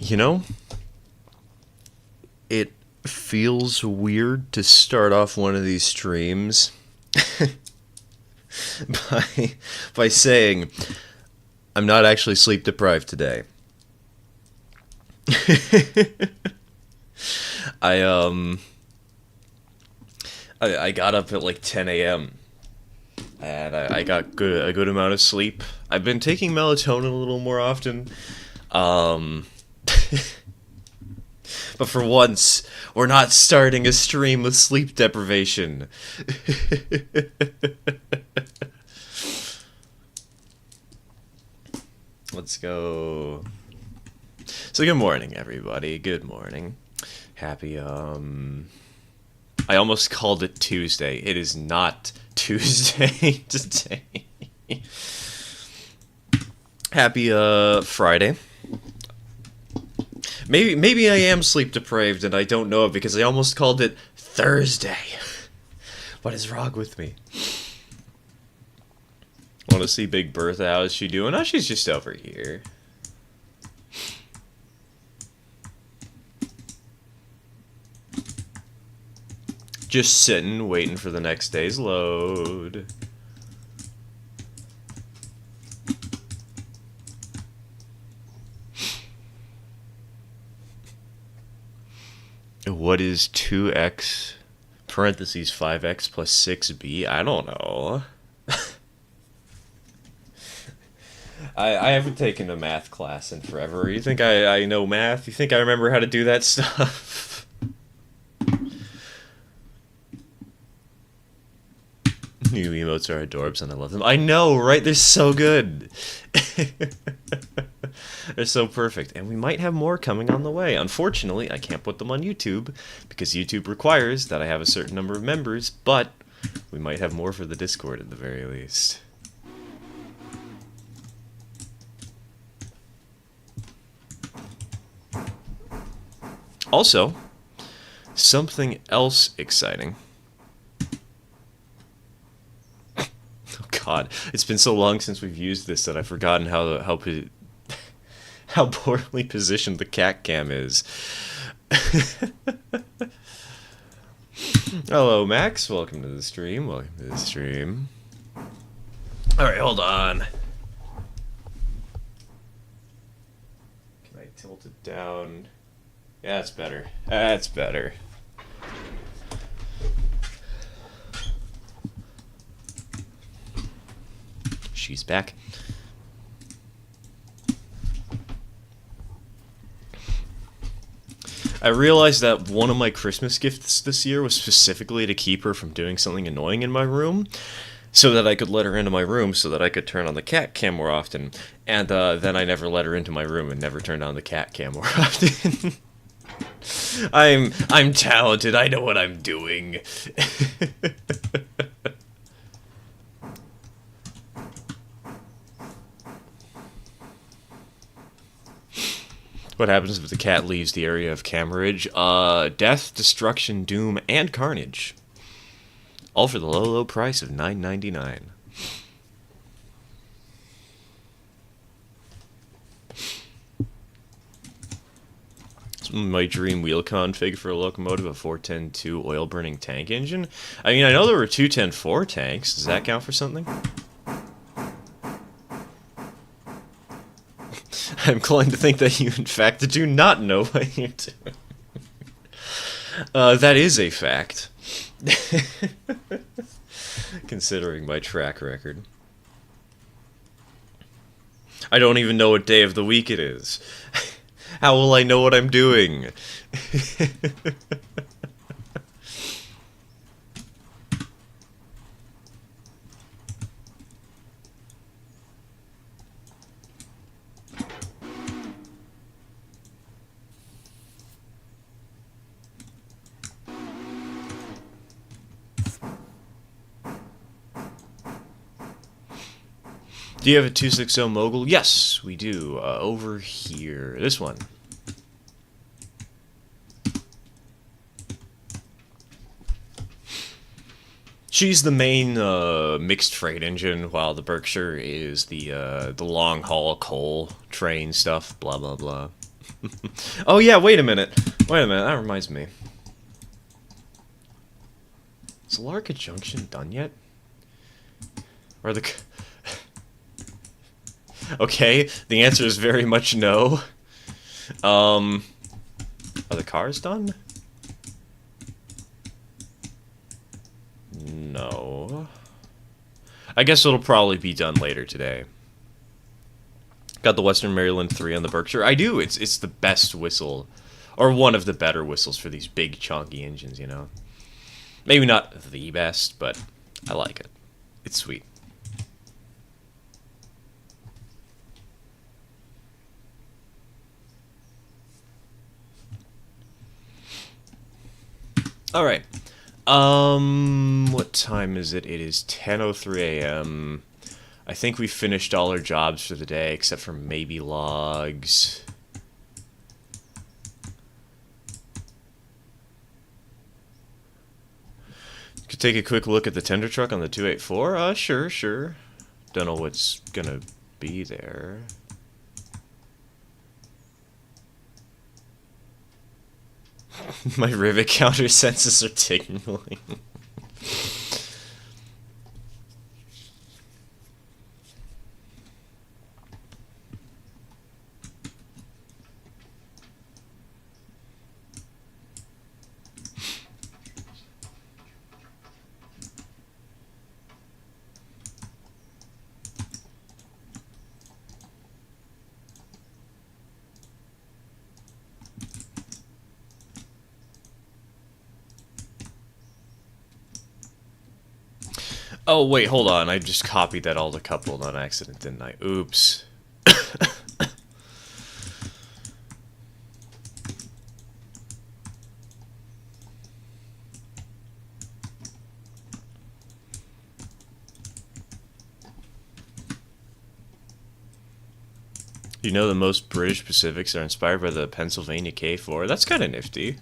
You know, it feels weird to start off one of these streams by saying I'm not actually sleep deprived today. I I got up at like 10 a.m. and I got a good amount of sleep. I've been taking melatonin a little more often. Um But for once, we're not starting a stream with sleep deprivation. Let's go. So good morning, everybody. Good morning. Happy, I almost called it Tuesday. It is not Tuesday today. Happy, Friday. Maybe I am sleep deprived and I don't know it because I almost called it Thursday. What is wrong with me? Want to see Big Bertha? How is she doing? Oh, she's just over here. Just sitting, waiting for the next day's load. What is 2x parentheses 5x plus 6b? I don't know. I haven't taken a math class in forever. You think I know math? You think I remember how to do that stuff? New emotes are adorbs and I love them. I know, right? They're so good. They're so perfect. And we might have more coming on the way. Unfortunately, I can't put them on YouTube because YouTube requires that I have a certain number of members, but we might have more for the Discord at the very least. Also, something else exciting. Oh God, it's been so long since we've used this that I've forgotten how poorly positioned the cat cam is. Hello, Max. Welcome to the stream. Welcome to the stream. All right, hold on. Can I tilt it down? Yeah, that's better. That's better. She's back. I realized that one of my Christmas gifts this year was specifically to keep her from doing something annoying in my room, so that I could let her into my room so that I could turn on the cat cam more often. And then I never let her into my room and never turned on the cat cam more often. I'm talented. I know what I'm doing. What happens if the cat leaves the area of camerage? Death, destruction, doom, and carnage. All for the low, low price of $9.99. My dream wheel config for a locomotive, a 410-2 oil-burning tank engine. I mean, I know there were 210-4 tanks. Does that count for something? I'm inclined to think that you, in fact, do not know what you're doing. That is a fact. Considering my track record. I don't even know what day of the week it is. How will I know what I'm doing? Do you have a 260 mogul? Yes, we do. Over here. This one. She's the main mixed freight engine, while the Berkshire is the long haul coal train stuff. Blah blah blah. Oh yeah, wait a minute. Wait a minute, that reminds me. Is Larka Junction done yet? Or the... Okay, the answer is very much no. Are the cars done? No. I guess it'll probably be done later today. Got the Western Maryland 3 on the Berkshire. I do. It's the best whistle, or one of the better whistles for these big chunky engines, you know. Maybe not the best, but I like it. It's sweet. All right. What time is it? It is 10:03 a.m. I think we finished all our jobs for the day, except for maybe logs. Could take a quick look at the tender truck on the 284. Sure. Don't know what's gonna be there. My rivet counter senses are tingling. Oh, wait, hold on. I just copied that all decoupled on accident, didn't I? Oops. You know, the most British Pacifics are inspired by the Pennsylvania K4. That's kind of nifty.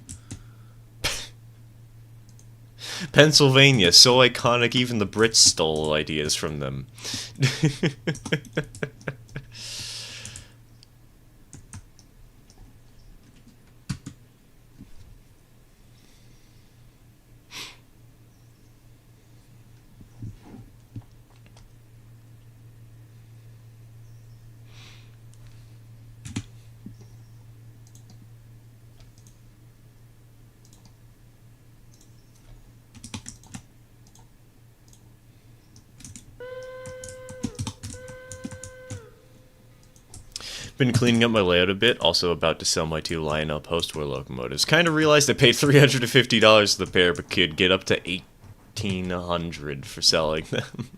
Pennsylvania, so iconic even the Brits stole ideas from them. Been cleaning up my layout a bit, also about to sell my 2 Lionel post-war locomotives. Kind of realized I paid $350 for the pair, but could get up to $1,800 for selling them.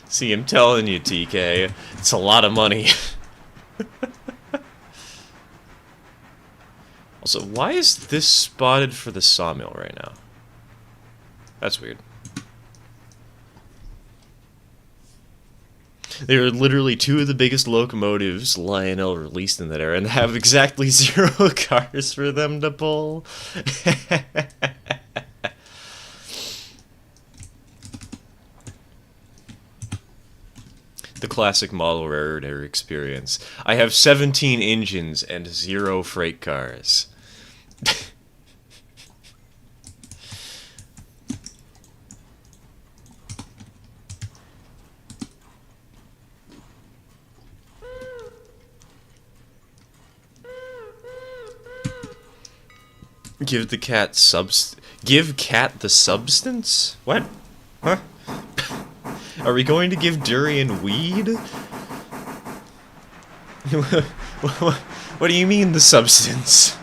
See, I'm telling you, TK, it's a lot of money. Also, why is this spotted for the sawmill right now? That's weird. They are literally 2 of the biggest locomotives Lionel released in that era, and have exactly 0 cars for them to pull. The classic model rarer experience. I have 17 engines and 0 freight cars. Give cat the substance? What? Huh? Are we going to give durian weed? What do you mean the substance?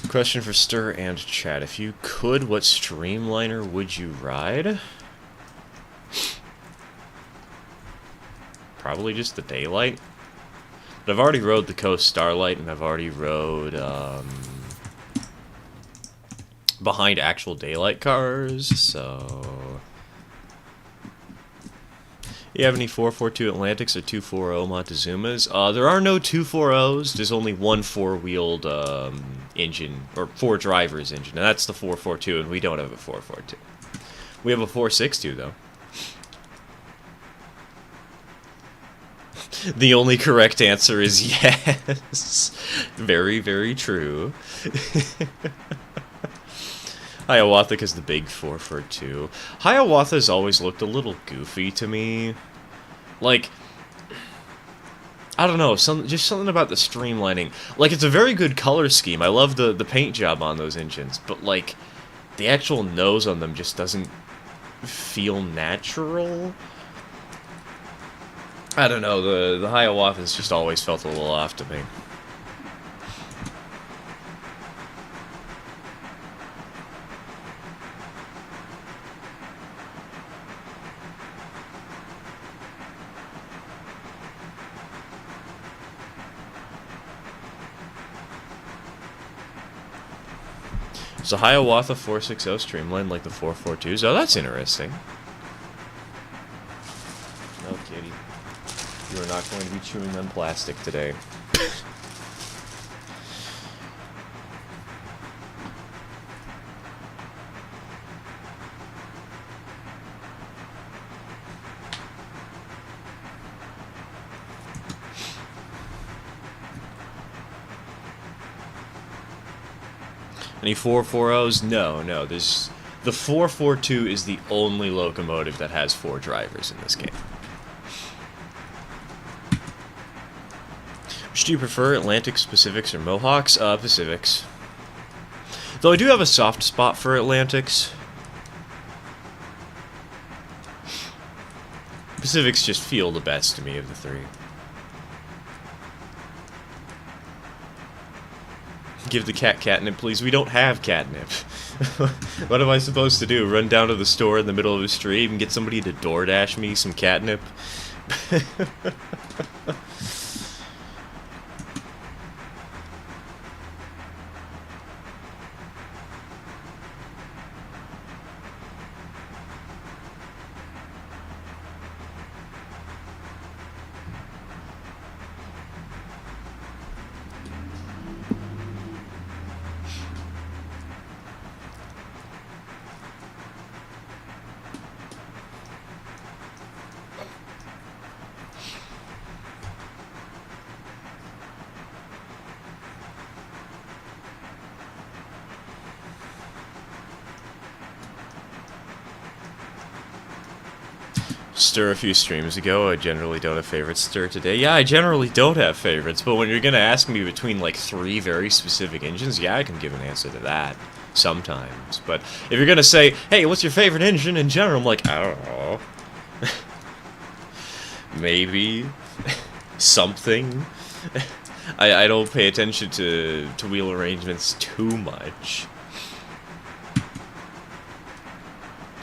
Question for Stir and Chat. If you could, what streamliner would you ride? Probably just the Daylight. But But I've already rode the Coast Starlight, and I've already rode behind actual daylight cars, so... You have any 442 Atlantics or 240 Montezumas? There are no 240s. There's only one four-wheeled engine, or four drivers engine, and that's the 442, and we don't have a 442. We have a 462, though. The only correct answer is yes. Very, very true. Hiawatha is the big 442. Hiawatha's always looked a little goofy to me. Like, I don't know, just something about the streamlining. Like, it's a very good color scheme. I love the paint job on those engines, but, like, the actual nose on them just doesn't feel natural. I don't know, the Hiawatha's just always felt a little off to me. So Hiawatha 460 streamlined like the 442s. Oh, that's interesting. No, kitty. You are not going to be chewing on plastic today. Any 440s? No. There's the 442 is the only locomotive that has 4 drivers in this game. Which do you prefer, Atlantics, Pacifics, or Mohawks? Pacifics. Though I do have a soft spot for Atlantics. Pacifics just feel the best to me of the 3. Give the cat catnip, please. We don't have catnip. What am I supposed to do? Run down to the store in the middle of the street and get somebody to DoorDash me some catnip? Stir a few streams ago. I generally don't have favorites. Stir today. Yeah, I generally don't have favorites, but when you're gonna ask me between like 3 very specific engines, yeah, I can give an answer to that sometimes. But if you're gonna say, hey, what's your favorite engine in general, I'm like, I don't know. Maybe something. I don't pay attention to wheel arrangements too much.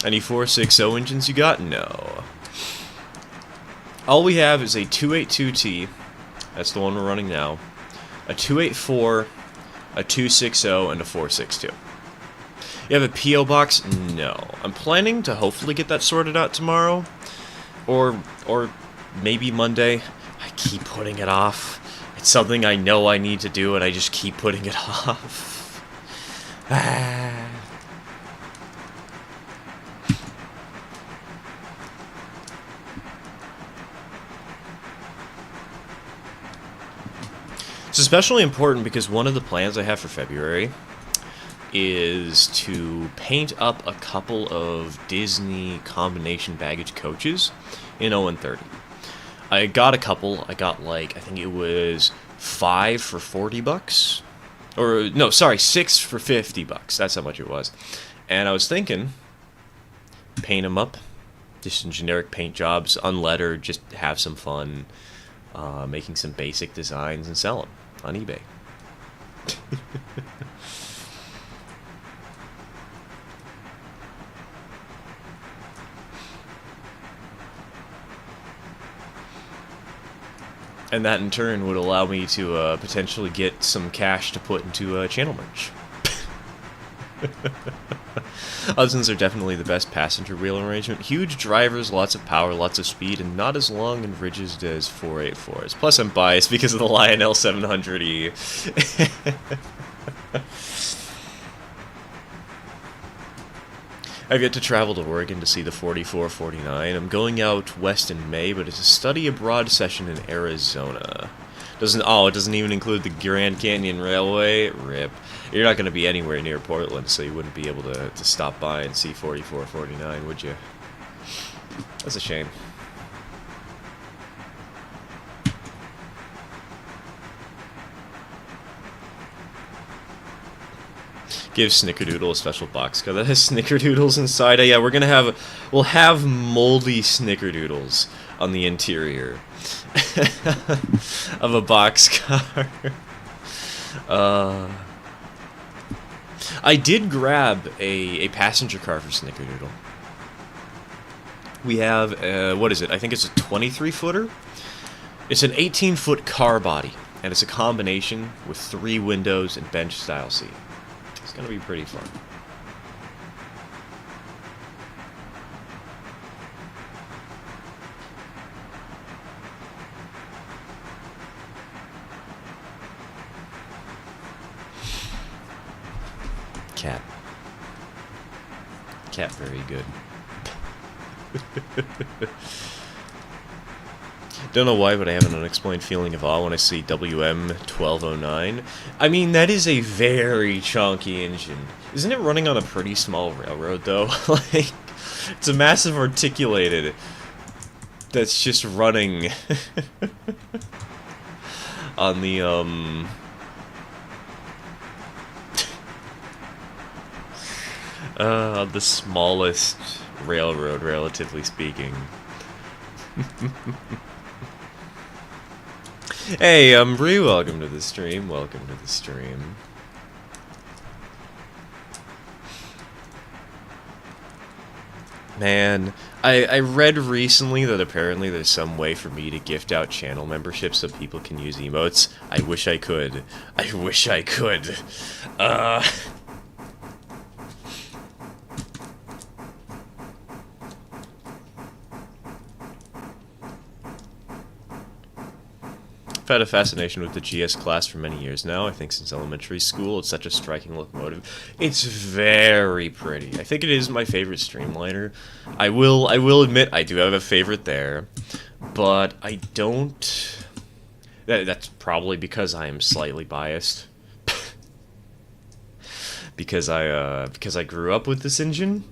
Any 460 engines you got? No. All we have is a 282T, that's the one we're running now, a 284, a 260, and a 462. You have a P.O. box? No. I'm planning to hopefully get that sorted out tomorrow, or maybe Monday. I keep putting it off. It's something I know I need to do, and I just keep putting it off. It's especially important because one of the plans I have for February is to paint up a couple of Disney combination baggage coaches in 0-30. I got a couple. I got, like, I think it was 5 for $40. Or, no, sorry, 6 for $50. That's how much it was. And I was thinking, paint them up. Just in generic paint jobs, unlettered, just have some fun. Making some basic designs and sell them on eBay. And that in turn would allow me to potentially get some cash to put into channel merch. Hudsons are definitely the best passenger wheel arrangement. Huge drivers, lots of power, lots of speed, and not as long and rigid as 484s. Plus I'm biased because of the Lionel 700E. I've yet to travel to Oregon to see the 4449. I'm going out west in May, but it's a study abroad session in Arizona. It doesn't even include the Grand Canyon Railway? Rip. You're not going to be anywhere near Portland, so you wouldn't be able to stop by and see 4449, would you? That's a shame. Give Snickerdoodle a special box code that has Snickerdoodles inside. Yeah, we'll have moldy Snickerdoodles on the interior of a boxcar. I did grab a passenger car for Snickerdoodle. We have, what is it? I think it's a 23-footer. It's an 18-foot car body, and it's a combination with 3 windows and bench-style seat. It's gonna be pretty fun. Cat very good. Don't know why, but I have an unexplained feeling of awe when I see WM1209. I mean, that is a very chunky engine. Isn't it running on a pretty small railroad, though? Like, it's a massive articulated that's just running on the smallest railroad, relatively speaking. Hey, Bree, welcome to the stream. Welcome to the stream. Man, I read recently that apparently there's some way for me to gift out channel memberships so people can use emotes. I wish I could. I wish I could. I've had a fascination with the GS class for many years now. I think since elementary school, it's such a striking locomotive. It's very pretty. I think it is my favorite streamliner. I will admit I do have a favorite there, but I don't. That's probably because I am slightly biased. because I grew up with this engine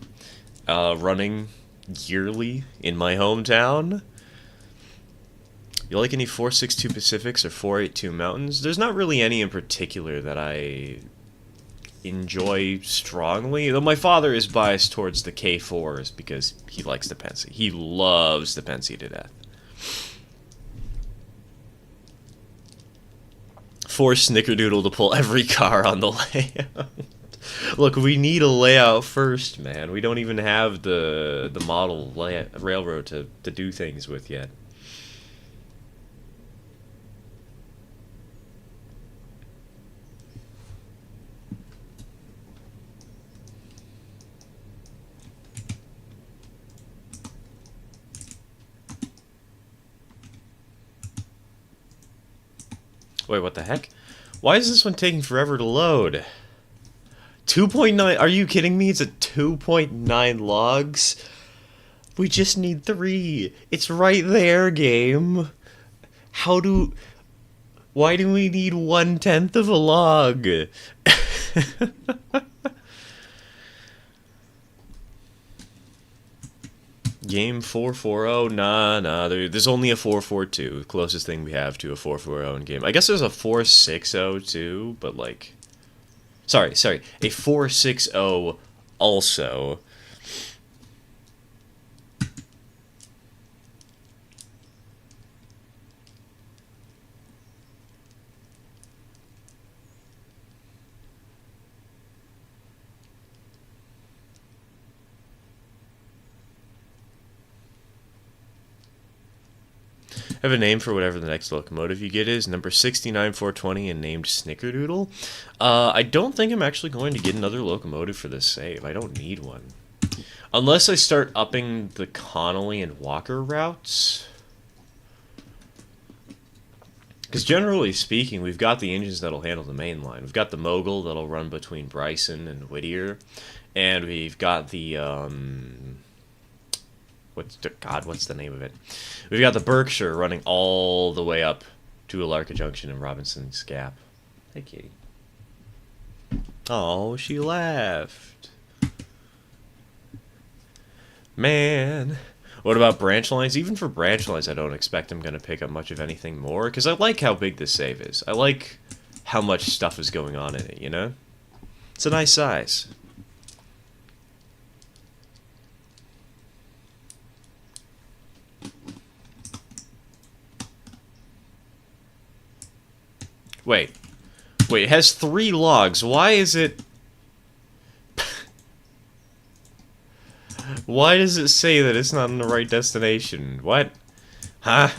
running yearly in my hometown. You like any 462 Pacifics or 482 Mountains? There's not really any in particular that I enjoy strongly, though my father is biased towards the K4s because he likes the Pennsy. He loves the Pennsy to death. Force Snickerdoodle to pull every car on the layout. Look, we need a layout first, man. We don't even have the model railroad to do things with yet. Wait, what the heck? Why is this one taking forever to load? 2.9? Are you kidding me? It's at 2.9 logs? We just need 3. It's right there, game. Why do we need 1/10 of a log? Game 440? Nah, there's only a 442, the closest thing we have to a 440 in game. I guess there's a 460 too, but like... Sorry, a 460 also. Have a name for whatever the next locomotive you get is. Number 69420 and named Snickerdoodle. I don't think I'm actually going to get another locomotive for this save. I don't need one. Unless I start upping the Connolly and Walker routes. Because generally speaking, we've got the engines that'll handle the main line. We've got the Mogul that'll run between Bryson and Whittier. And we've got the, what's the name of it? We've got the Berkshire running all the way up to Alarka Junction and Robinson's Gap. Hey, kitty. Oh, she laughed. Man. What about branch lines? Even for branch lines, I don't expect I'm going to pick up much of anything more, because I like how big this save is. I like how much stuff is going on in it, you know? It's a nice size. Wait, it has 3 logs. Why is it... Why does it say that it's not in the right destination? What? Huh?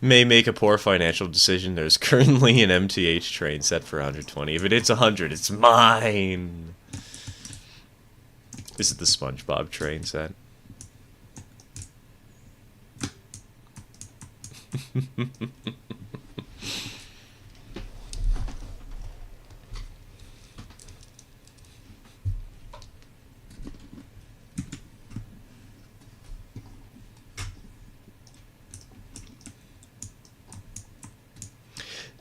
May make a poor financial decision. There's currently an MTH train set for 120. If it hits 100, it's mine! This is the SpongeBob train set.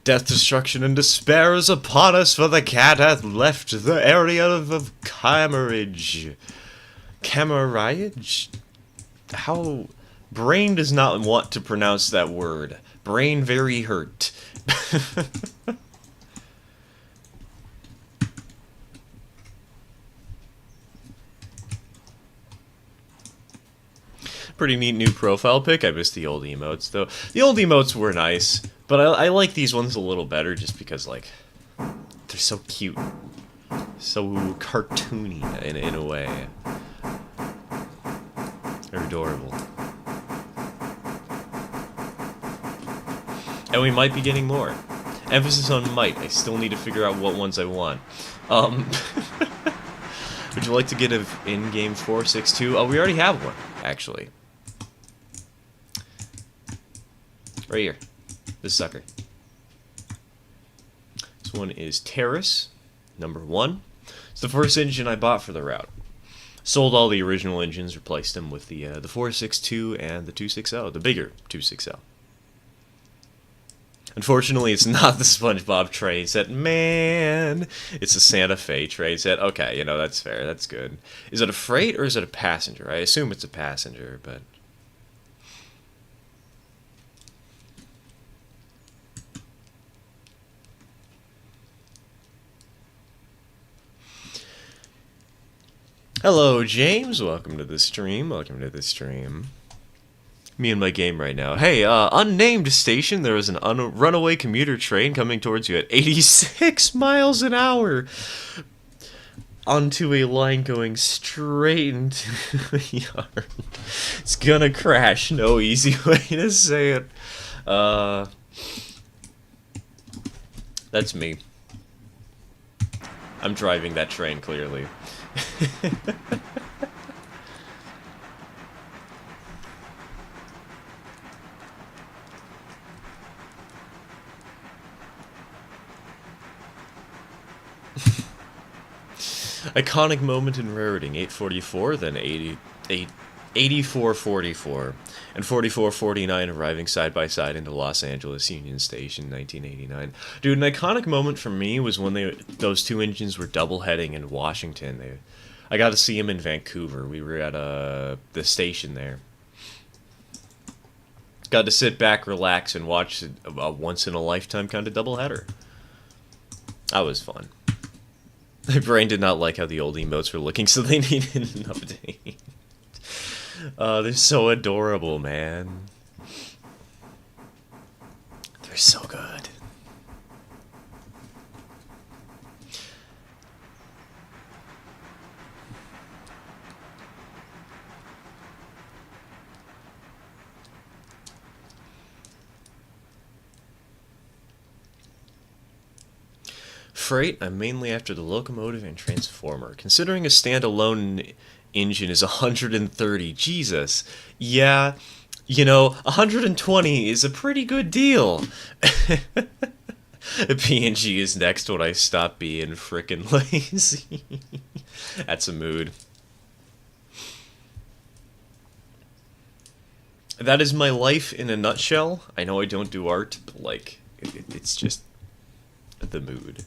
Death, destruction, and despair is upon us, for the cat hath left the area of Camarage. Camarage? How... Brain does not want to pronounce that word. Brain very hurt. Pretty neat new profile pic. I miss the old emotes, though. The old emotes were nice, but I like these ones a little better just because, like, they're so cute. So cartoony in a way. They're adorable. And we might be getting more. Emphasis on might. I still need to figure out what ones I want. Would you like to get an in-game 462? Oh, we already have one, actually. Right here. This sucker. This one is Terrace, number 1. It's the first engine I bought for the route. Sold all the original engines, replaced them with the 462 and the 260, the bigger 260. Unfortunately, it's not the SpongeBob train set. Man, it's a Santa Fe train set. Okay, you know, that's fair. That's good. Is it a freight or is it a passenger? I assume it's a passenger, but... Hello, James. Welcome to the stream. Me and my game right now. Hey, unnamed station, there was an runaway commuter train coming towards you at 86 miles an hour onto a line going straight into the yard. It's gonna crash. No easy way to say it. That's me. I'm driving that train, clearly. Iconic moment in rareting, 844, then 8444, and 4449 arriving side by side into Los Angeles Union Station, 1989. Dude, an iconic moment for me was when those two engines were double-heading in Washington. I got to see them in Vancouver. We were at the station there. Got to sit back, relax, and watch a once-in-a-lifetime kind of doubleheader. That was fun. My brain did not like how the old emotes were looking, so they needed an update. They're so adorable, man. They're so good. freight, I'm mainly after the locomotive and transformer. Considering a standalone engine is 130, Jesus. Yeah, you know, 120 is a pretty good deal. PNG is next when I stop being frickin' lazy. That's a mood. That is my life in a nutshell. I know I don't do art, but like, it's just the mood.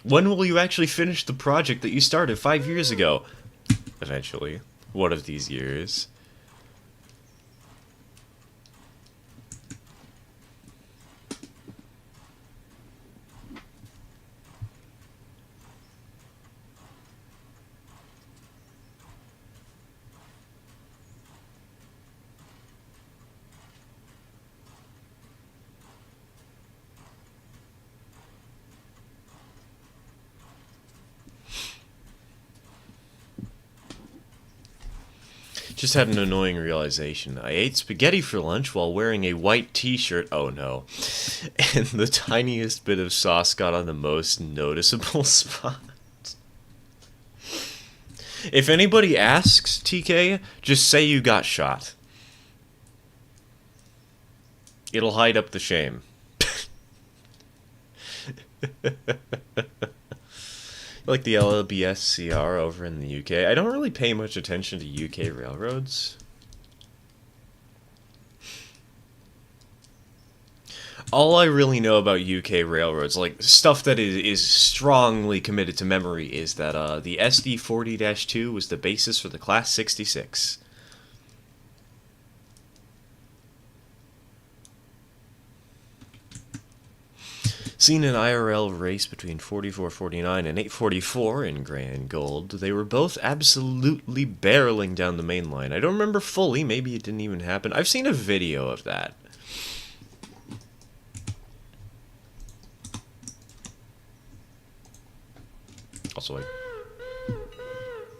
When will you actually finish the project that you started 5 years ago? Eventually. One of these years. Just had an annoying realization. I ate spaghetti for lunch while wearing a white t-shirt. Oh no. And the tiniest bit of sauce got on the most noticeable spot. If anybody asks, TK, just say you got shot. It'll hide up the shame. Like the LBSCR over in the UK. I don't really pay much attention to UK railroads. All I really know about UK railroads, like stuff that is strongly committed to memory, is that the SD40-2 was the basis for the Class 66. Seen an IRL race between 4449 and 844 in gray and gold. They were both absolutely barreling down the main line. I don't remember fully, maybe it didn't even happen. I've seen a video of that. Also, I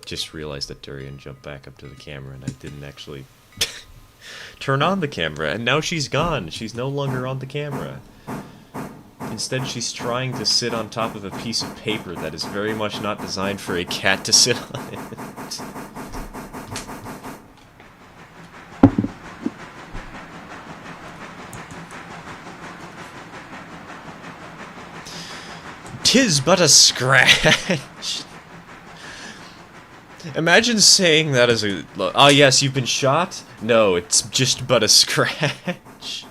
just realized that Durian jumped back up to the camera and I didn't actually turn on the camera, and now she's gone. She's no longer on the camera. Instead, she's trying to sit on top of a piece of paper that is very much not designed for a cat to sit on it. "'Tis but a scratch." Imagine saying that as a... "Ah, yes, you've been shot?" "No, it's just but a scratch."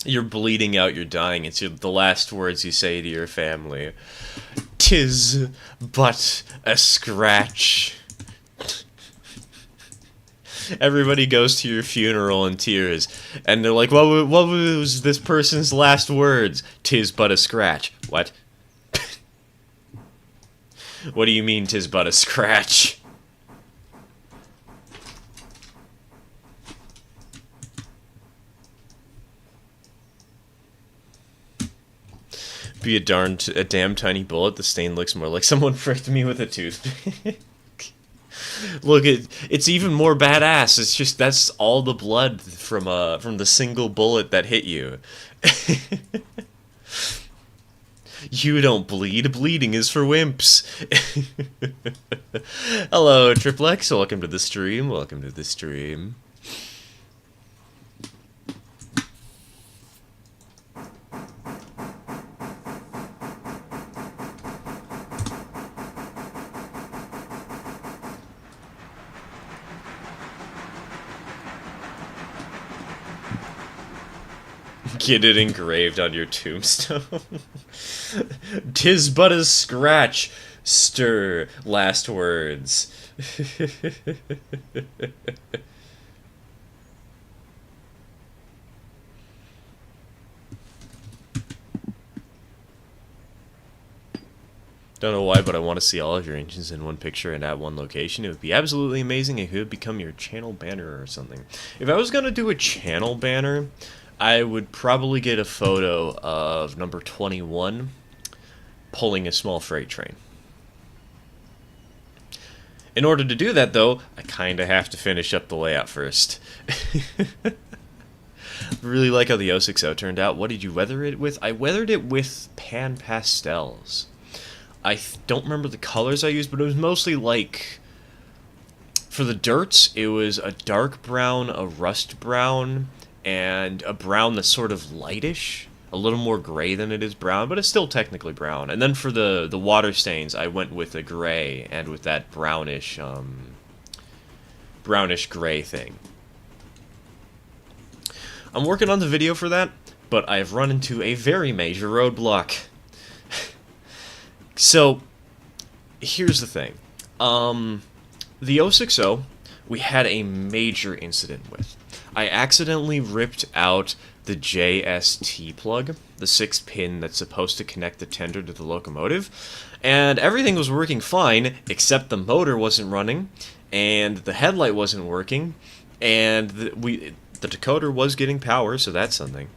You're bleeding out, you're dying. It's the last words you say to your family. "'Tis but a scratch." Everybody goes to your funeral in tears, and they're like, what was this person's last words? "'Tis but a scratch." What? What do you mean, "'tis but a scratch"? Be a damn tiny bullet. The stain looks more like someone pricked me with a toothpick. Look, it's even more badass. It's just that's all the blood from the single bullet that hit you. You don't bleed. Bleeding is for wimps. Hello, Triplex. Welcome to the stream. Welcome to the stream. Get it engraved on your tombstone. "'Tis but a scratch, stir, last words." Don't know why, but I want to see all of your engines in one picture and at one location. It would be absolutely amazing. It could become your channel banner or something. If I was going to do a channel banner, I would probably get a photo of number 21 pulling a small freight train. In order to do that, though, I kind of have to finish up the layout first. Really like how the 060 turned out. What did you weather it with? I weathered it with pan pastels. I don't remember the colors I used, but it was mostly like... For the dirts, it was a dark brown, a rust brown, and a brown that's sort of lightish. A little more gray than it is brown, but it's still technically brown. And then for the water stains, I went with a gray and with that brownish gray thing. I'm working on the video for that, but I've run into a very major roadblock. So, here's the thing. The 060, we had a major incident with. I accidentally ripped out the JST plug, the 6-pin that's supposed to connect the tender to the locomotive, and everything was working fine, except the motor wasn't running, and the headlight wasn't working, and the decoder was getting power, so that's something.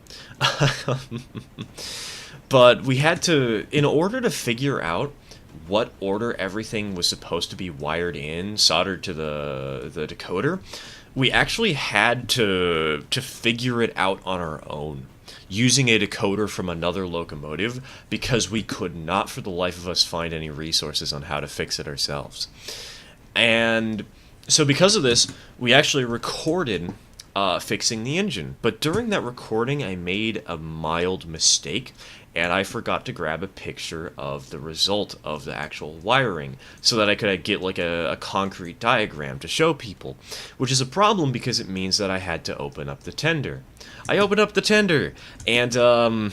But we had to, in order to figure out what order everything was supposed to be wired in, soldered to the decoder, we actually had to figure it out on our own, using a decoder from another locomotive, because we could not for the life of us find any resources on how to fix it ourselves. And so because of this, we actually recorded fixing the engine. But during that recording, I made a mild mistake, and I forgot to grab a picture of the result of the actual wiring so that I could get like a concrete diagram to show people, which is a problem because it means that I had to open up the tender. I opened up the tender, and the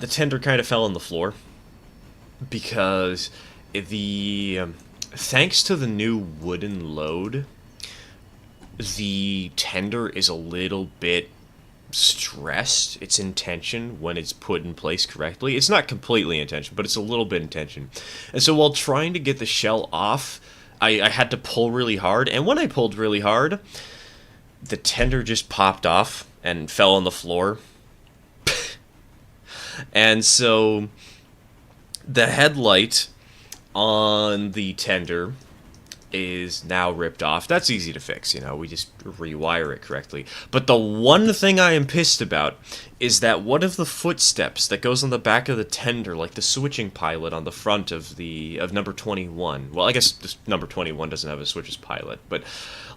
tender kind of fell on the floor because thanks to the new wooden load, the tender is a little bit stressed. It's in tension when it's put in place correctly. It's not completely in tension, but it's a little bit in tension. And so while trying to get the shell off, I had to pull really hard, and when I pulled really hard, the tender just popped off and fell on the floor. And so the headlight on the tender is now ripped off. That's easy to fix, we just rewire it correctly. But the one thing I am pissed about is that one of the footsteps that goes on the back of the tender, like the switching pilot on the front of number 21. Well, I guess this number 21 doesn't have a switcher's pilot, but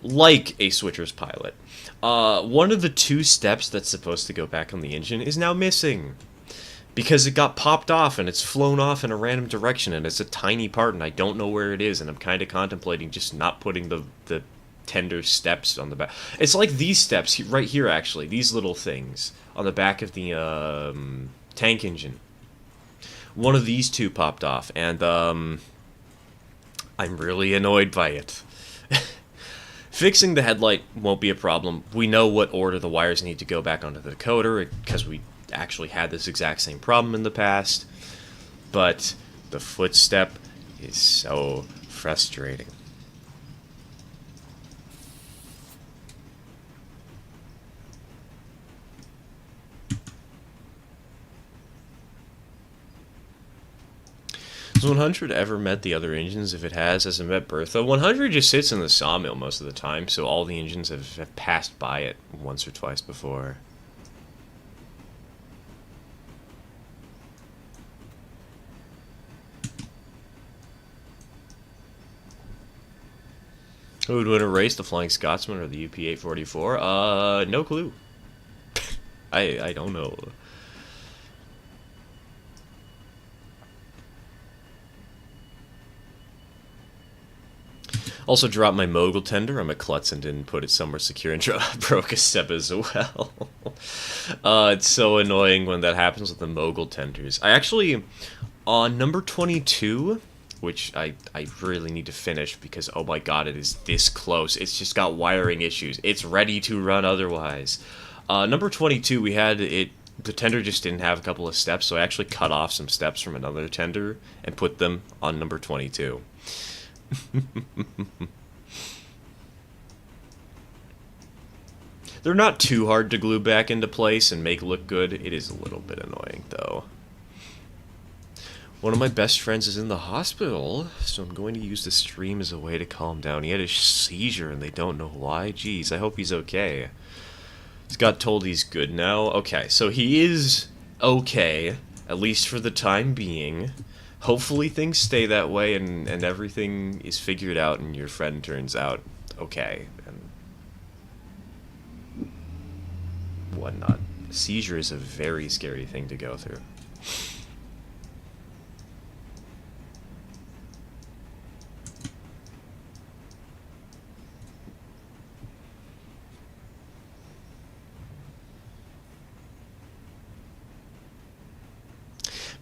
like a switcher's pilot. One of the two steps that's supposed to go back on the engine is now missing, because it got popped off and it's flown off in a random direction, and it's a tiny part and I don't know where it is, and I'm kind of contemplating just not putting the tender steps on the back. It's like these steps right here, actually, these little things on the back of the tank engine. One of these two popped off, and I'm really annoyed by it. Fixing the headlight won't be a problem. We know what order the wires need to go back onto the decoder because we actually had this exact same problem in the past, but the footstep is so frustrating. Has 100 ever met the other engines? If it has it met Bertha? 100 just sits in the sawmill most of the time, so all the engines have passed by it once or twice before. Who would win a race, the Flying Scotsman or the UP-844? No clue. I don't know. Also dropped my mogul tender. I'm a klutz and didn't put it somewhere secure and broke a step as well. It's so annoying when that happens with the mogul tenders. I actually, on number 22... which I really need to finish because, oh my god, it is this close. It's just got wiring issues. It's ready to run otherwise. Number 22, we had it, the tender just didn't have a couple of steps, so I actually cut off some steps from another tender and put them on number 22. They're not too hard to glue back into place and make look good. It is a little bit annoying, though. One of my best friends is in the hospital, so I'm going to use the stream as a way to calm down. He had a seizure and they don't know why. Jeez, I hope he's okay. He's got told he's good now. Okay, so he is okay, at least for the time being. Hopefully things stay that way and everything is figured out and your friend turns out okay and whatnot. Seizure is a very scary thing to go through.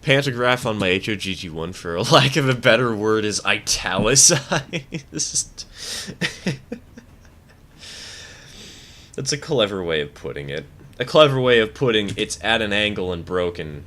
Pantograph on my HOGG1, for a lack of a better word, is italicized. That's a clever way of putting it. A clever way of putting it's at an angle and broken.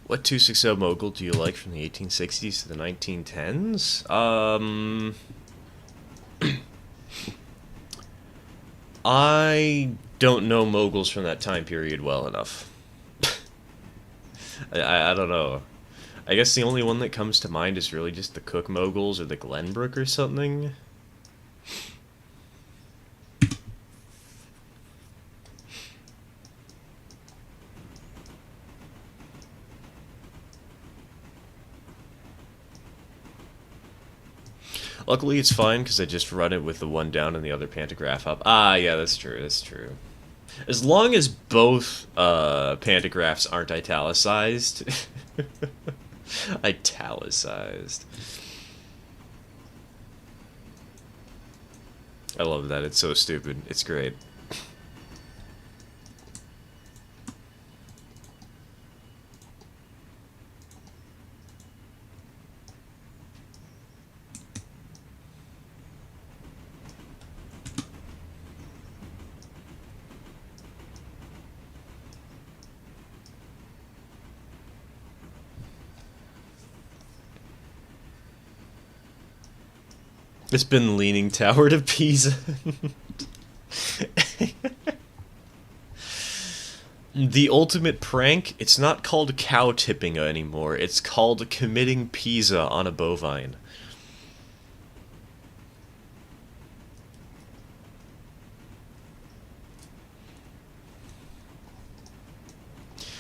What 260 mogul do you like from the 1860s to the 1910s? I don't know moguls from that time period well enough. I don't know. I guess the only one that comes to mind is really just the Cook moguls or the Glenbrook or something. Luckily, it's fine, because I just run it with the one down and the other pantograph up. Ah, yeah, that's true, that's true. As long as both pantographs aren't italicized. Italicized. I love that, it's so stupid. It's great. It's been leaning Tower to Pisa. The ultimate prank, it's not called cow tipping anymore. It's called committing Pisa on a bovine.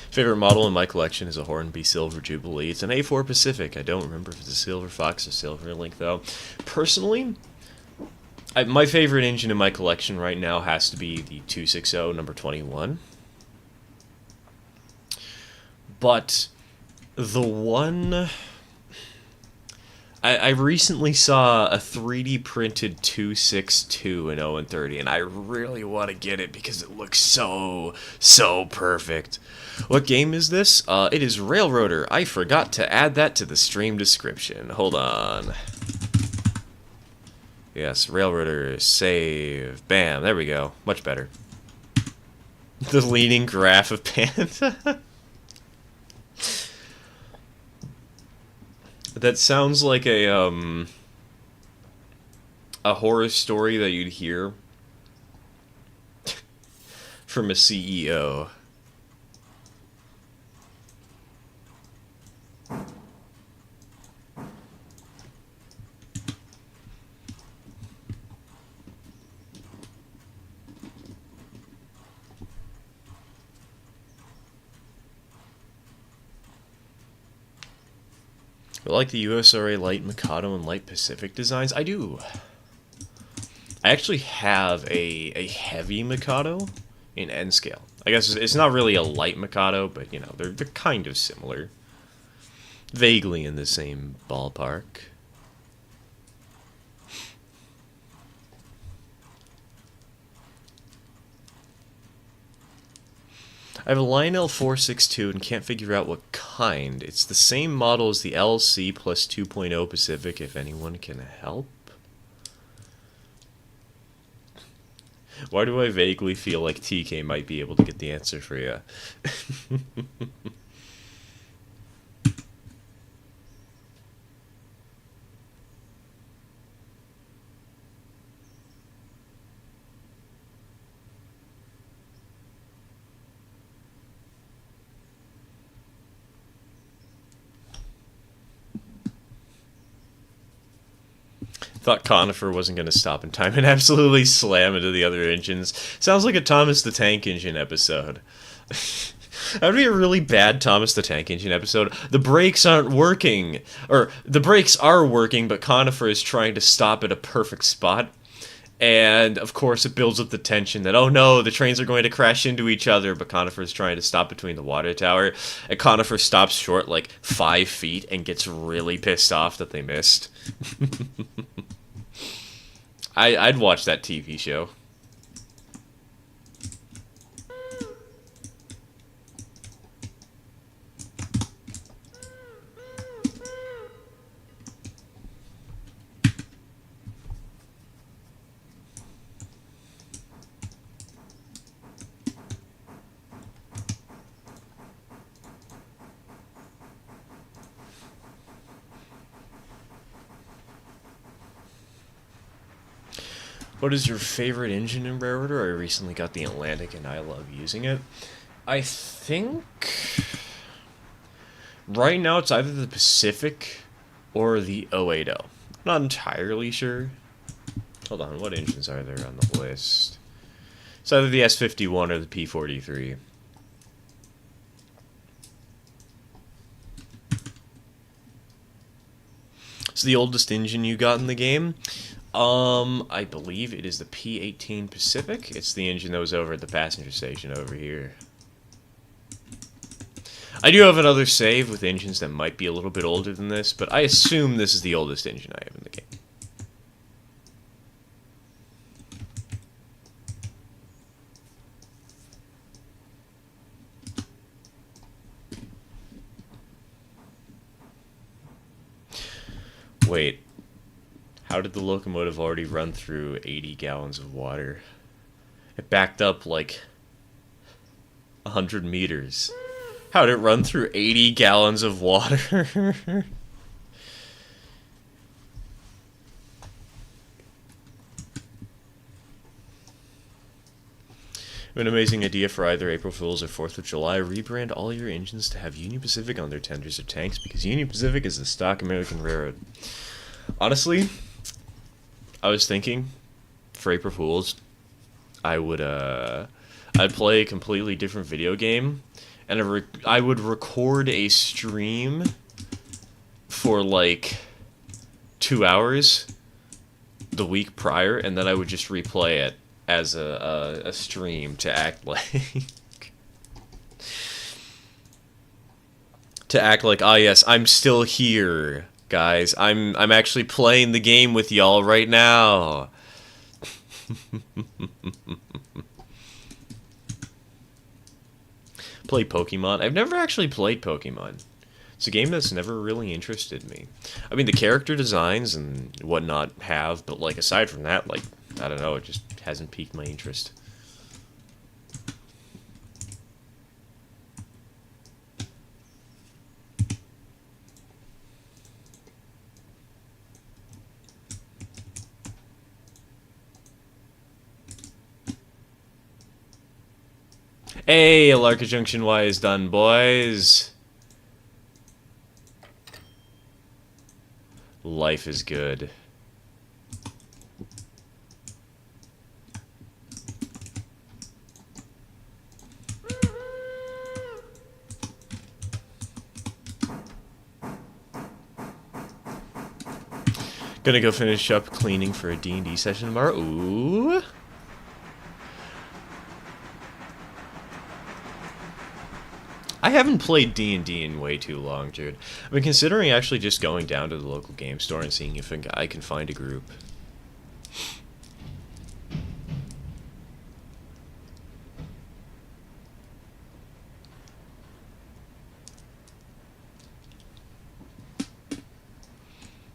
Favorite model in my collection is a Hornby Silver Jubilee. It's an A4 Pacific. I don't remember if it's a Silver Fox or Silver Link, though. Personally, my favorite engine in my collection right now has to be the 260 number 21. But the one... I recently saw a 3D printed 262 in 0 and 30, and I really want to get it because it looks so perfect. What game is this? It is Railroader. I forgot to add that to the stream description. Hold on. Yes, Railroader, save, bam, there we go. Much better. The leaning graph of Panda. That sounds like a horror story that you'd hear from a CEO. I like the USRA Light Mikado and Light Pacific designs. I do. I actually have a heavy Mikado in N scale. I guess it's not really a light Mikado, but you know, they're kind of similar. Vaguely in the same ballpark. I have a Lionel 462 and can't figure out what kind. It's the same model as the LC plus 2.0 Pacific, if anyone can help. Why do I vaguely feel like TK might be able to get the answer for you? Thought Conifer wasn't going to stop in time and absolutely slam into the other engines. Sounds like a Thomas the Tank Engine episode. That would be a really bad Thomas the Tank Engine episode. The brakes aren't working. Or, the brakes are working, but Conifer is trying to stop at a perfect spot. And, of course, it builds up the tension that, oh no, the trains are going to crash into each other, but Conifer is trying to stop between the water tower. And Conifer stops short like 5 feet and gets really pissed off that they missed. I'd watch that TV show. What is your favorite engine in Railroader? I recently got the Atlantic and I love using it. I think right now it's either the Pacific or the 080. Not entirely sure. Hold on, what engines are there on the list? It's either the S51 or the P43. It's the oldest engine you got in the game. I believe it is the P18 Pacific. It's the engine that was over at the passenger station over here. I do have another save with engines that might be a little bit older than this, but I assume this is the oldest engine I have in the game. Wait. How did the locomotive already run through 80 gallons of water? It backed up like 100 meters. How did it run through 80 gallons of water? An amazing idea for either April Fools or 4th of July. Rebrand all your engines to have Union Pacific on their tenders or tanks because Union Pacific is the stock American railroad. Honestly, I was thinking, for April Fools, I'd play a completely different video game, and I would record a stream for like 2 hours the week prior, and then I would just replay it as a stream to act like, ah yes, I'm still here. Guys, I'm actually playing the game with y'all right now. Play Pokemon. I've never actually played Pokemon. It's a game that's never really interested me. I mean, the character designs and whatnot have, but like aside from that, like, I don't know, it just hasn't piqued my interest. Hey, Alarka Junction Y is done, boys. Life is good. Gonna go finish up cleaning for a D&D session tomorrow. Ooh. I haven't played D&D in way too long, dude. I've been considering actually just going down to the local game store and seeing if I can find a group.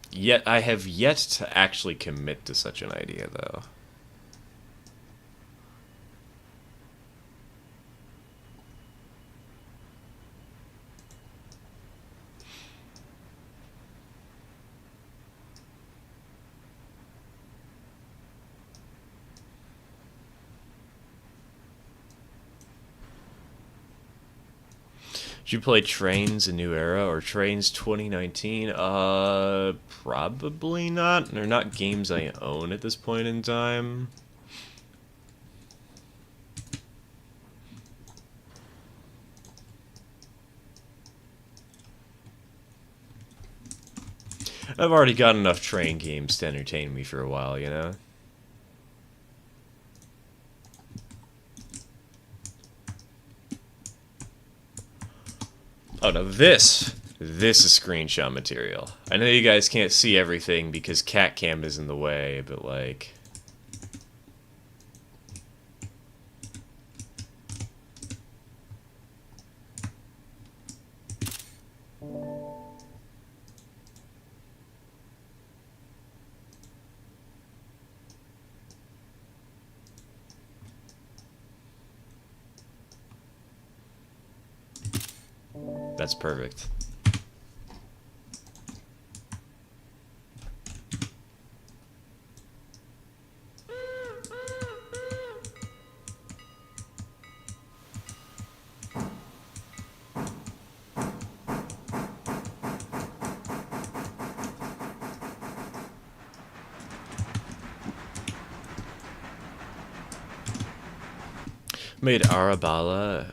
Yet I have yet to actually commit to such an idea, though. Did you play Trains: A New Era or Trains 2019? Probably not. They're not games I own at this point in time. I've already got enough train games to entertain me for a while, you know? Oh, no, this is screenshot material. I know you guys can't see everything because cat cam is in the way, but like... That's perfect. Made Arabella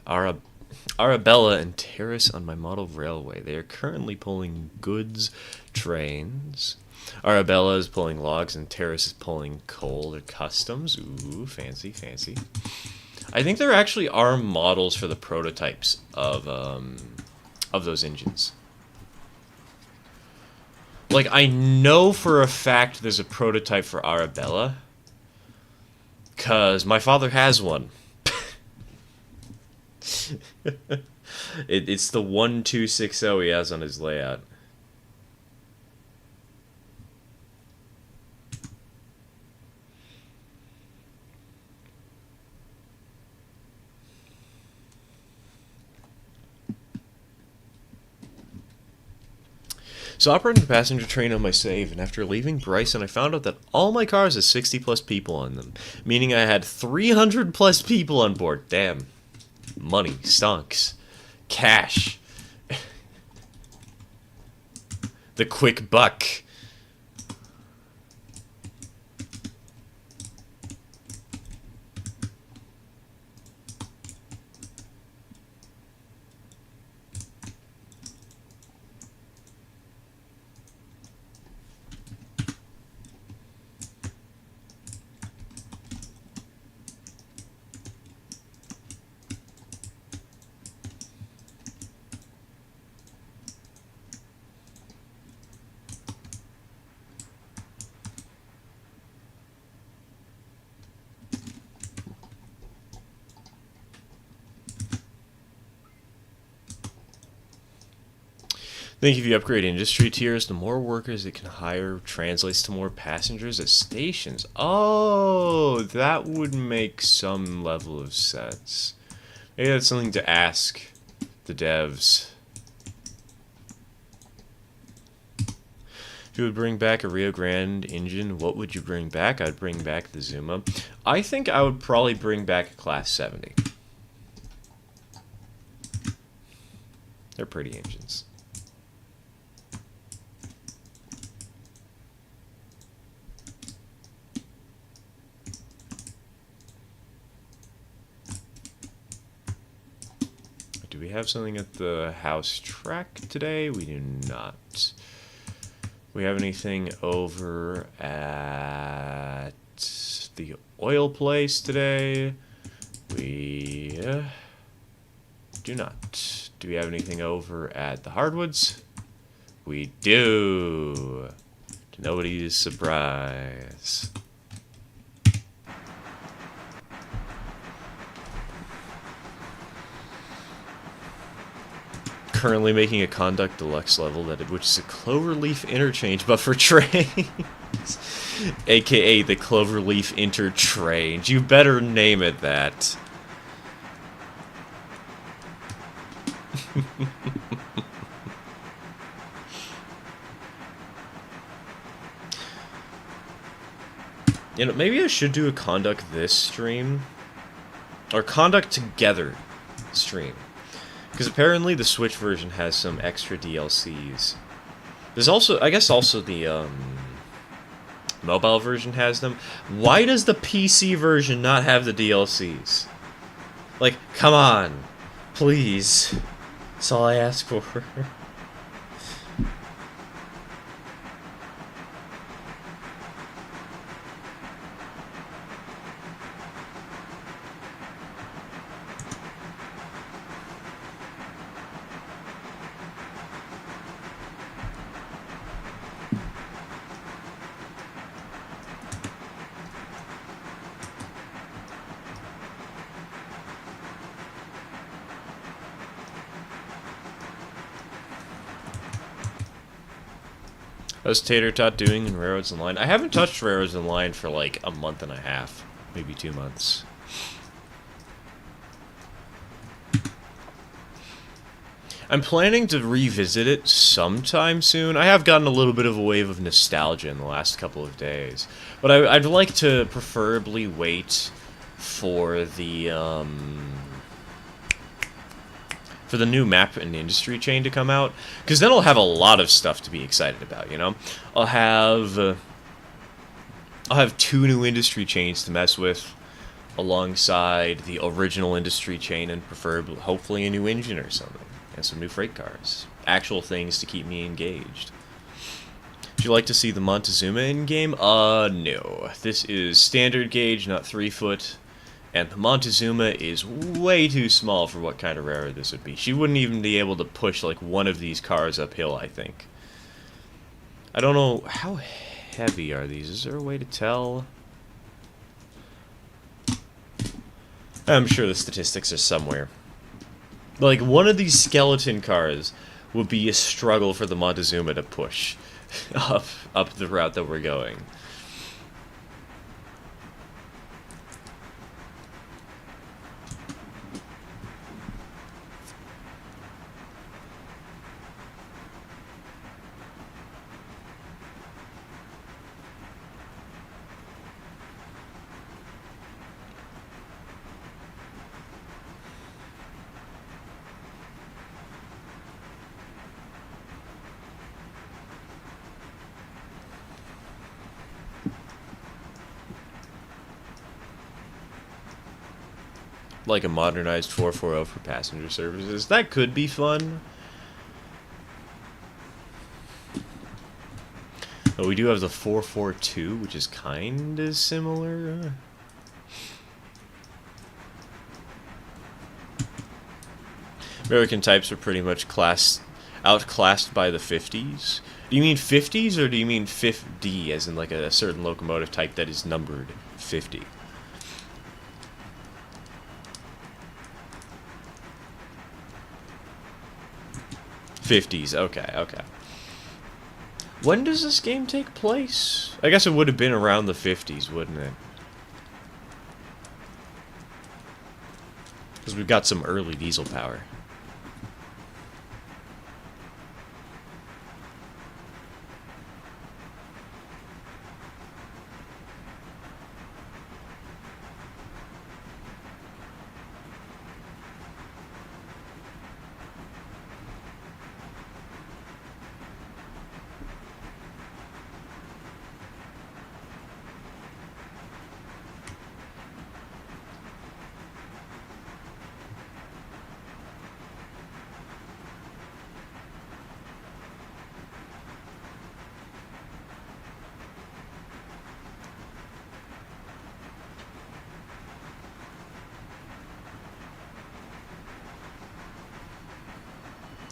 and Terrace on my model railway. They are currently pulling goods trains. Arabella is pulling logs and Terrace is pulling coal or customs. Ooh, fancy, fancy. I think there actually are models for the prototypes of those engines. Like, I know for a fact there's a prototype for Arabella, because my father has one. It's the 1260 he has on his layout. So operating a passenger train on my save, and after leaving Bryson, I found out that all my cars had 60 plus people on them, meaning I had 300 plus people on board. Damn. Money, stonks, cash, the quick buck. I think if you upgrade industry tiers, the more workers it can hire translates to more passengers at stations. Oh, that would make some level of sense. Maybe that's something to ask the devs. If you would bring back a Rio Grande engine, what would you bring back? I'd bring back the Zuma. I think I would probably bring back a Class 70. They're pretty engines. Do we have something at the house track today? We do not. We have anything over at the oil place today? We do not. Do we have anything over at the hardwoods? We do. To nobody's surprise. Currently making a Conduct Deluxe level which is a Cloverleaf interchange, but for trains, aka the Cloverleaf Interchange. You better name it that. You know, maybe I should do a Conduct this stream, or Conduct Together stream. Because apparently the Switch version has some extra DLCs. There's also, I guess also the mobile version has them. Why does the PC version not have the DLCs? Like, come on. Please. That's all I ask for. How's Tater Tot doing in Railroads Online? I haven't touched Railroads Online for like a month and a half. Maybe 2 months. I'm planning to revisit it sometime soon. I have gotten a little bit of a wave of nostalgia in the last couple of days. But I'd like to preferably wait for the new map and industry chain to come out, because then I'll have a lot of stuff to be excited about, you know? I'll have 2 new industry chains to mess with alongside the original industry chain, and preferably, hopefully, a new engine or something, and some new freight cars. Actual things to keep me engaged. Would you like to see the Montezuma in-game? No. This is standard gauge, not 3-foot. And the Montezuma is way too small for what kind of rarer this would be. She wouldn't even be able to push, like, one of these cars uphill, I think. I don't know. How heavy are these? Is there a way to tell? I'm sure the statistics are somewhere. Like, one of these skeleton cars would be a struggle for the Montezuma to push up the route that we're going. Like a modernized 440 for passenger services. That could be fun. But we do have the 442, which is kind of similar. American types are pretty much outclassed by the 50s. Do you mean 50s, or do you mean 50, as in like a certain locomotive type that is numbered 50? '50s, okay. When does this game take place? I guess it would have been around the 50s, wouldn't it? Because we've got some early diesel power.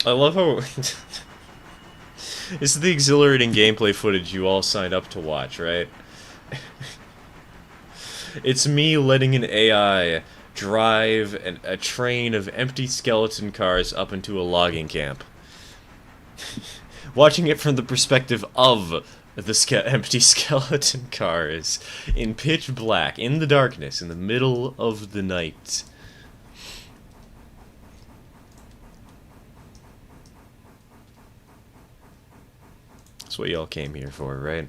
I love how it's the exhilarating gameplay footage you all signed up to watch, right? It's me letting an AI drive a train of empty skeleton cars up into a logging camp. Watching it from the perspective of the empty skeleton cars in pitch black, in the darkness, in the middle of the night. That's what y'all came here for, right?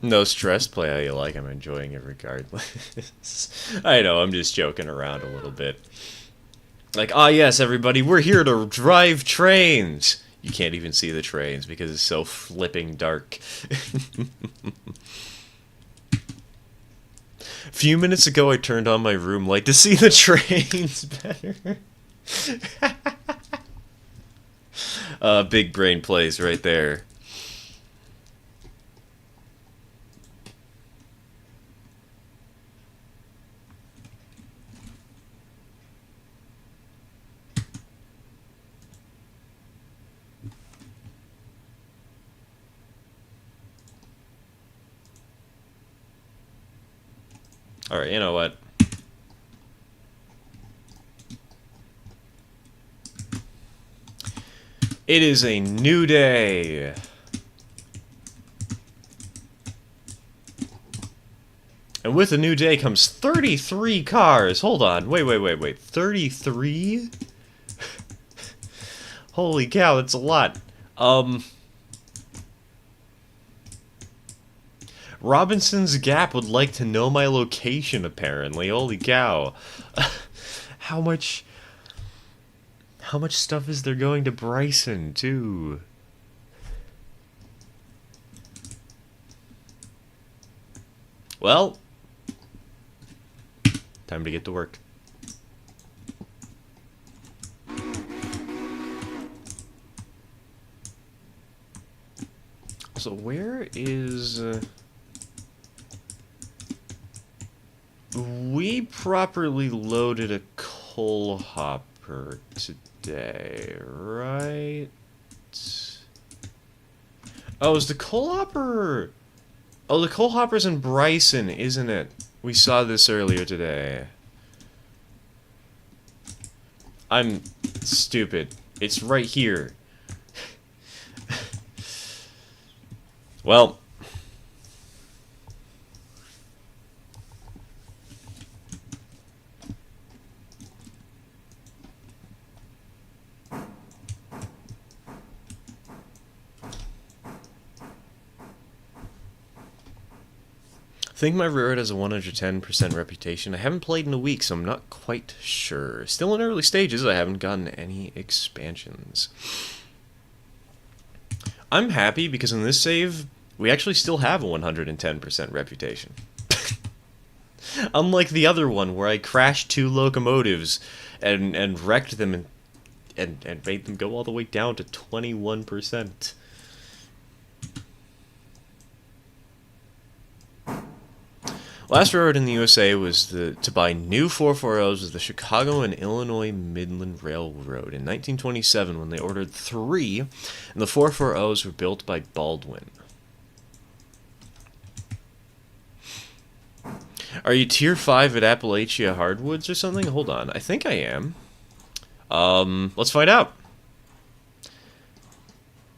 No stress, play how you like. I'm enjoying it regardless. I know, I'm just joking around a little bit. Like, ah, yes, everybody, we're here to drive trains. You can't even see the trains because it's so flipping dark. A few minutes ago, I turned on my room light to see the trains better. Big brain plays right there. Alright, you know what? It is a new day. And with a new day comes 33 cars. Hold on. Wait. 33? Holy cow, that's a lot. Robinson's Gap would like to know my location, apparently. Holy cow. How much stuff is there going to Bryson, too? Well, time to get to work. So where is... we properly loaded a coal hopper today, right? Oh, is the coal hopper... Oh, the coal hopper's in Bryson, isn't it? We saw this earlier today. I'm stupid. It's right here. Well... I think my railroad has a 110% reputation. I haven't played in a week, so I'm not quite sure. Still in early stages, I haven't gotten any expansions. I'm happy because in this save, we actually still have a 110% reputation. Unlike the other one, where I crashed 2 locomotives and wrecked them and made them go all the way down to 21%. Last railroad in the USA was to buy new 440s was the Chicago and Illinois Midland Railroad in 1927 when they ordered 3, and the 440s were built by Baldwin. Are you tier 5 at Appalachia Hardwoods or something? Hold on, I think I am. Let's find out.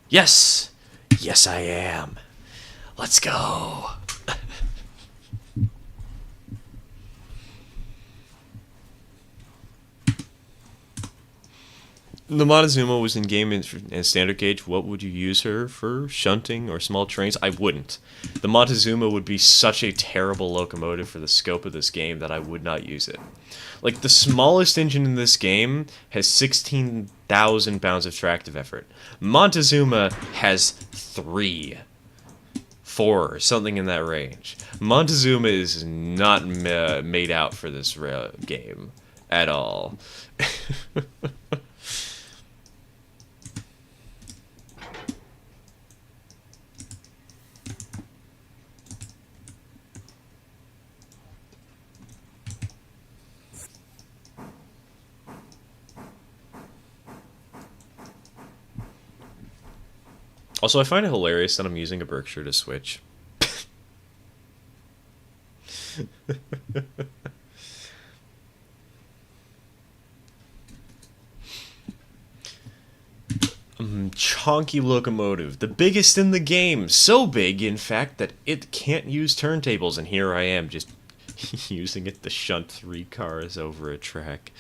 Yes! Yes, I am. Let's go. The Montezuma was in game in standard gauge. What would you use her for? Shunting or small trains? I wouldn't. The Montezuma would be such a terrible locomotive for the scope of this game that I would not use it. Like, the smallest engine in this game has 16,000 pounds of tractive effort. Montezuma has 3. 4, something in that range. Montezuma is not made out for this game at all. Also, I find it hilarious that I'm using a Berkshire to switch. Chonky locomotive, the biggest in the game. So big, in fact, that it can't use turntables, and here I am just using it to shunt 3 cars over a track.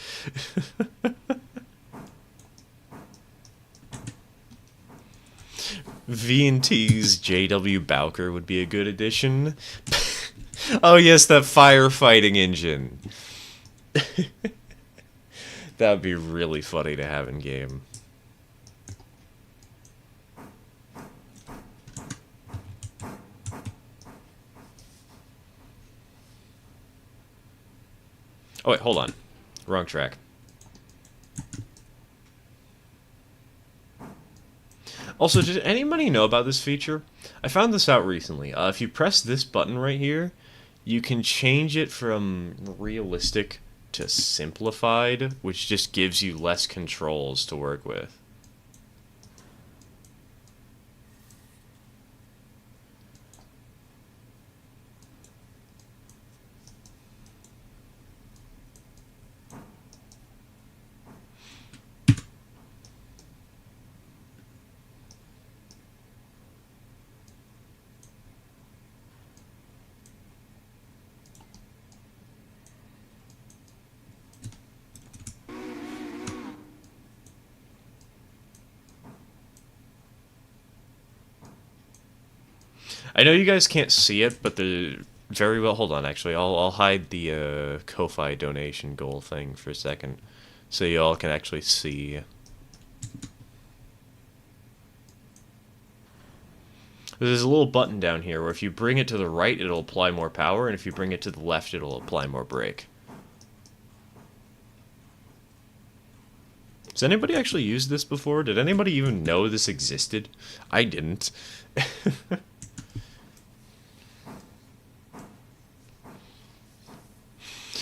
V&T's J.W. Bowker would be a good addition. Oh yes, that firefighting engine. That would be really funny to have in game. Oh wait, hold on. Wrong track. Also, did anybody know about this feature? I found this out recently. If you press this button right here, you can change it from realistic to simplified, which just gives you less controls to work with. I know you guys can't see it, but the very well. Hold on, actually, I'll hide the Ko-fi donation goal thing for a second, so you all can actually see. There's a little button down here where if you bring it to the right, it'll apply more power, and if you bring it to the left, it'll apply more brake. Has anybody actually used this before? Did anybody even know this existed? I didn't.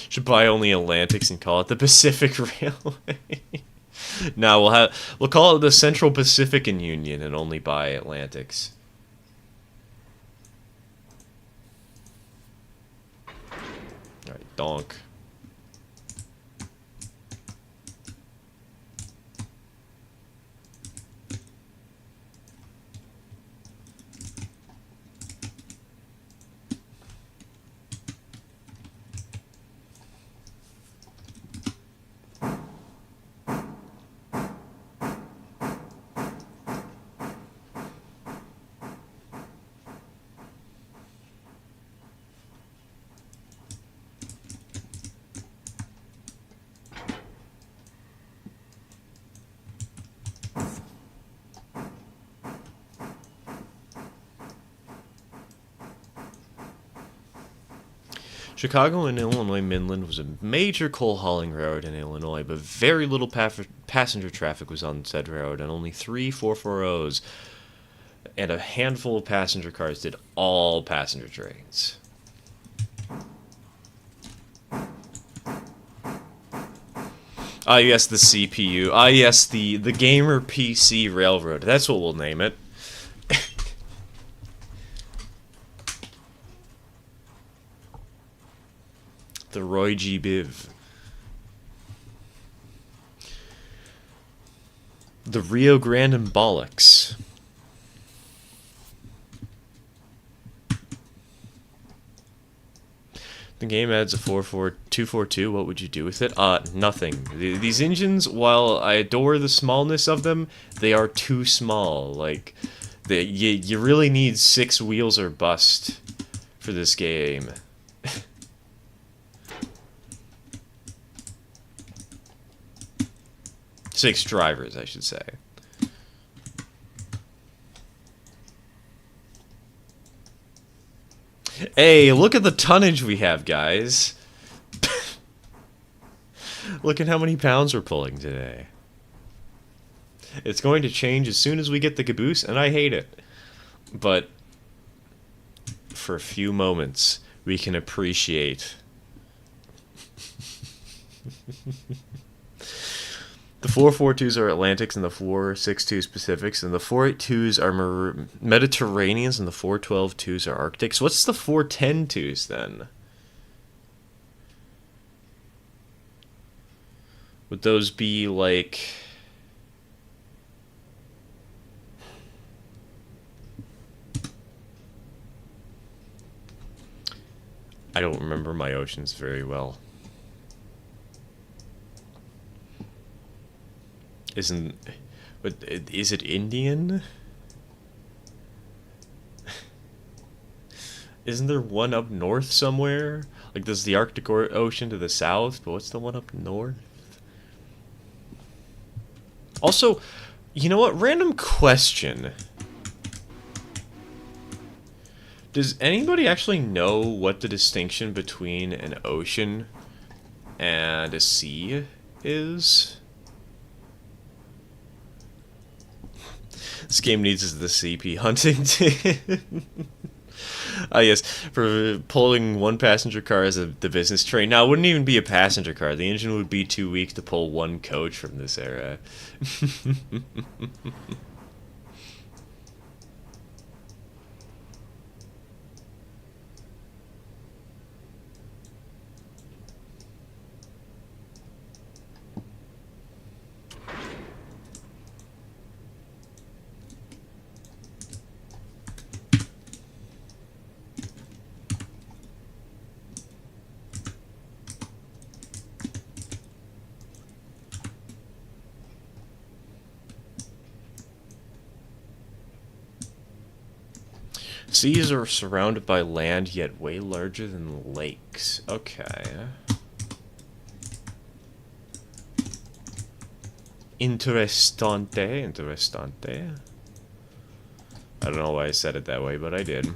Should buy only Atlantics and call it the Pacific Railway. No, we'll call it the Central Pacific Union and only buy Atlantics. All right, donk. Chicago and Illinois Midland was a major coal hauling railroad in Illinois, but very little passenger traffic was on said railroad, and only 3 440s and a handful of passenger cars did all passenger trains. Ah, yes, the CPU. Ah, yes, the Gamer PC Railroad. That's what we'll name it. The Roy G. Biv. The Rio Grande Embolics. The game adds a 242. What would you do with it? Nothing. These engines, while I adore the smallness of them, they are too small. Like, you really need 6 wheels or bust for this game. 6 drivers, I should say. Hey, look at the tonnage we have, guys. Look at how many pounds we're pulling today. It's going to change as soon as we get the caboose, and I hate it. But for a few moments, we can appreciate the 442s are Atlantics and the 462s Pacifics, and the 482s are Mediterraneans and the 412-2s are Arctics. What's the 410-2s then? Would those be like... I don't remember my oceans very well. Is it Indian? Isn't there one up north somewhere? Like, there's the Arctic Ocean to the south, but what's the one up north? Also, you know what? Random question. Does anybody actually know what the distinction between an ocean and a sea is? This game needs the CP hunting team. Ah, yes, for pulling one passenger car as the business train. Now, it wouldn't even be a passenger car. The engine would be too weak to pull one coach from this era. 'Seas are surrounded by land, yet way larger than lakes. Okay. Interessante, interessante. I don't know why I said it that way, but I did.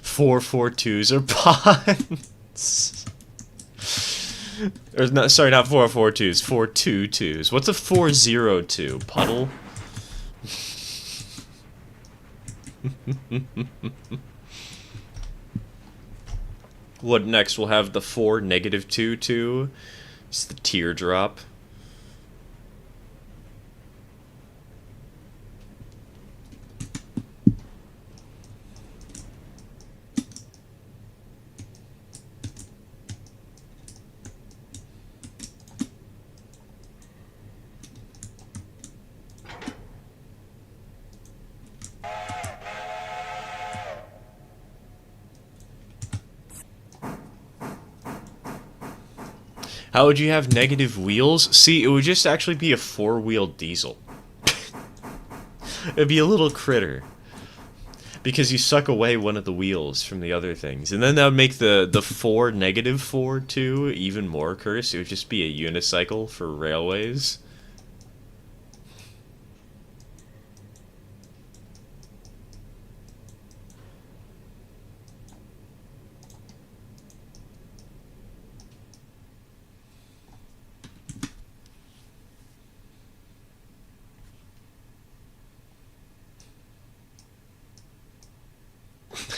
Four twos are pots. Or not, sorry, not 442s. 422s. What's a 402? Puddle? What next? We'll have the 4 -22. It's the teardrop. How would you have negative wheels? See, it would just actually be a 4-wheel diesel. It'd be a little critter. Because you suck away one of the wheels from the other things. And then that would make the 4 -4 too even more cursed. It would just be a unicycle for railways.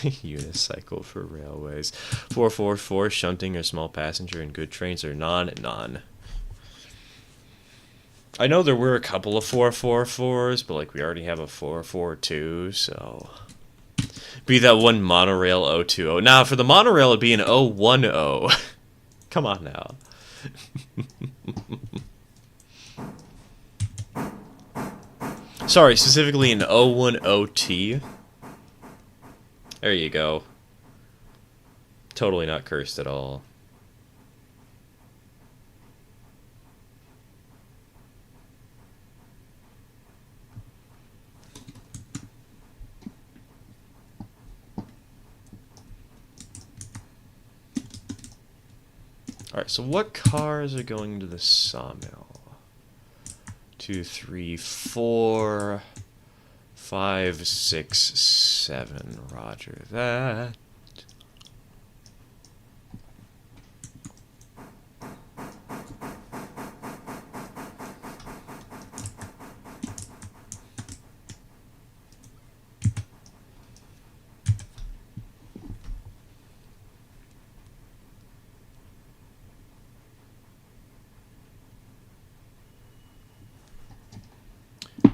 Unicycle for railways. 444, shunting or small passenger and good trains are non. I know there were a couple of 444s, but like we already have a 442, so be that one monorail 020. Now for the monorail it'd be an 010. Come on now. Sorry, specifically an 010T. There you go. Totally not cursed at all. Alright, so what cars are going to the sawmill? 2, 3, 4, 5, 6, 7. Roger that.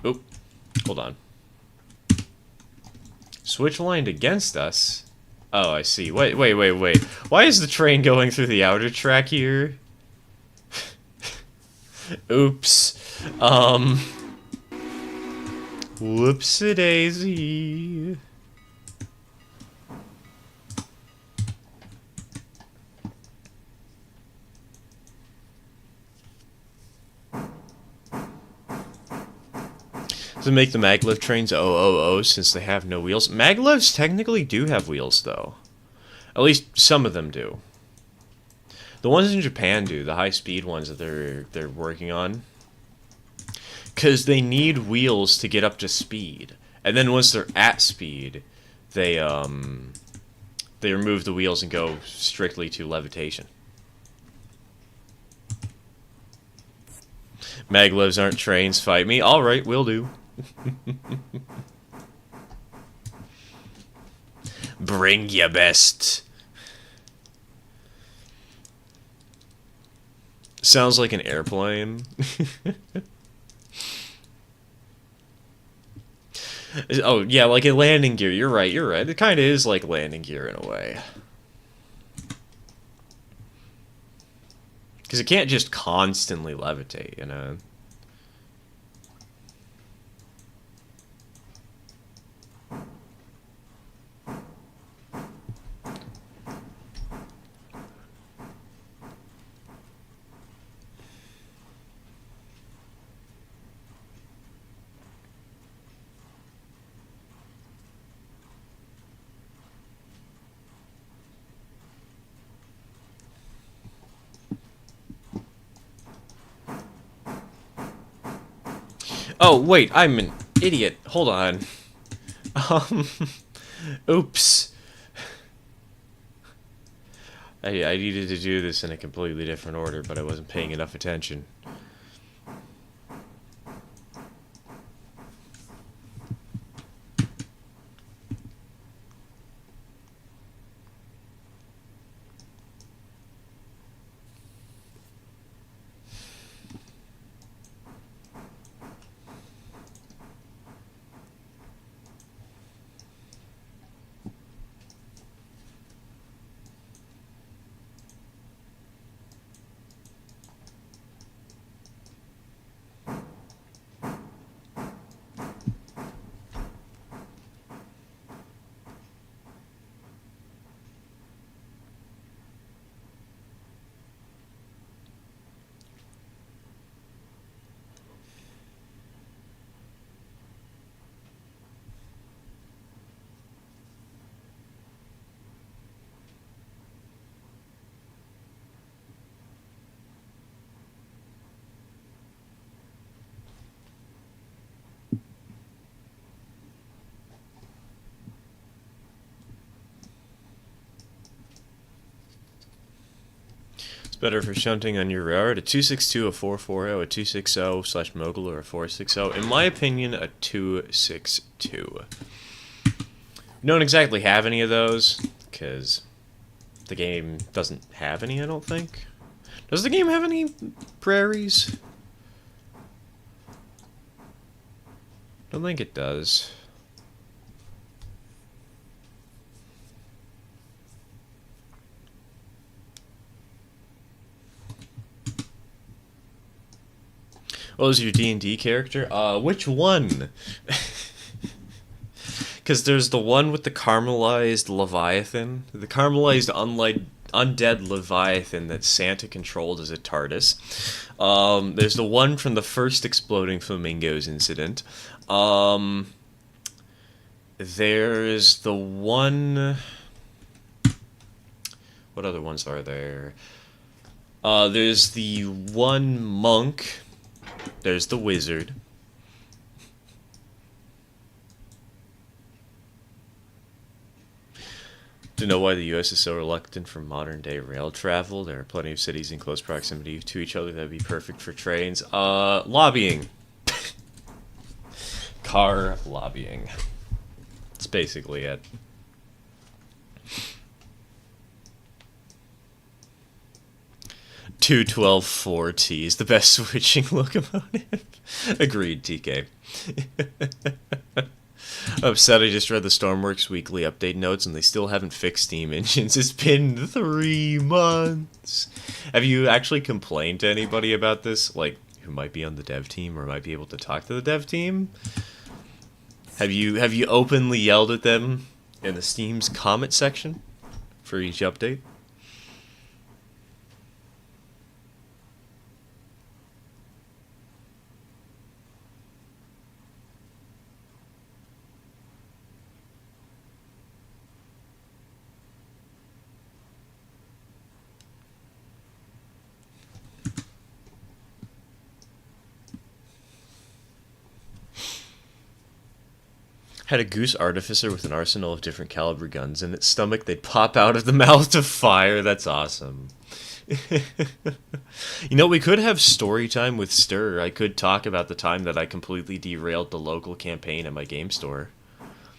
Oop. Hold on. Switch lined against us? Oh, I see. Wait. Why is the train going through the outer track here? Oops. Whoopsie-daisy. To make the maglev trains OOO since they have no wheels. Maglevs technically do have wheels, though. At least some of them do. The ones in Japan do, the high-speed ones that they're working on. Because they need wheels to get up to speed. And then once they're at speed, they remove the wheels and go strictly to levitation. Maglevs aren't trains, fight me. Alright, will do. Bring your best. Sounds like an airplane. Oh, yeah, like a landing gear. You're right. It kind of is like landing gear in a way. Because it can't just constantly levitate, you know? Oh, wait, I'm an idiot. Hold on. Oops. I needed to do this in a completely different order, but I wasn't paying enough attention. Better for shunting on your railroad, a 262, a 440, a 260/mogul, or a 460. In my opinion, a 262. We don't exactly have any of those, because the game doesn't have any, I don't think. Does the game have any prairies? I don't think it does. Oh, is your D&D character? Which one? Because there's the one with the caramelized Leviathan. The caramelized undead Leviathan that Santa controlled as a TARDIS. There's the one from the first Exploding Flamingos incident. There's the one... What other ones are there? There's the one monk... There's the wizard. To know why the U.S. is so reluctant for modern-day rail travel, there are plenty of cities in close proximity to each other that would be perfect for trains. Lobbying. Car lobbying. That's basically it. 212-4T is the best switching locomotive. Agreed, TK. Upset I just read the Stormworks weekly update notes and they still haven't fixed Steam engines. It's been 3 months. Have you actually complained to anybody about this? Like, who might be on the dev team or might be able to talk to the dev team? Have you openly yelled at them in the Steam's comment section for each update? Had a goose artificer with an arsenal of different caliber guns in its stomach. They'd pop out of the mouth of fire. That's awesome. You know, we could have story time with Stir. I could talk about the time that I completely derailed the local campaign at my game store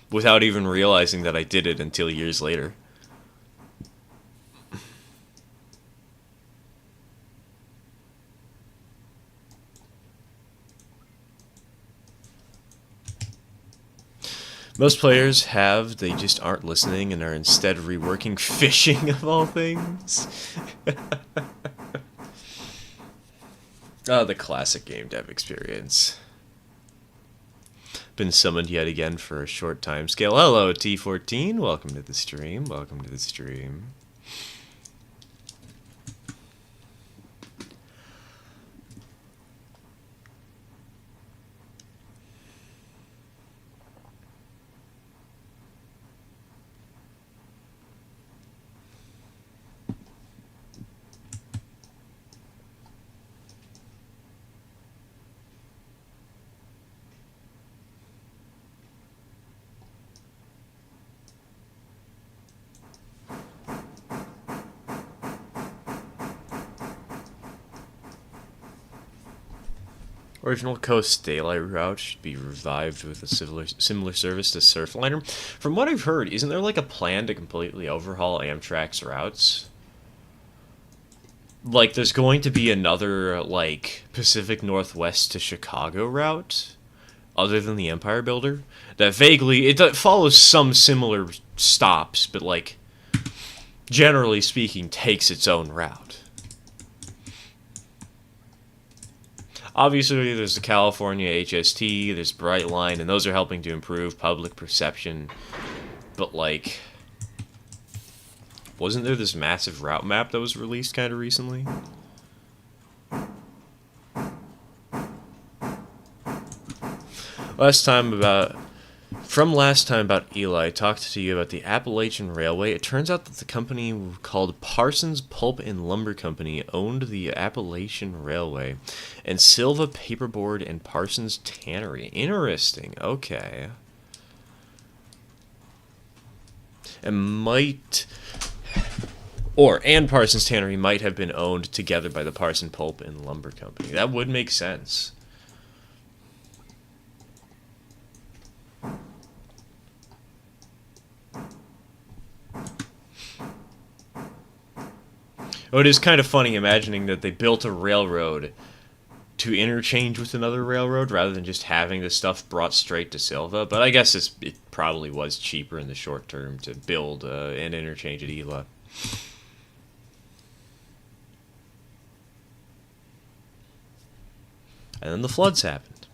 without even realizing that I did it until years later. Most players have, they just aren't listening and are instead reworking fishing of all things. Oh, the classic game dev experience. Been summoned yet again for a short time scale. Hello, T14. Welcome to the stream. Welcome to the stream. Original Coast Daylight route should be revived with a similar service to Surfliner. From what I've heard, isn't there like a plan to completely overhaul Amtrak's routes? Like, there's going to be another, like, Pacific Northwest to Chicago route, other than the Empire Builder, that vaguely, it follows some similar stops, but, like, generally speaking, takes its own route. Obviously, there's the California HST, there's Brightline, and those are helping to improve public perception. But, like, wasn't there this massive route map that was released kind of recently? Last time about Eli, I talked to you about the Appalachian Railway. It turns out that the company called Parsons Pulp and Lumber Company owned the Appalachian Railway, and Silva Paperboard and Parsons Tannery. Interesting. Okay. And Parsons Tannery might have been owned together by the Parsons Pulp and Lumber Company. That would make sense. Oh, it is kind of funny imagining that they built a railroad to interchange with another railroad rather than just having the stuff brought straight to Silva. But I guess it probably was cheaper in the short term to build an interchange at Ela. And then the floods happened.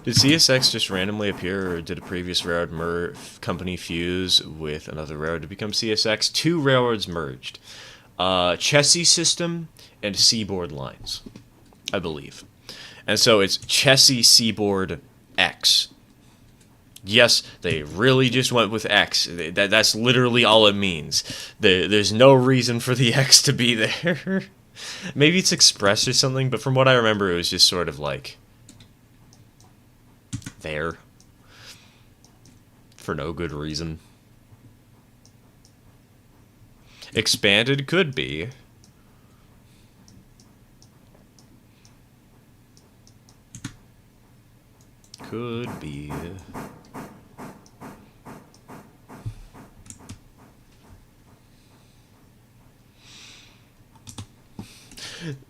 Did CSX just randomly appear, or did a previous railroad company fuse with another railroad to become CSX? 2 railroads merged. Chessie System and Seaboard Lines, I believe. And so it's Chessie Seaboard X. Yes, they really just went with X. That's literally all it means. There's no reason for the X to be there. Maybe it's Express or something, but from what I remember, it was just sort of like there for no good reason. Expanded could be. Could be.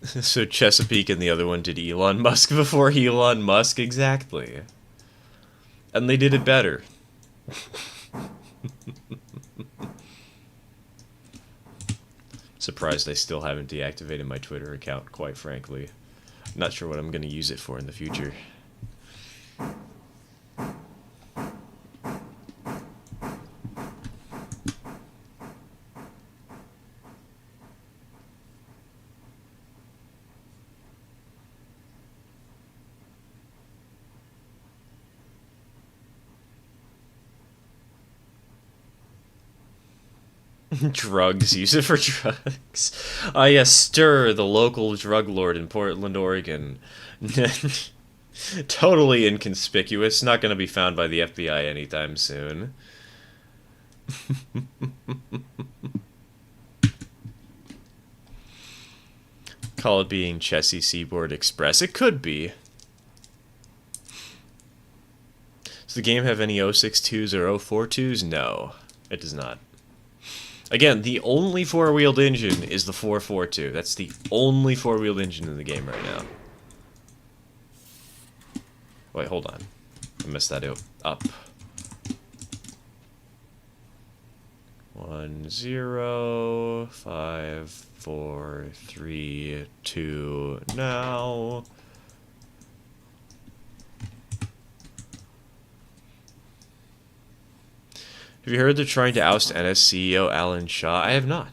So Chesapeake and the other one did Elon Musk before Elon Musk? Exactly. And they did it better. Surprised I still haven't deactivated my Twitter account, quite frankly. Not sure what I'm going to use it for in the future. Drugs. Use it for drugs. Ah, yes, Stir, the local drug lord in Portland, Oregon. Totally inconspicuous. Not going to be found by the FBI anytime soon. Call it being Chessie Seaboard Express. It could be. Does the game have any 062s or 042s? No, it does not. Again, the only four-wheeled engine is the 442. That's the only four-wheeled engine in the game right now. Wait, hold on. I messed that up. 1 0 5 4 3 2 now. Have you heard they're trying to oust NS CEO Alan Shaw? I have not.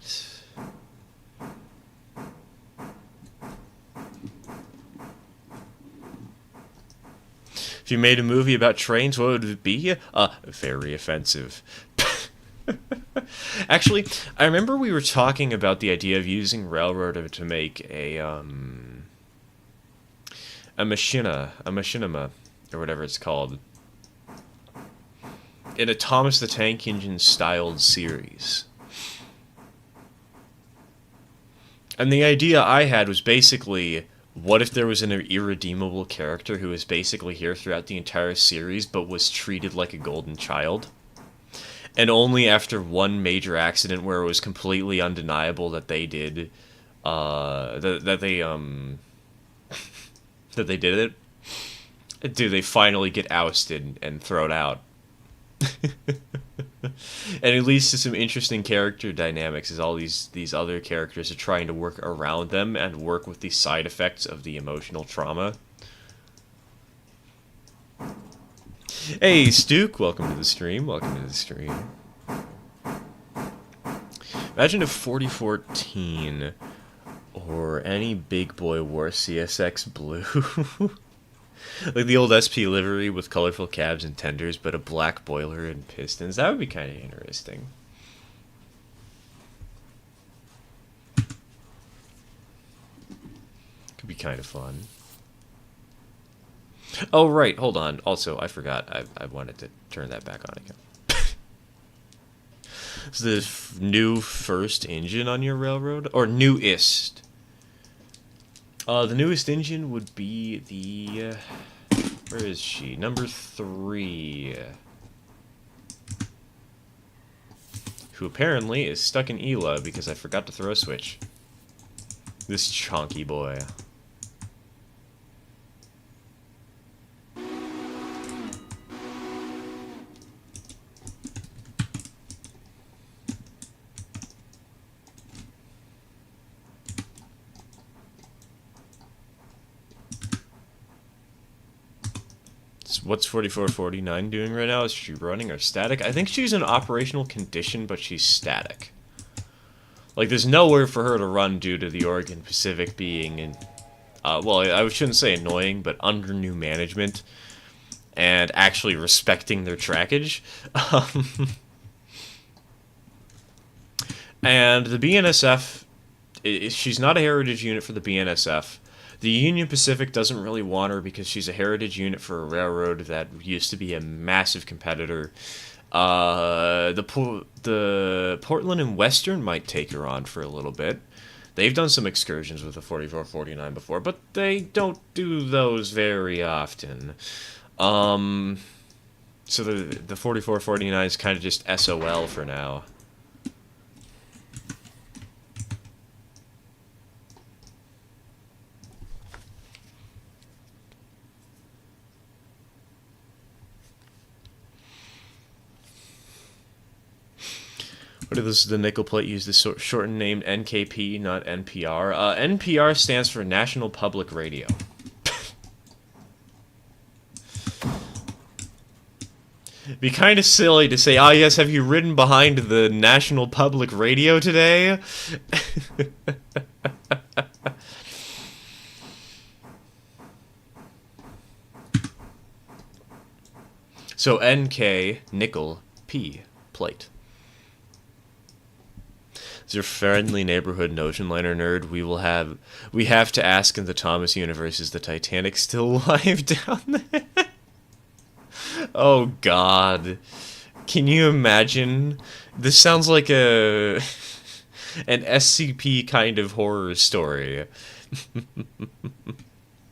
If you made a movie about trains, what would it be? Very offensive. Actually, I remember we were talking about the idea of using railroad to make a machinima, or whatever it's called. In a Thomas the Tank Engine styled series. And the idea I had was basically, what if there was an irredeemable character who was basically here throughout the entire series but was treated like a golden child? And only after one major accident where it was completely undeniable that they did that they did it, do they finally get ousted and thrown out. And it leads to some interesting character dynamics as all these other characters are trying to work around them and work with the side effects of the emotional trauma. Hey, Stook, welcome to the stream. Welcome to the stream. Imagine if 4014 or any big boy wore CSX blue. Like the old SP livery with colorful cabs and tenders, but a black boiler and pistons. That would be kind of interesting. Could be kind of fun. Oh, right. Hold on. Also, I forgot. I wanted to turn that back on again. Is the new first engine on your railroad? Or newest? The newest engine would be the... where is she? Number 3. Who apparently is stuck in Ela because I forgot to throw a switch. This chonky boy. What's 4449 doing right now? Is she running or static? I think she's in operational condition, but she's static. Like, there's nowhere for her to run due to the Oregon Pacific being in... well, I shouldn't say annoying, but under new management. And actually respecting their trackage. And the BNSF... she's not a heritage unit for the BNSF. The Union Pacific doesn't really want her because she's a heritage unit for a railroad that used to be a massive competitor. The Portland and Western might take her on for a little bit. They've done some excursions with the 4449 before, but they don't do those very often. Um, so the 4449 is kind of just SOL for now. What is the nickel plate used the shortened name NKP, not NPR? NPR stands for National Public Radio. Be kind of silly to say, ah, yes, have you ridden behind the National Public Radio today? So NK, nickel, P, plate. As your friendly neighborhood ocean liner nerd, we have to ask in the Thomas universe, is the Titanic still alive down there? Oh God. Can you imagine? This sounds like an SCP kind of horror story.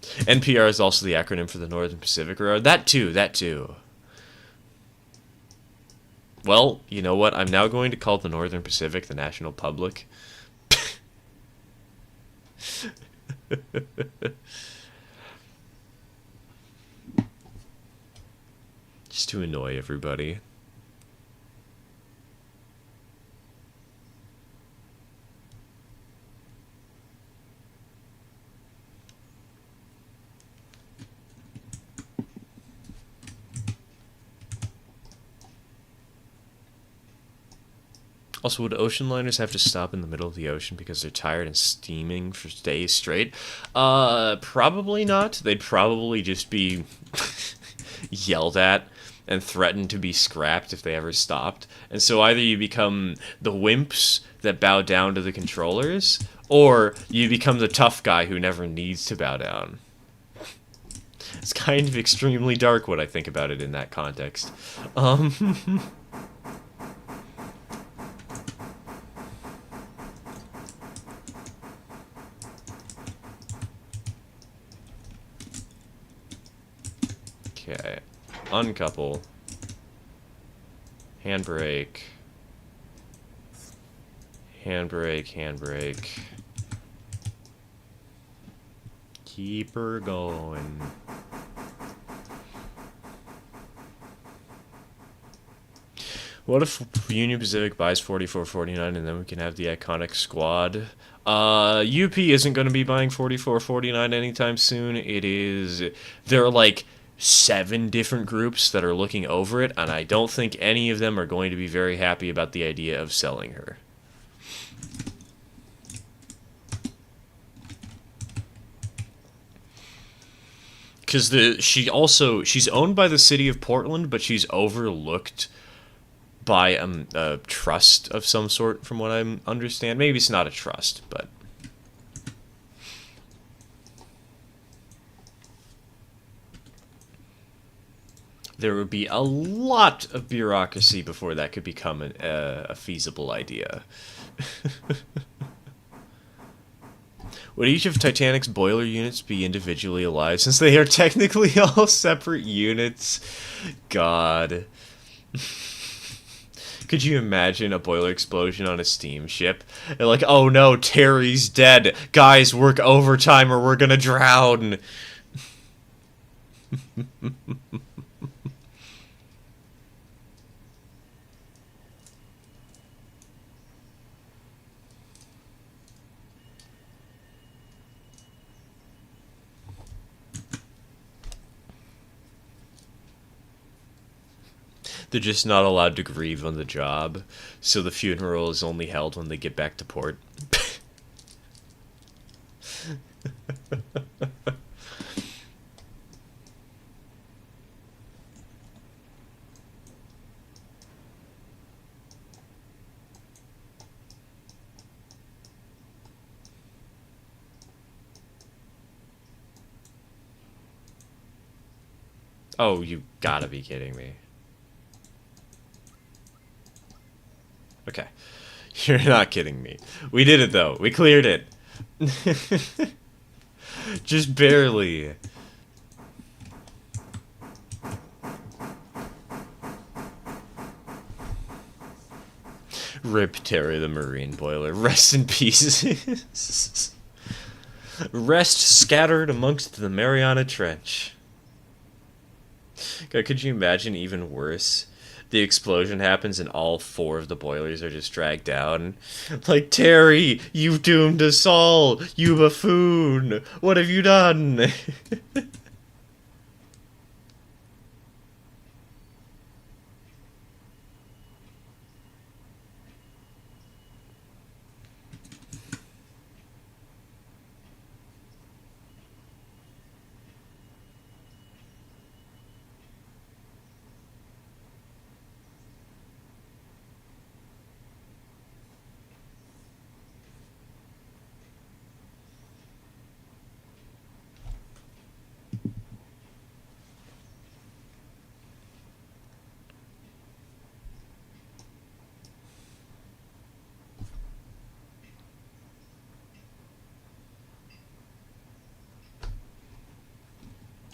NPR is also the acronym for the Northern Pacific Railroad. That too. Well, you know what? I'm now going to call the Northern Pacific the National Public. Just to annoy everybody. Also, would ocean liners have to stop in the middle of the ocean because they're tired and steaming for days straight? Probably not. They'd probably just be yelled at and threatened to be scrapped if they ever stopped. And so either you become the wimps that bow down to the controllers, or you become the tough guy who never needs to bow down. It's kind of extremely dark when I think about it in that context. Okay. Uncouple. Handbrake. Handbrake. Keep her going. What if Union Pacific buys 4449 and then we can have the iconic squad? UP isn't going to be buying 4449 anytime soon. There are like 7 different groups that are looking over it, and I don't think any of them are going to be very happy about the idea of selling her. Because she's owned by the city of Portland, but she's overlooked by a trust of some sort, from what I understand. Maybe it's not a trust, but there would be a lot of bureaucracy before that could become a feasible idea. Would each of Titanic's boiler units be individually alive, since they are technically all separate units? God. Could you imagine a boiler explosion on a steamship? They're like, oh no, Terry's dead. Guys, work overtime or we're gonna drown. They're just not allowed to grieve on the job, so the funeral is only held when they get back to port. Oh, you gotta be kidding me. Okay. You're not kidding me. We did it, though. We cleared it. Just barely. Rip Terry the Marine Boiler. Rest in peace. Rest scattered amongst the Mariana Trench. God, could you imagine even worse? The explosion happens and all 4 of the boilers are just dragged down. Like, Terry, you've doomed us all! You buffoon! What have you done?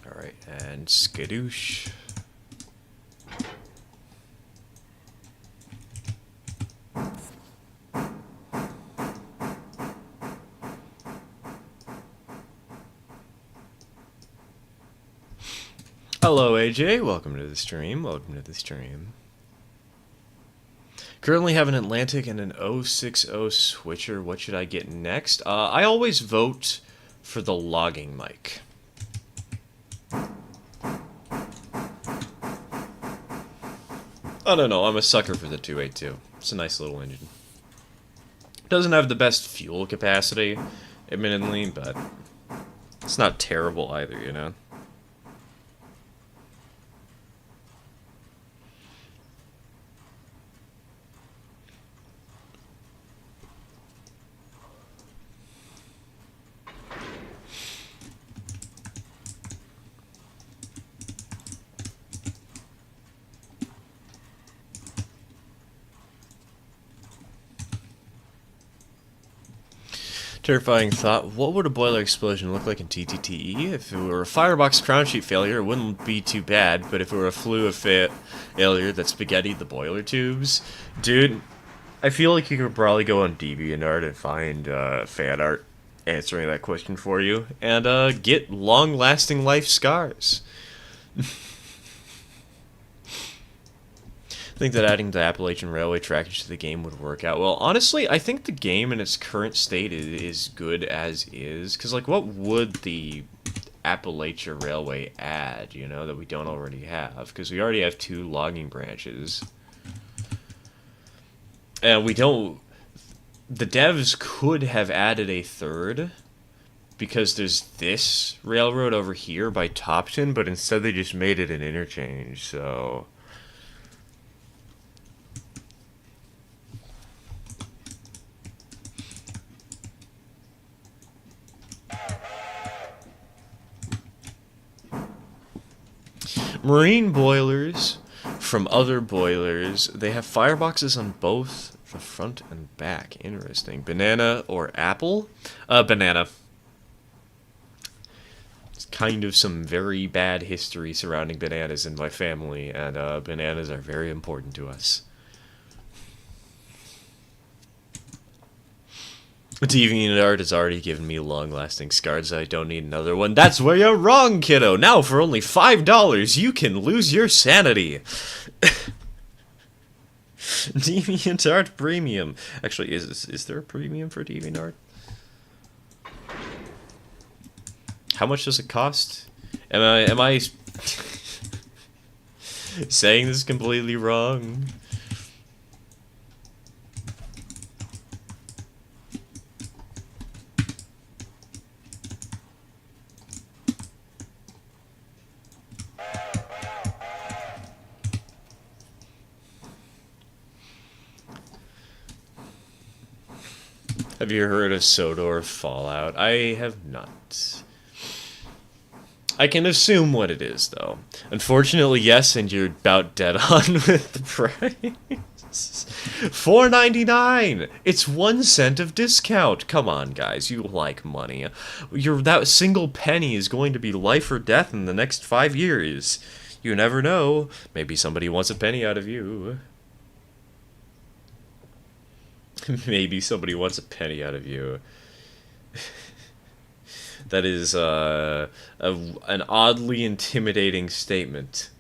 Alright, and skadoosh. Hello, AJ. Welcome to the stream. Welcome to the stream. Currently have an Atlantic and an 060 switcher. What should I get next? I always vote for the logging mic. I don't know, I'm a sucker for the 282. It's a nice little engine. Doesn't have the best fuel capacity, admittedly, but it's not terrible either, you know? Terrifying thought. What would a boiler explosion look like in TTTE? If it were a firebox crown sheet failure, it wouldn't be too bad, but if it were a flue of failure that spaghettied the boiler tubes... Dude, I feel like you could probably go on DeviantArt and find fan art answering that question for you, and get long-lasting life scars. I think that adding the Appalachian Railway trackage to the game would work out well. Honestly, I think the game in its current state is good as is. Because, like, what would the Appalachian Railway add, you know, that we don't already have? Because we already have 2 logging branches. And we don't... The devs could have added a 3rd. Because there's this railroad over here by Topton, but instead they just made it an interchange, so... Marine boilers from other boilers, they have fireboxes on both the front and back. Interesting. Banana or apple? Banana. It's kind of some very bad history surrounding bananas in my family, and bananas are very important to us. DeviantArt has already given me long-lasting scars. I don't need another one. That's where you're wrong, kiddo. Now, for only $5, you can lose your sanity. DeviantArt Premium. Actually, is there a premium for DeviantArt? How much does it cost? Am I saying this completely wrong? Have you heard of Sodor Fallout? I have not. I can assume what it is, though. Unfortunately, yes, and you're about dead on with the price. $4.99! It's 1 cent of discount! Come on, guys, you like money. That single penny is going to be life or death in the next 5 years. You never know. Maybe somebody wants a penny out of you. Maybe somebody wants a penny out of you. That is an oddly intimidating statement.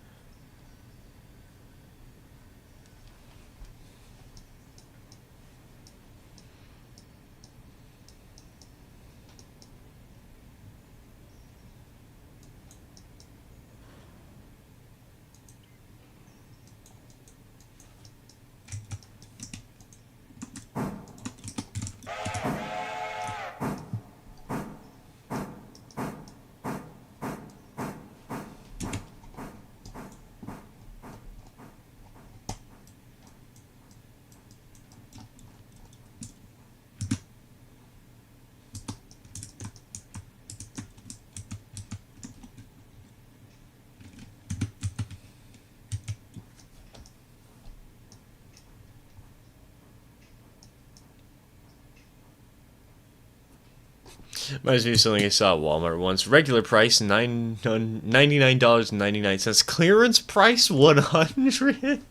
Reminds me of something I saw at Walmart once. Regular price $99.99. Clearance price $100.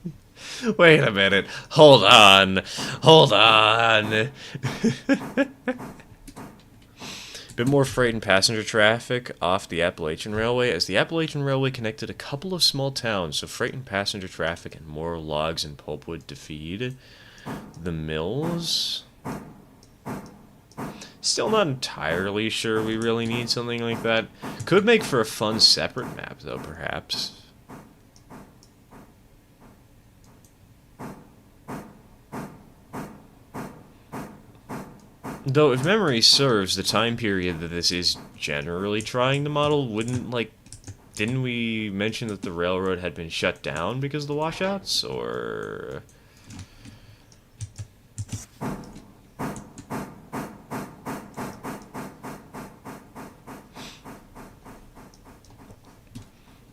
Wait a minute. Hold on. Hold on. Bit more freight and passenger traffic off the Appalachian Railway, as the Appalachian Railway connected a couple of small towns, so freight and passenger traffic and more logs and pulpwood to feed the mills. Still not entirely sure we really need something like that. Could make for a fun separate map, though, perhaps. Though, if memory serves, the time period that this is generally trying to model wouldn't, like... Didn't we mention that the railroad had been shut down because of the washouts, or...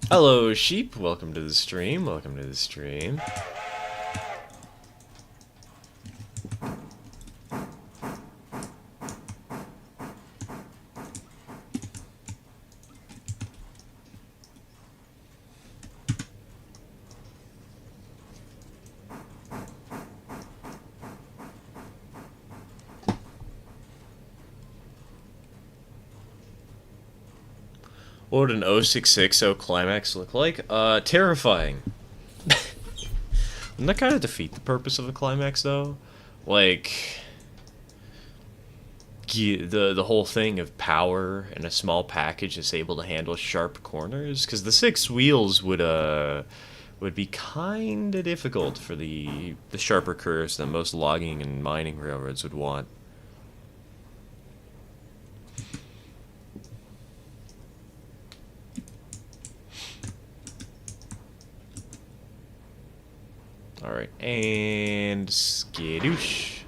Hello, sheep. Welcome to the stream. Welcome to the stream. What would an 0660 climax look like? Terrifying. Wouldn't that kind of defeat the purpose of a climax, though? Like, the whole thing of power and a small package is able to handle sharp corners? Because the 6 wheels would be kind of difficult for the sharper curves that most logging and mining railroads would want. Alright, and skadoosh.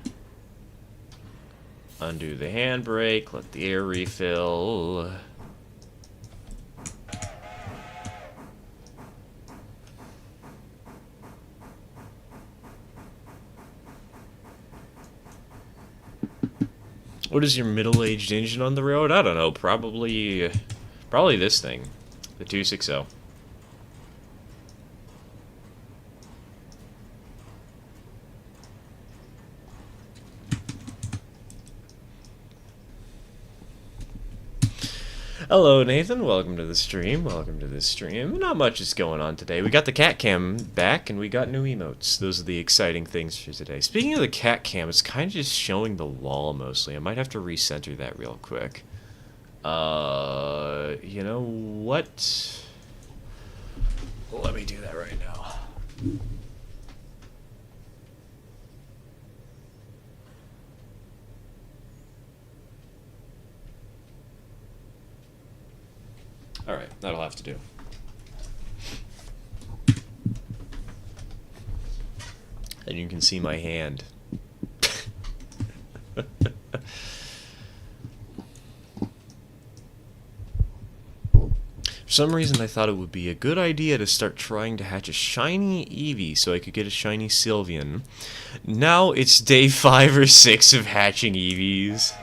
Undo the handbrake, let the air refill. What is your middle-aged engine on the road? I don't know, probably this thing, the 260. Hello, Nathan. Welcome to the stream. Welcome to the stream. Not much is going on today. We got the cat cam back, and we got new emotes. Those are the exciting things for today. Speaking of the cat cam, it's kind of just showing the wall mostly. I might have to recenter that real quick. You know what? Let me do that right now. Alright, that'll have to do. And you can see my hand. For some reason I thought it would be a good idea to start trying to hatch a shiny Eevee so I could get a shiny Sylveon. Now it's day 5 or 6 of hatching Eevees.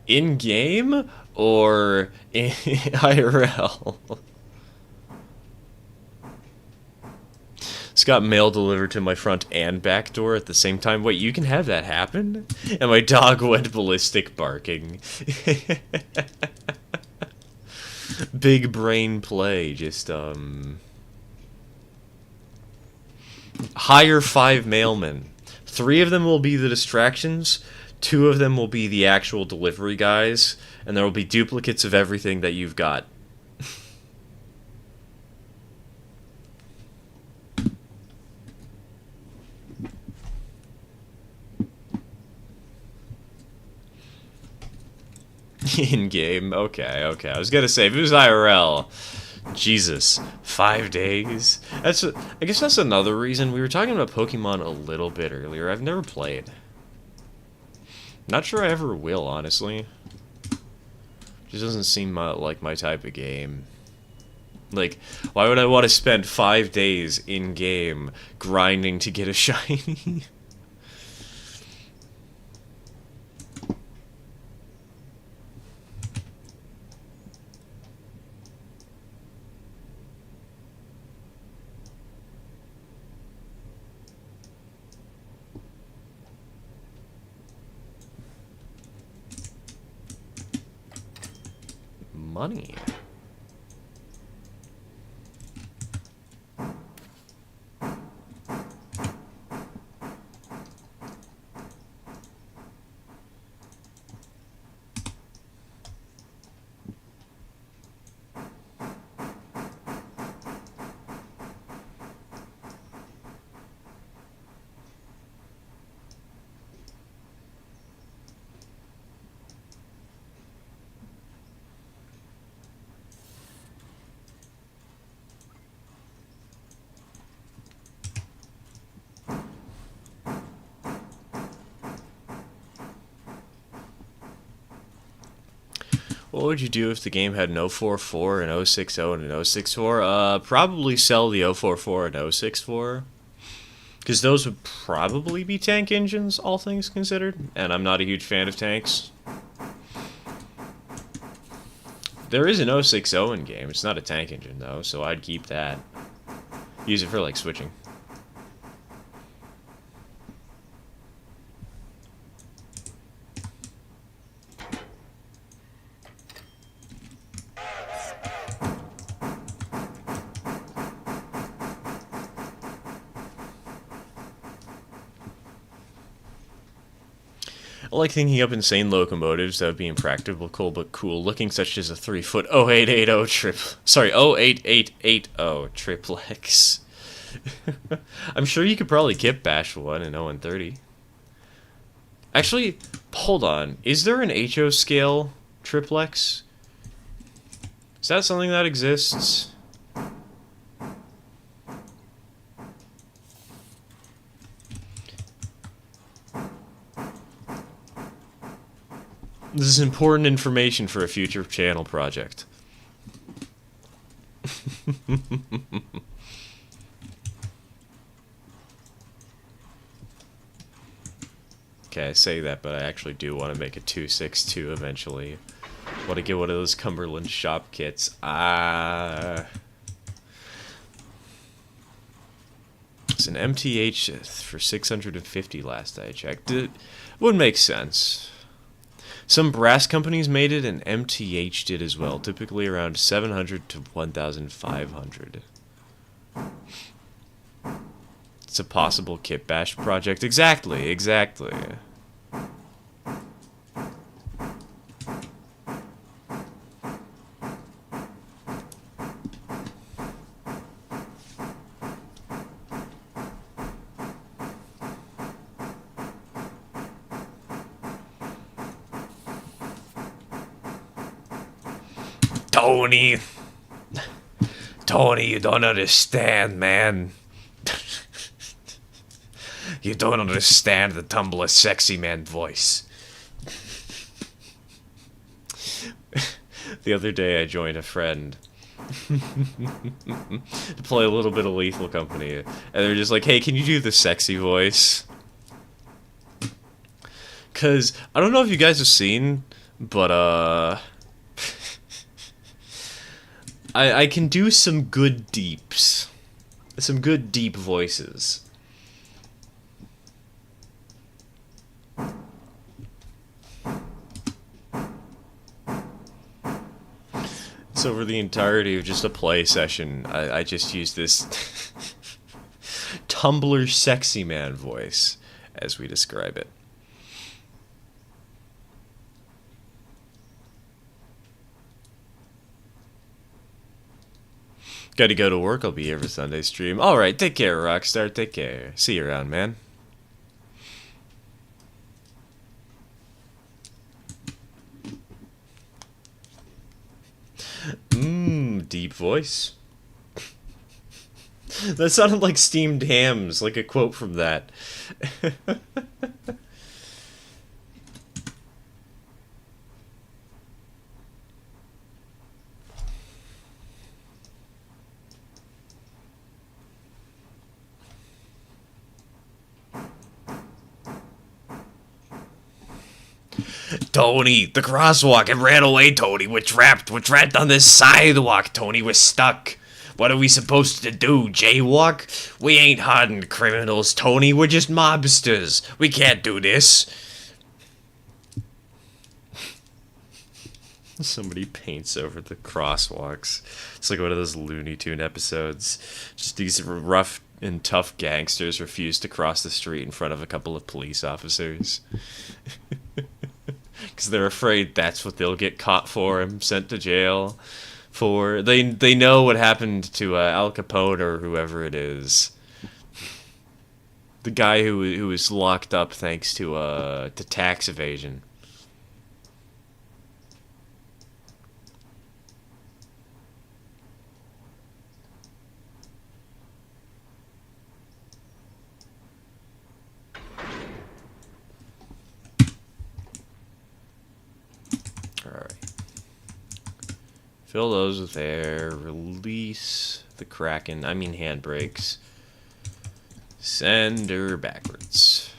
In-game? Or in IRL. It's got mail delivered to my front and back door at the same time. Wait, you can have that happen? And my dog went ballistic barking. Big brain play, just, hire 5 mailmen. 3 of them will be the distractions, 2 of them will be the actual delivery guys, and there will be duplicates of everything that you've got. In-game, okay. I was gonna say, if it was IRL, Jesus, 5 days? I guess that's another reason. We were talking about Pokemon a little bit earlier. I've never played. Not sure I ever will, honestly. Just doesn't seem like my type of game. Like, why would I want to spend 5 days in-game grinding to get a shiny? Money. What would you do if the game had an 044, an 060, and an 064? Probably sell the 044 and 064. Because those would probably be tank engines, all things considered. And I'm not a huge fan of tanks. There is an 060 in game. It's not a tank engine, though, so I'd keep that. Use it for, like, switching. I like thinking up insane locomotives that would be impractical but cool looking, such as a 3-foot 8880 triplex. I'm sure you could probably kit bash one in 0-30. Actually, hold on. Is there an HO scale triplex? Is that something that exists? This is important information for a future channel project. Okay, I say that, but I actually do want to make a 262 eventually. Want to get one of those Cumberland shop kits. It's an MTH for 650 last I checked. It would make sense. Some brass companies made it, and MTH did as well, typically around 700 to 1,500. It's a possible kit bash project. Exactly. Tony, you don't understand, man. You don't understand the Tumblr sexy man voice. The other day I joined a friend to play a little bit of Lethal Company, and they're just like, hey, can you do the sexy voice? Because, I don't know if you guys have seen, but, I can do some good deeps. Some good deep voices. So over the entirety of just a play session, I just use this Tumblr sexy man voice as we describe it. Gotta go to work. I'll be here for Sunday stream. Alright, take care, Rockstar. Take care. See you around, man. Deep voice. That sounded like steamed hams, like a quote from that. Tony, the crosswalk, it ran away, Tony. We're trapped on this sidewalk, Tony. We're stuck. What are we supposed to do, jaywalk? We ain't hardened criminals, Tony. We're just mobsters. We can't do this. Somebody paints over the crosswalks. It's like one of those Looney Tune episodes. Just these rough and tough gangsters refuse to cross the street in front of a couple of police officers. Because they're afraid that's what they'll get caught for and sent to jail for. They know what happened to Al Capone or whoever it is. The guy who was locked up thanks to tax evasion. Alright. Fill those with air. Release the Kraken. I mean handbrakes. Send her backwards.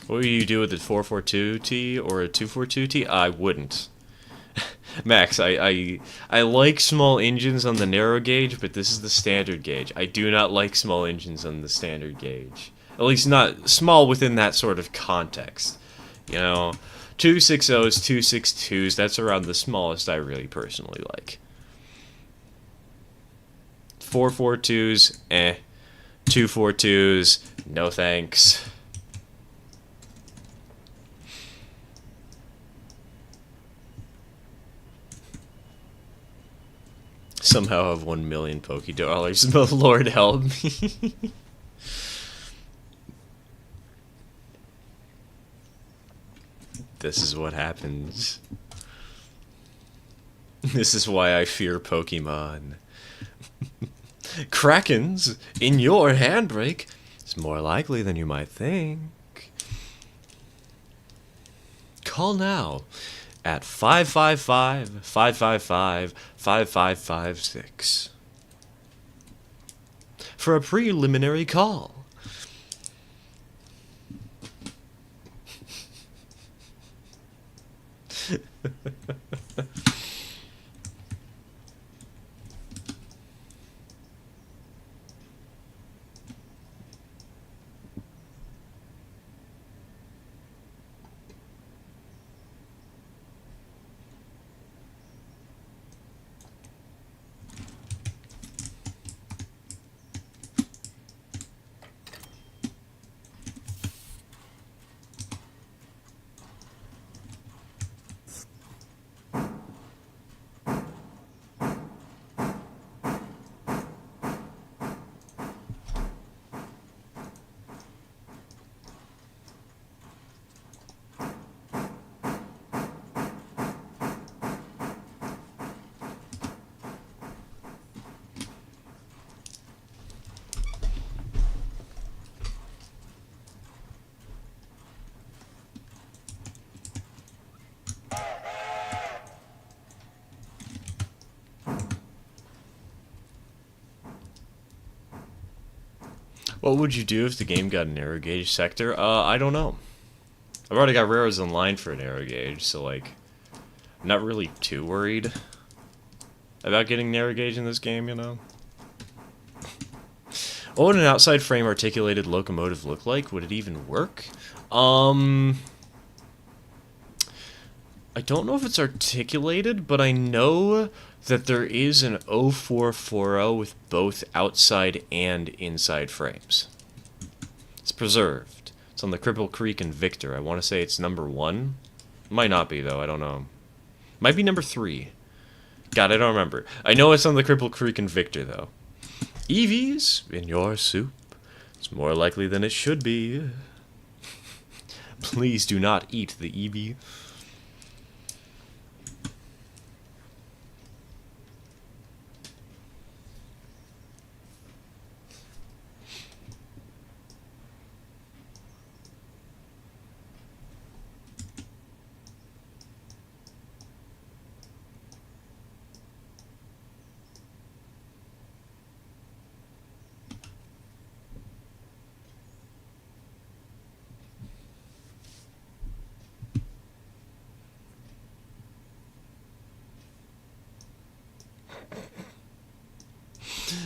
What would you do with a 442T or a 242T? I wouldn't. Max, I like small engines on the narrow gauge, but this is the standard gauge. I do not like small engines on the standard gauge. At least not small within that sort of context. You know, 260s, 262s, that's around the smallest I really personally like. 442s, 242s, no thanks. Somehow have 1 million $Poké but Lord help me. This is what happens. This is why I fear Pokemon. Krakens in your handbrake is more likely than you might think. Call now at 555-555-5556 for a preliminary call. What would you do if the game got a narrow gauge sector? I don't know. I've already got rares online for a narrow gauge, so like, I'm not really too worried about getting narrow gauge in this game, you know? What would an outside frame articulated locomotive look like? Would it even work? I don't know if it's articulated, but I know that there is an 0440 with both outside and inside frames. It's preserved. It's on the Cripple Creek and Victor. I want to say it's number 1. Might not be, though. I don't know. Might be number 3. God, I don't remember. I know it's on the Cripple Creek and Victor, though. EVs in your soup. It's more likely than it should be. Please do not eat the EV.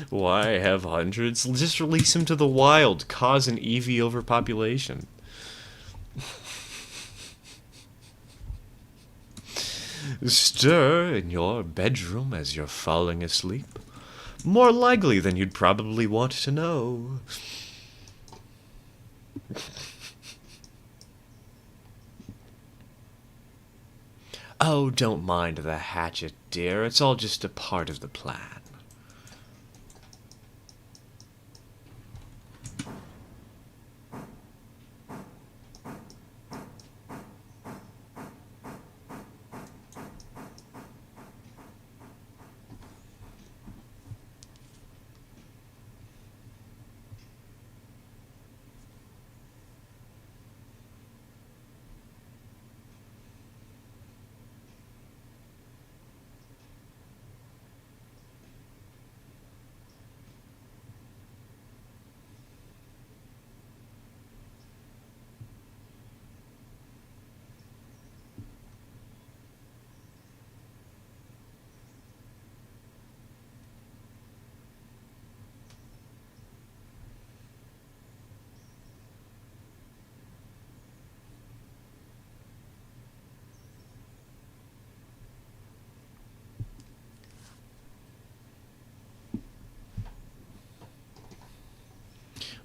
Why have hundreds? Just release them to the wild. Cause an EV overpopulation. Stir in your bedroom as you're falling asleep. More likely than you'd probably want to know. Oh, don't mind the hatchet, dear. It's all just a part of the plan.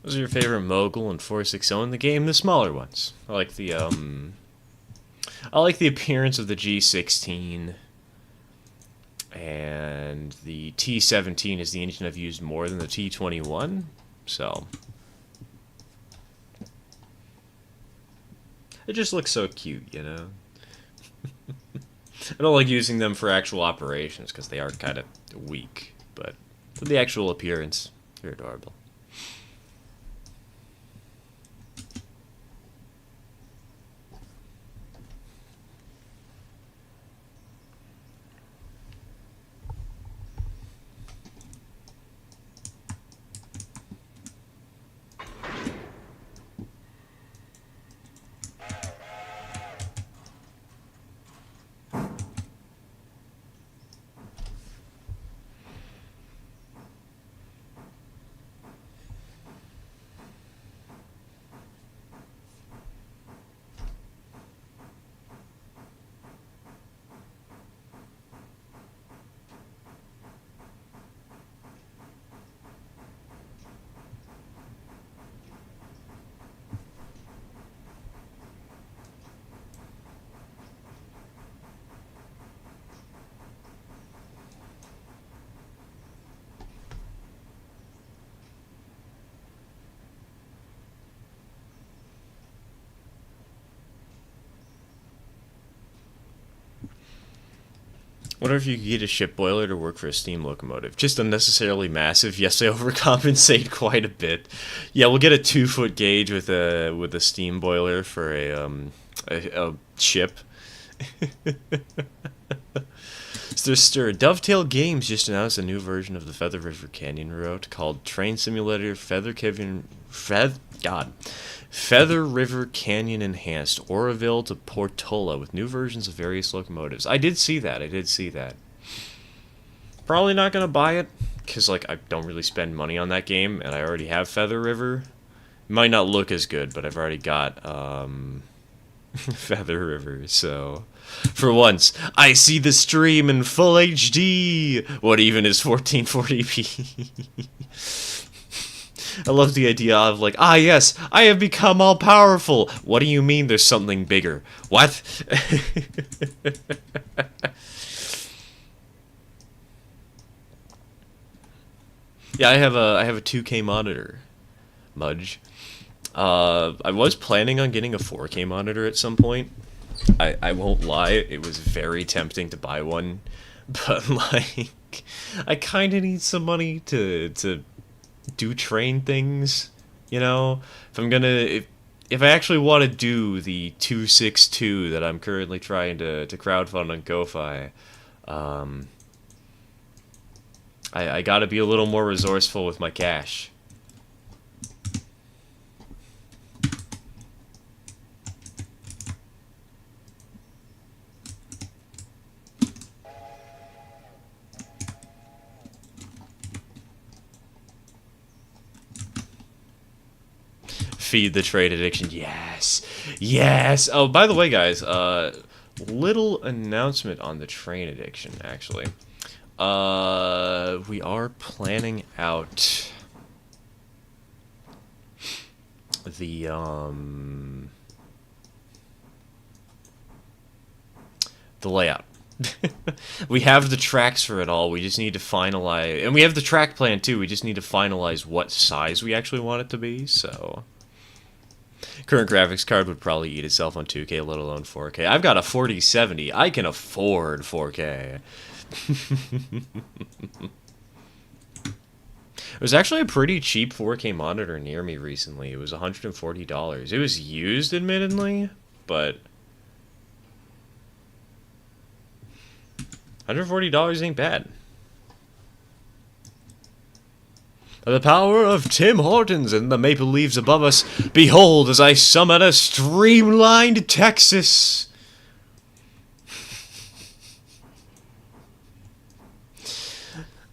What was your favorite mogul and 460 in the game? The smaller ones. I like the appearance of the G16, and the T17 is the engine I've used more than the T21. So it just looks so cute, you know. I don't like using them for actual operations because they are kind of weak, but for the actual appearance, they're adorable. Wonder if you could get a ship boiler to work for a steam locomotive. Just unnecessarily massive. Yes, they overcompensate quite a bit. Yeah, we'll get a 2-foot gauge with a steam boiler for a ship. Stir. Dovetail Games just announced a new version of the Feather River Canyon route called Train Simulator Feather River Canyon Enhanced, Oroville to Portola, with new versions of various locomotives. I did see that. Probably not going to buy it, because, like, I don't really spend money on that game, and I already have Feather River. It might not look as good, but I've already got, Feather River, so... For once, I see the stream in full HD! What even is 1440p? I love the idea of, like, ah yes, I have become all powerful! What do you mean there's something bigger? What? Yeah, I have a 2K monitor, Mudge. I was planning on getting a 4K monitor at some point. I won't lie, it was very tempting to buy one, but like, I kind of need some money to do train things, you know? If I actually want to do the 262 that I'm currently trying to crowdfund on Ko-Fi, I gotta be a little more resourceful with my cash. Feed the trade addiction. Yes. Yes. Oh, by the way, guys, little announcement on the train addiction, actually. We are planning out the layout. We have the tracks for it all. We just need to finalize, and we have the track plan too. We just need to finalize what size we actually want it to be. So, current graphics card would probably eat itself on 2K, let alone 4K. I've got a 4070. I can afford 4K. It was actually a pretty cheap 4K monitor near me recently. It was $140. It was used, admittedly, but $140 ain't bad. The power of Tim Hortons and the maple leaves above us. Behold, as I summon a streamlined Texas.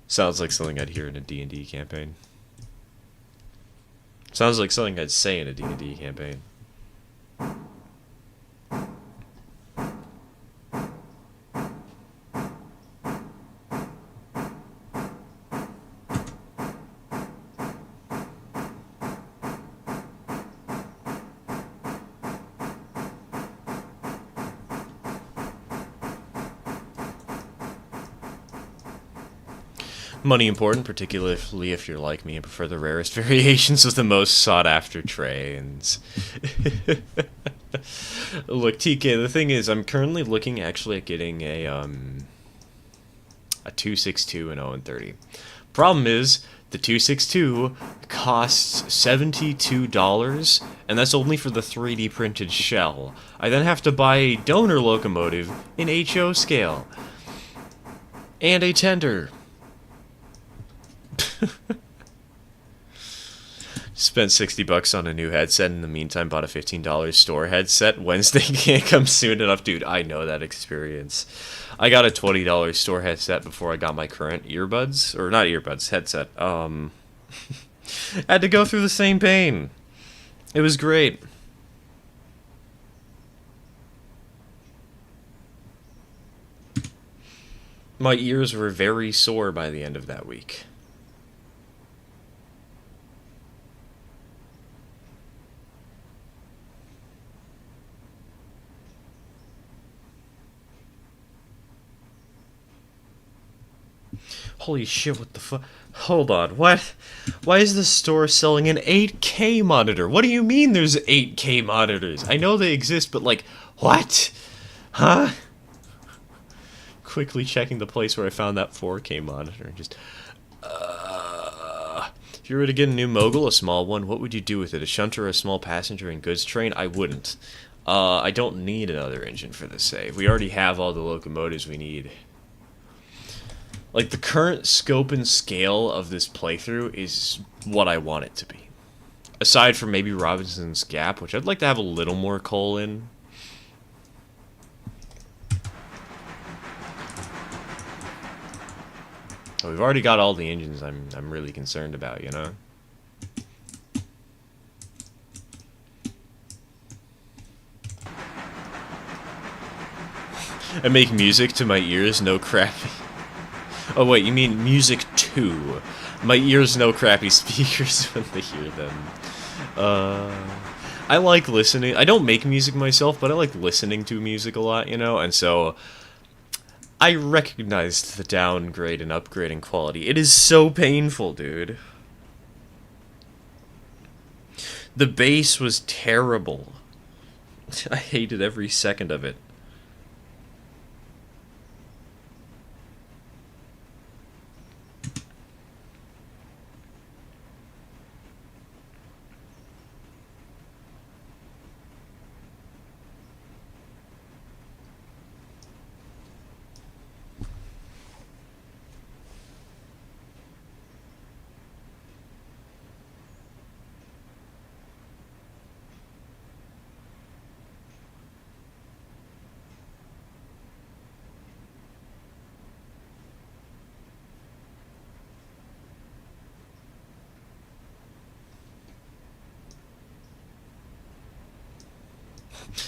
Sounds like something I'd hear in a D&D campaign. Sounds like something I'd say in a D&D campaign. Money important, particularly if you're like me and prefer the rarest variations of the most sought-after trains. Look, TK, the thing is, I'm currently looking actually at getting a 262 and 0 Problem is, the 262 costs $72, and that's only for the 3D printed shell. I then have to buy a donor locomotive in HO scale. And a tender. Spent $60 on a new headset. In the meantime, bought a $15 store headset. Wednesday can't come soon enough, dude. I know that experience. I got a $20 store headset before I got my current earbuds, or not earbuds, headset. Had to go through the same pain. It was great. My ears were very sore by the end of that week. Holy shit, what the fuck? Hold on, what? Why is the store selling an 8K monitor? What do you mean there's 8K monitors? I know they exist, but like, what? Huh? Quickly checking the place where I found that 4K monitor. Just, if you were to get a new mogul, a small one, what would you do with it? A shunter or a small passenger and goods train? I wouldn't. I don't need another engine for this save. We already have all the locomotives we need. Like, the current scope and scale of this playthrough is what I want it to be. Aside from maybe Robinson's Gap, which I'd like to have a little more coal in. Oh, we've already got all the engines I'm really concerned about, you know? I make music to my ears, no crappy. Oh wait, you mean music to. My ears no crappy speakers when they hear them. I like listening. I don't make music myself, but I like listening to music a lot, you know? And so I recognized the downgrade and upgrade in quality. It is so painful, dude. The bass was terrible. I hated every second of it.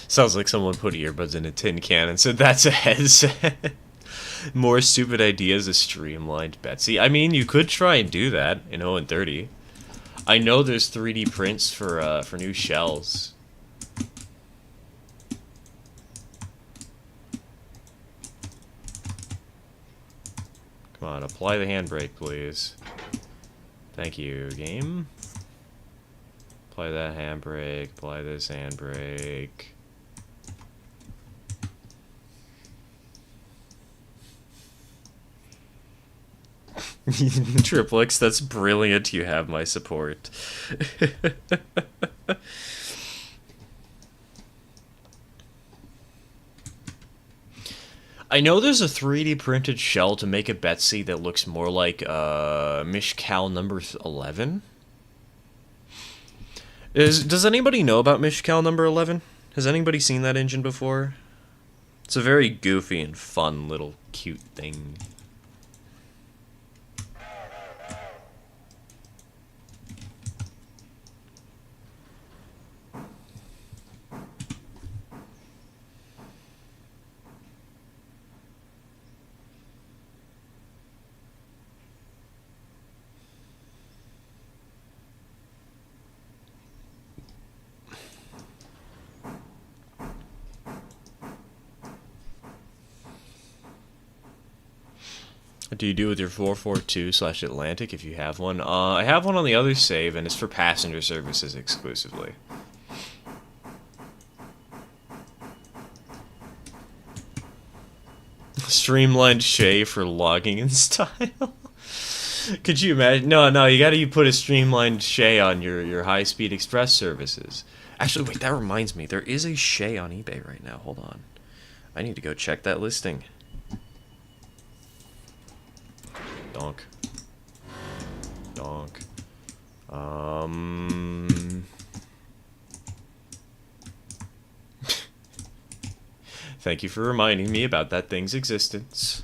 Sounds like someone put earbuds in a tin can and said, that's a headset. More stupid ideas, a streamlined Betsy. I mean, you could try and do that in 0 and 30. I know there's 3D prints for new shells. Come on, apply the handbrake, please. Thank you, game. Apply that handbrake, apply this handbrake. Triplex, that's brilliant. You have my support. I know there's a 3D printed shell to make a Betsy that looks more like Mishcal number 11. Does anybody know about Mishcal number 11? Has anybody seen that engine before? It's a very goofy and fun little cute thing. What do you do with your 442/Atlantic if you have one? I have one on the other save, and it's for passenger services exclusively. Streamlined Shay for logging in style. Could you imagine? No, you gotta put a streamlined Shay on your high-speed express services. Actually, wait, that reminds me. There is a Shay on eBay right now. Hold on. I need to go check that listing. Donk. Donk. Thank you for reminding me about that thing's existence.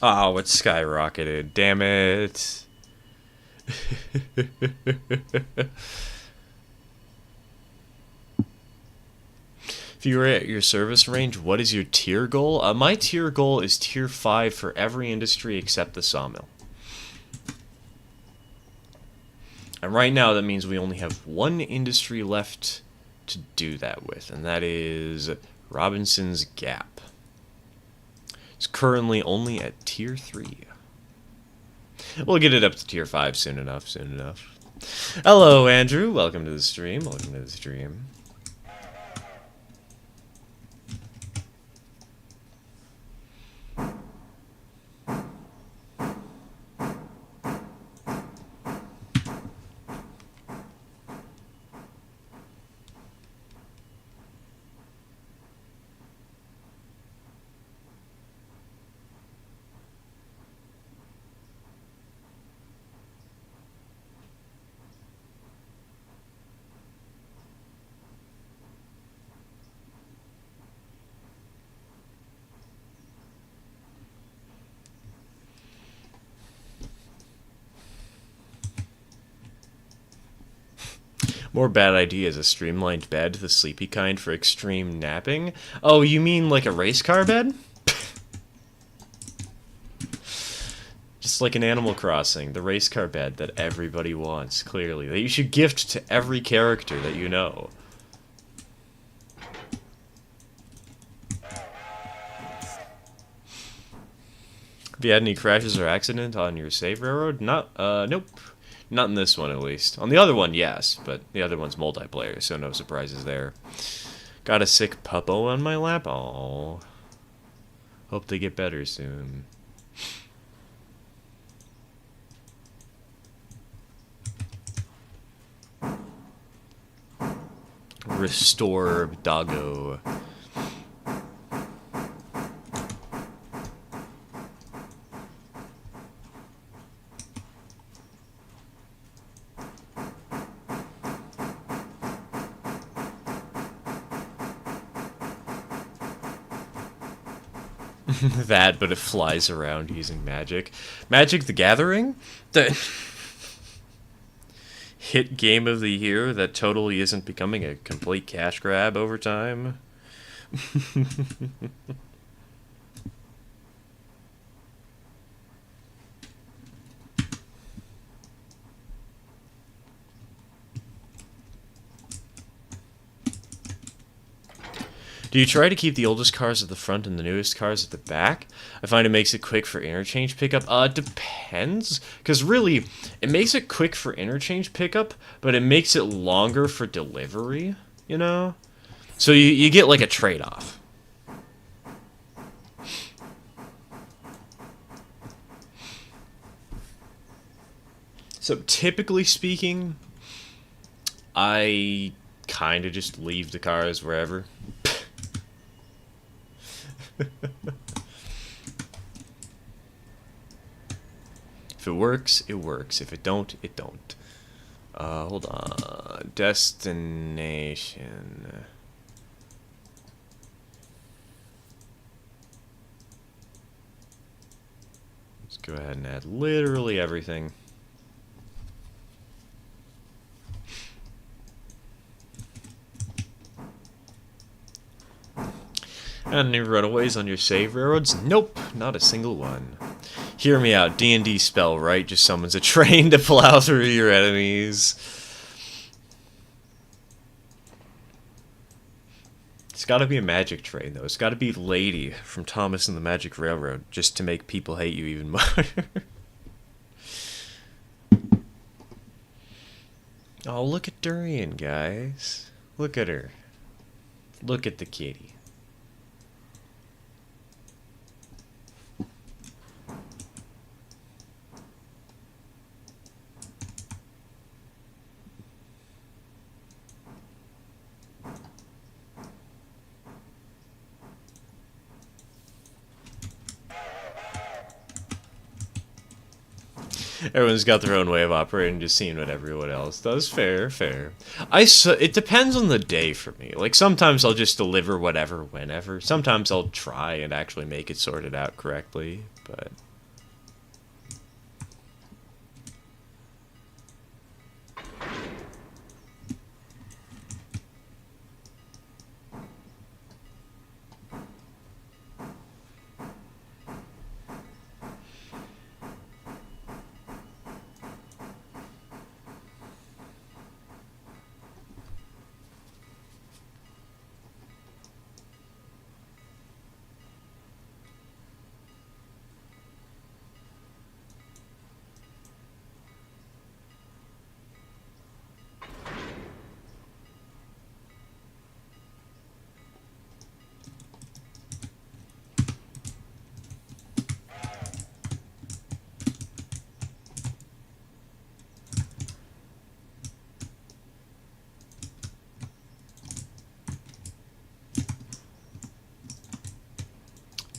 Oh, it skyrocketed. Damn it. If you were at your service range, what is your tier goal? My tier goal is tier 5 for every industry except the sawmill. And right now, that means we only have one industry left to do that with, and that is Robinson's Gap. It's currently only at tier 3. We'll get it up to tier 5 soon enough, Hello, Andrew. Welcome to the stream. More bad ideas. A streamlined bed, the sleepy kind for extreme napping. Oh, you mean like a race car bed? Just like an Animal Crossing, the race car bed that everybody wants, clearly. That you should gift to every character that you know. Have you had any crashes or accident on your save railroad? Nope. Not in this one, at least. On the other one, yes, but the other one's multiplayer, so no surprises there. Got a sick puppo on my lap? Aww. Hope they get better soon. Restore doggo. That, but it flies around using magic. Magic the Gathering? The hit game of the year that totally isn't becoming a complete cash grab over time. Do you try to keep the oldest cars at the front and the newest cars at the back? I find it makes it quick for interchange pickup. Depends. Because really, it makes it quick for interchange pickup, but it makes it longer for delivery, you know? So you get like a trade-off. So typically speaking, I kind of just leave the cars wherever. If it works, it works. If it don't, it don't. Hold on. Destination. Let's go ahead and add literally everything. And any runaways on your save railroads? Nope, not a single one. Hear me out, D&D spell, right? Just summons a train to plow through your enemies. It's gotta be a magic train, though. It's gotta be Lady from Thomas and the Magic Railroad, just to make people hate you even more. Oh, look at Durian, guys. Look at her. Look at the kitty. Everyone's got their own way of operating, just seeing what everyone else does. Fair, fair. It depends on the day for me. Like, sometimes I'll just deliver whatever, whenever. Sometimes I'll try and actually make it sorted out correctly, but...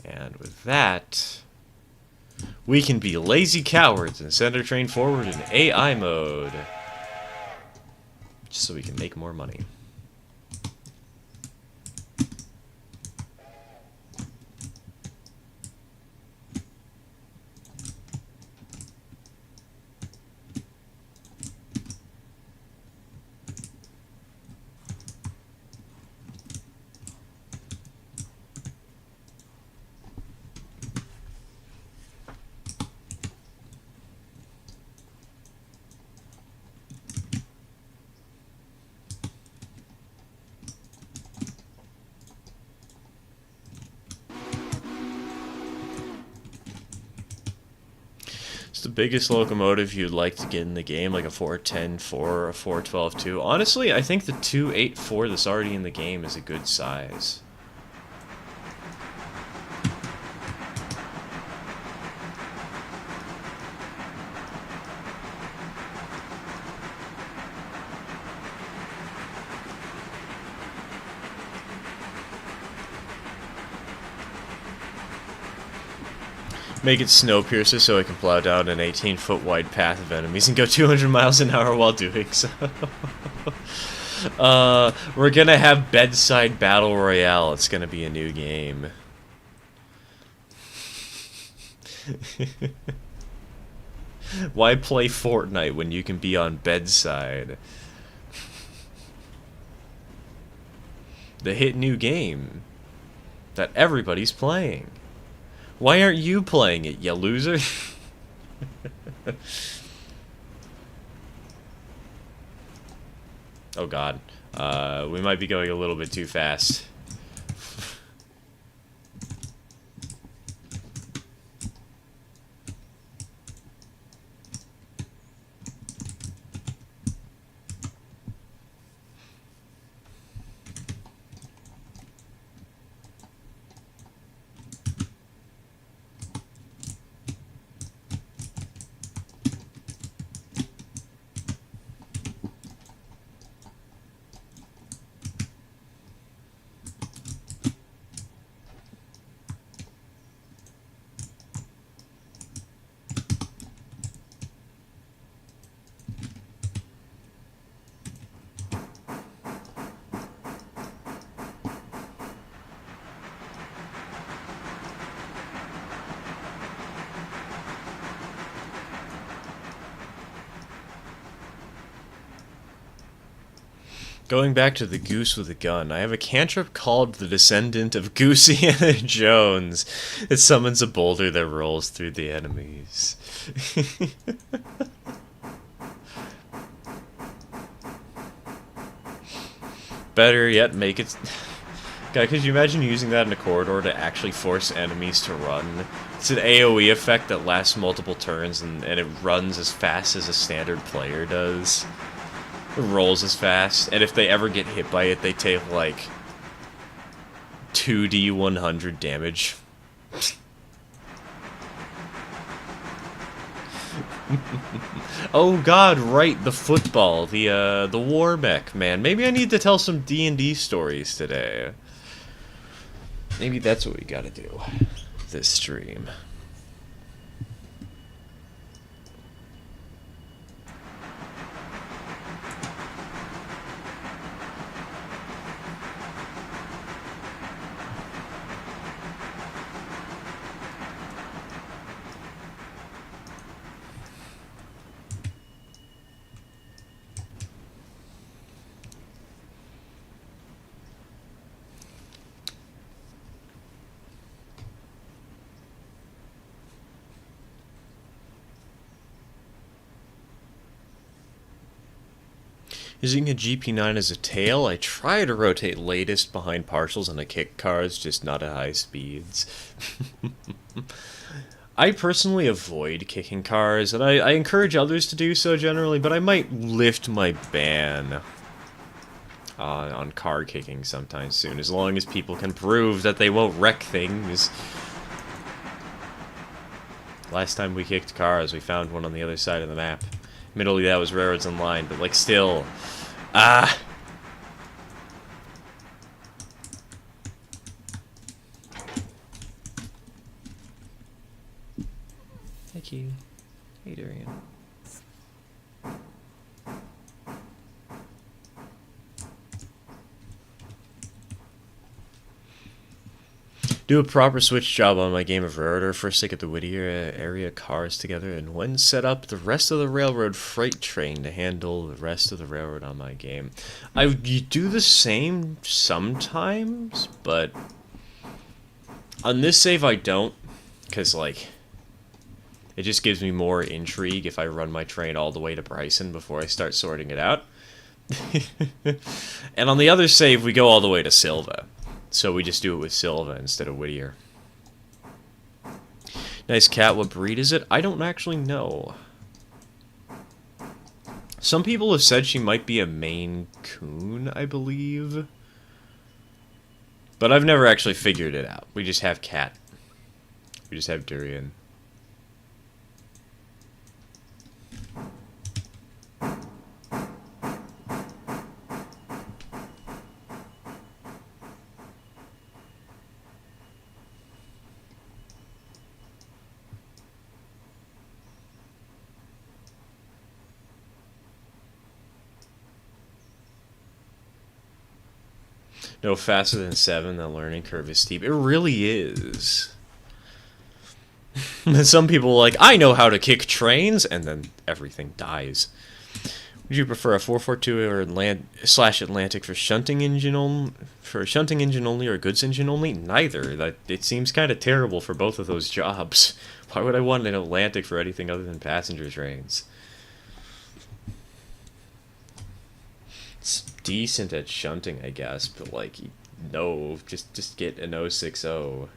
And with that, we can be lazy cowards and send our train forward in AI mode. Just so we can make more money. It's the biggest locomotive you'd like to get in the game, like a 410-4 or a 412-2. Honestly, I think the 284 that's already in the game is a good size. Make it Snowpiercer so I can plow down an 18-foot wide path of enemies and go 200 miles an hour while doing so. We're gonna have Bedside Battle Royale. It's gonna be a new game. Why play Fortnite when you can be on Bedside? The hit new game that everybody's playing. Why aren't you playing it, you loser? Oh god. We might be going a little bit too fast. Going back to the goose with a gun, I have a cantrip called the Descendant of Goosiana Jones. It summons a boulder that rolls through the enemies. Better yet, make it... God, could you imagine using that in a corridor to actually force enemies to run? It's an AoE effect that lasts multiple turns, and it runs as fast as a standard player does. It rolls as fast, and if they ever get hit by it, they take, like, 2d100 damage. Oh god, right, the football, the war mech, man. Maybe I need to tell some D&D stories today. Maybe that's what we gotta do this stream. Using a GP9 as a tail, I try to rotate latest behind partials and I kick cars, just not at high speeds. I personally avoid kicking cars, and I encourage others to do so generally, but I might lift my ban on car kicking sometime soon, as long as people can prove that they won't wreck things. Last time we kicked cars, we found one on the other side of the map. Admittedly, that was Railroads Online, but, like, still... Ah! Thank you. Hey, Darian. Do a proper switch job on my game of Railroader. First I get the Whittier area cars together, and when set up the rest of the railroad freight train to handle the rest of the railroad on my game. You do the same sometimes, but on this save I don't, because, like, it just gives me more intrigue if I run my train all the way to Bryson before I start sorting it out. And on the other save, we go all the way to Silva. So we just do it with Silva instead of Whittier. Nice cat. What breed is it? I don't actually know. Some people have said she might be a Maine Coon, I believe. But I've never actually figured it out. We just have cat. We just have durian. No faster than 7, the learning curve is steep. It really is. And some people are like, I know how to kick trains, and then everything dies. Would you prefer a 442 or /Atlantic for shunting engine only, or goods engine only? Neither. That it seems kind of terrible for both of those jobs. Why would I want an Atlantic for anything other than passenger trains? It's decent at shunting, I guess, but like, no, just get an 060.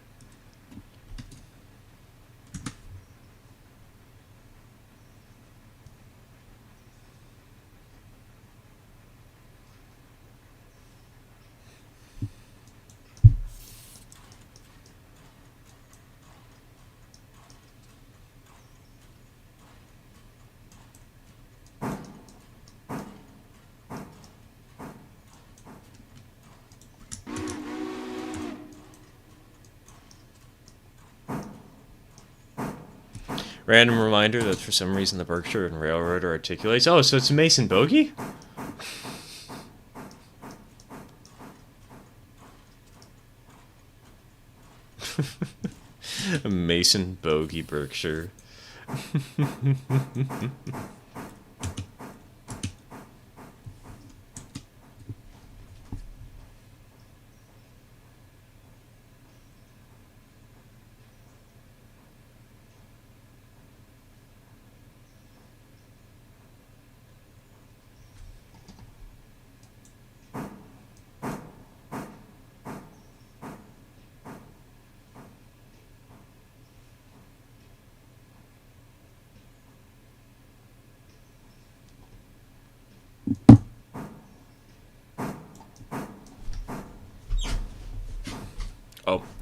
Random reminder that for some reason the Berkshire and Railroader articulates. Oh, so it's a Mason bogey? A Mason bogey Berkshire.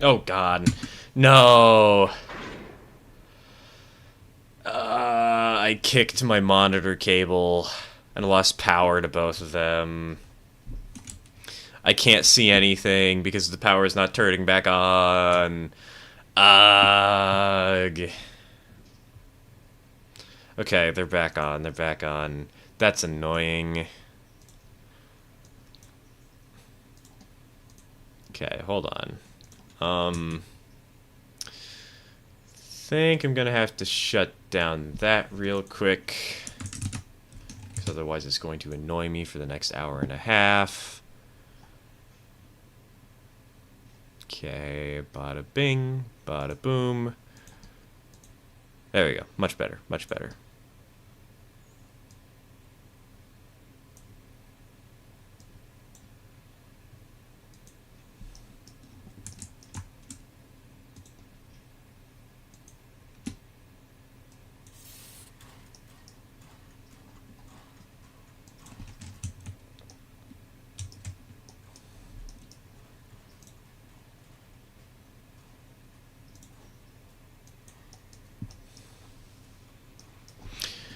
Oh God, no. I kicked my monitor cable and lost power to both of them. I can't see anything because the power is not turning back on. Ugh. Okay, they're back on. They're back on. That's annoying. Okay, hold on. Think I'm gonna have to shut down that real quick, because otherwise it's going to annoy me for the next hour and a half. Okay, bada bing, bada boom. There we go. Much better, much better.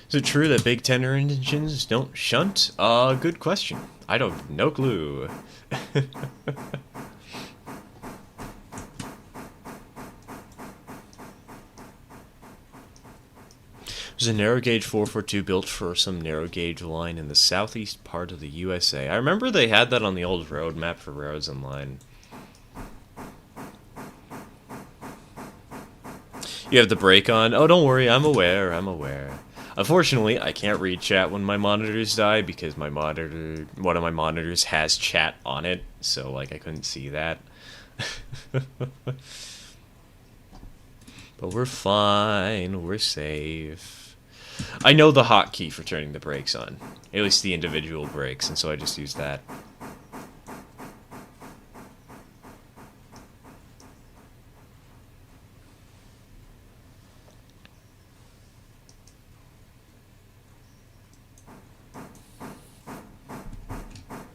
Is it true that big tender engines don't shunt? Good question. I don't, no clue. There's a narrow gauge 442 built for some narrow gauge line in the southeast part of the USA. I remember they had that on the old road map for roads and line. You have the brake on? Oh, don't worry, I'm aware, I'm aware. Unfortunately, I can't read chat when my monitors die because my monitor, one of my monitors has chat on it, so like I couldn't see that. But we're fine, we're safe. I know the hotkey for turning the brakes on, at least the individual brakes, and so I just use that.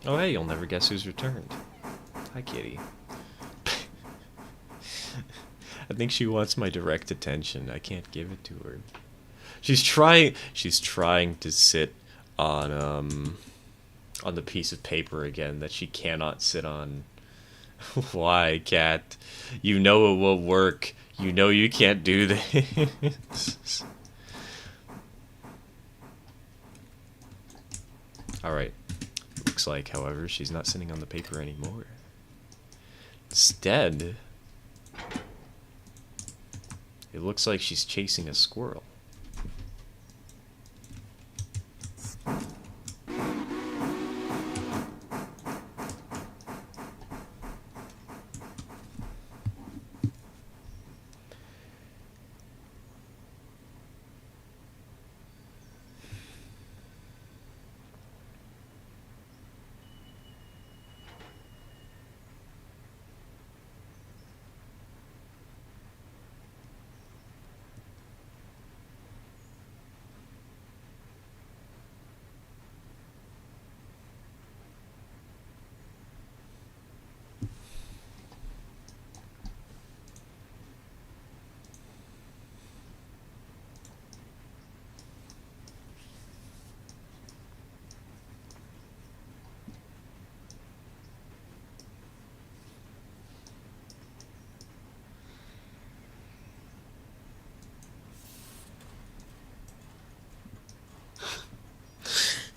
Oh, hey, you'll never guess who's returned. Hi, kitty. I think she wants my direct attention. I can't give it to her. She's trying to sit on the piece of paper again that she cannot sit on. Why, cat? You know it will work. You know you can't do this. Alright. Looks like, however, she's not sitting on the paper anymore. Instead, it looks like she's chasing a squirrel.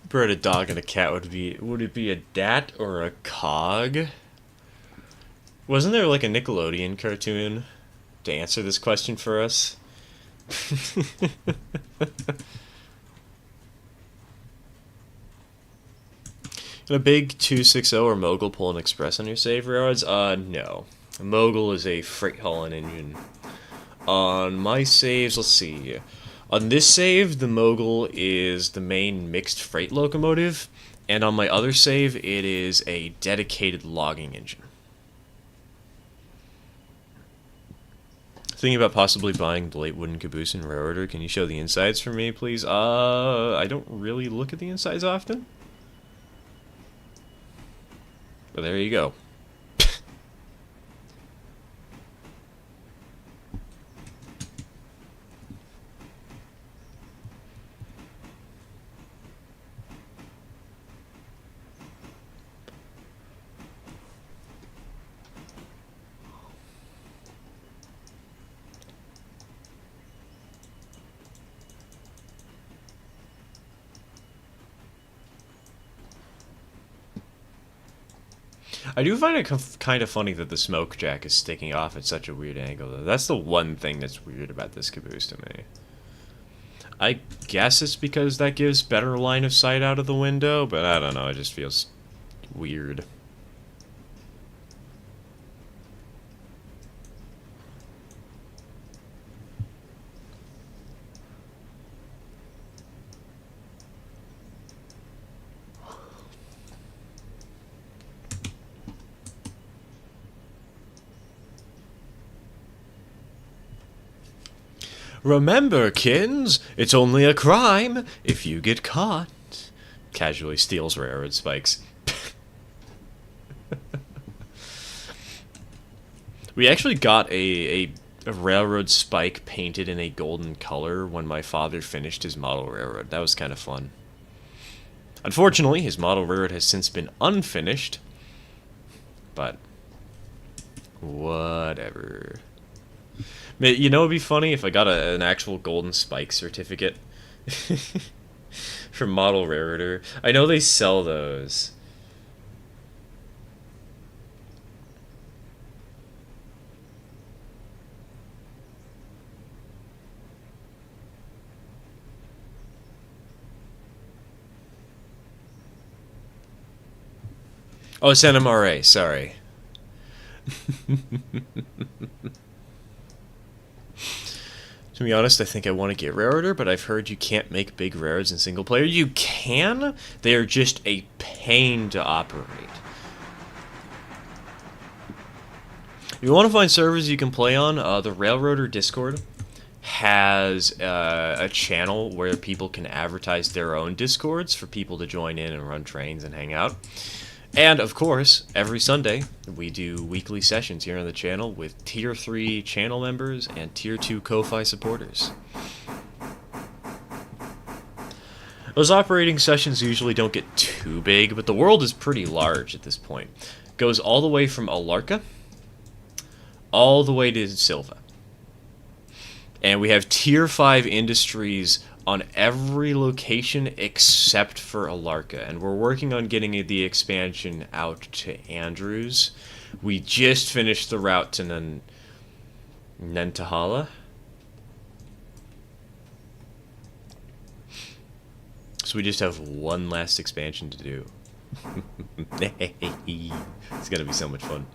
Bird, a dog, and a cat would it be a dat or a cog? Wasn't there like a Nickelodeon cartoon to answer this question for us? A big 260 or Mogul pull an express on your save railroads? No. A Mogul is a freight hauling engine. On my saves, let's see. On this save, the Mogul is the main mixed freight locomotive, and on my other save, it is a dedicated logging engine. Thinking about possibly buying the late wooden caboose and railroader. Can you show the insides for me, please? I don't really look at the insides often. But there you go. I do find it kind of funny that the smoke jack is sticking off at such a weird angle, though. That's the one thing that's weird about this caboose to me. I guess it's because that gives better line of sight out of the window, but I don't know, it just feels weird. Remember, kins, it's only a crime if you get caught. Casually steals railroad spikes. We actually got a railroad spike painted in a golden color when my father finished his model railroad. That was kind of fun. Unfortunately, his model railroad has since been unfinished. But whatever. You know, it'd be funny if I got an actual golden spike certificate from Model Railroader. I know they sell those. Oh, it's NMRA, sorry. To be honest, I think I want to get Railroader, but I've heard you can't make big railroads in single player. You can? They are just a pain to operate. If you want to find servers you can play on, the Railroader Discord has a channel where people can advertise their own Discords for people to join in and run trains and hang out. And, of course, every Sunday, we do weekly sessions here on the channel with Tier 3 channel members and Tier 2 Ko-Fi supporters. Those operating sessions usually don't get too big, but the world is pretty large at this point. It goes all the way from Alarka, all the way to Silva. And we have Tier 5 industries on every location except for Alarka, and we're working on getting the expansion out to Andrews. We just finished the route to Nantahala. So we just have one last expansion to do. It's gonna be so much fun.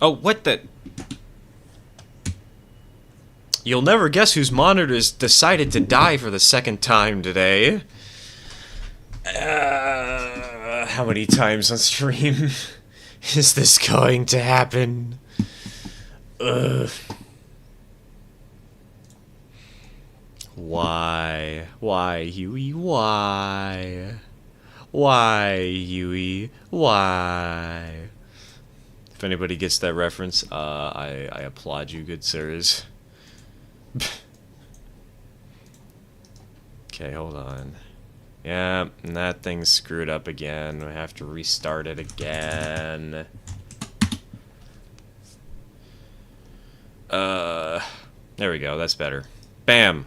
Oh, what the... You'll never guess whose monitors decided to die for the second time today. How many times on stream is this going to happen? Why? Why, Huey? Why? Why, Huey? Why? If anybody gets that reference, I applaud you, good sirs. Okay, hold on. Yeah, and that thing's screwed up again. We have to restart it again. There we go, that's better. Bam!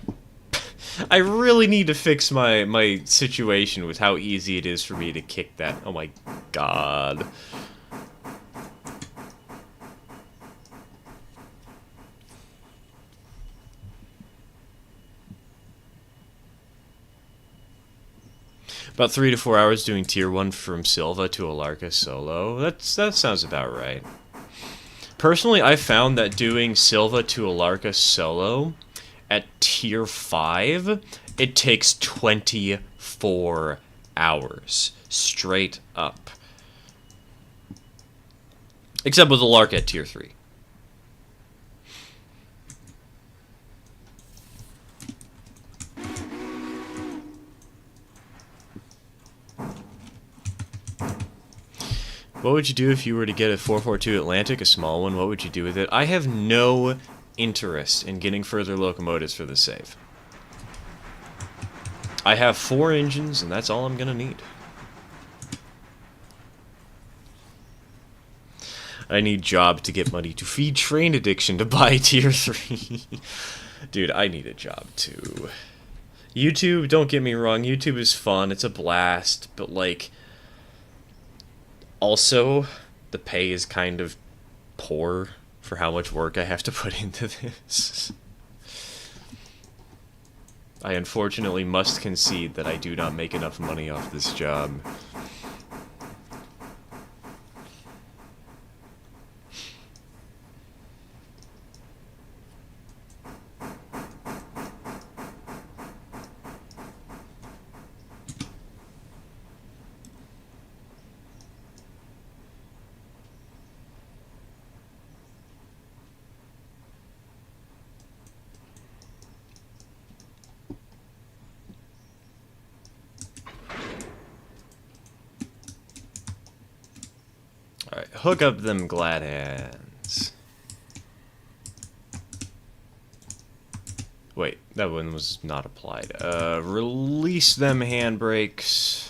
I really need to fix my situation with how easy it is for me to kick that. Oh my god. About 3 to 4 hours doing Tier 1 from Silva to Alarka solo. That sounds about right. Personally, I found that doing Silva to Alarka solo at Tier 5, it takes 24 hours. Straight up. Except with Alarka at Tier 3. What would you do if you were to get a 442 Atlantic, a small one? What would you do with it? I have no interest in getting further locomotives for the save. I have 4 engines, and that's all I'm gonna need. I need job to get money to feed train addiction to buy Tier 3. Dude, I need a job too. YouTube, don't get me wrong, YouTube is fun, it's a blast, but like... Also, the pay is kind of poor for how much work I have to put into this. I unfortunately must concede that I do not make enough money off this job. Alright, hook up them glad hands. Wait, that one was not applied. Release them handbrakes.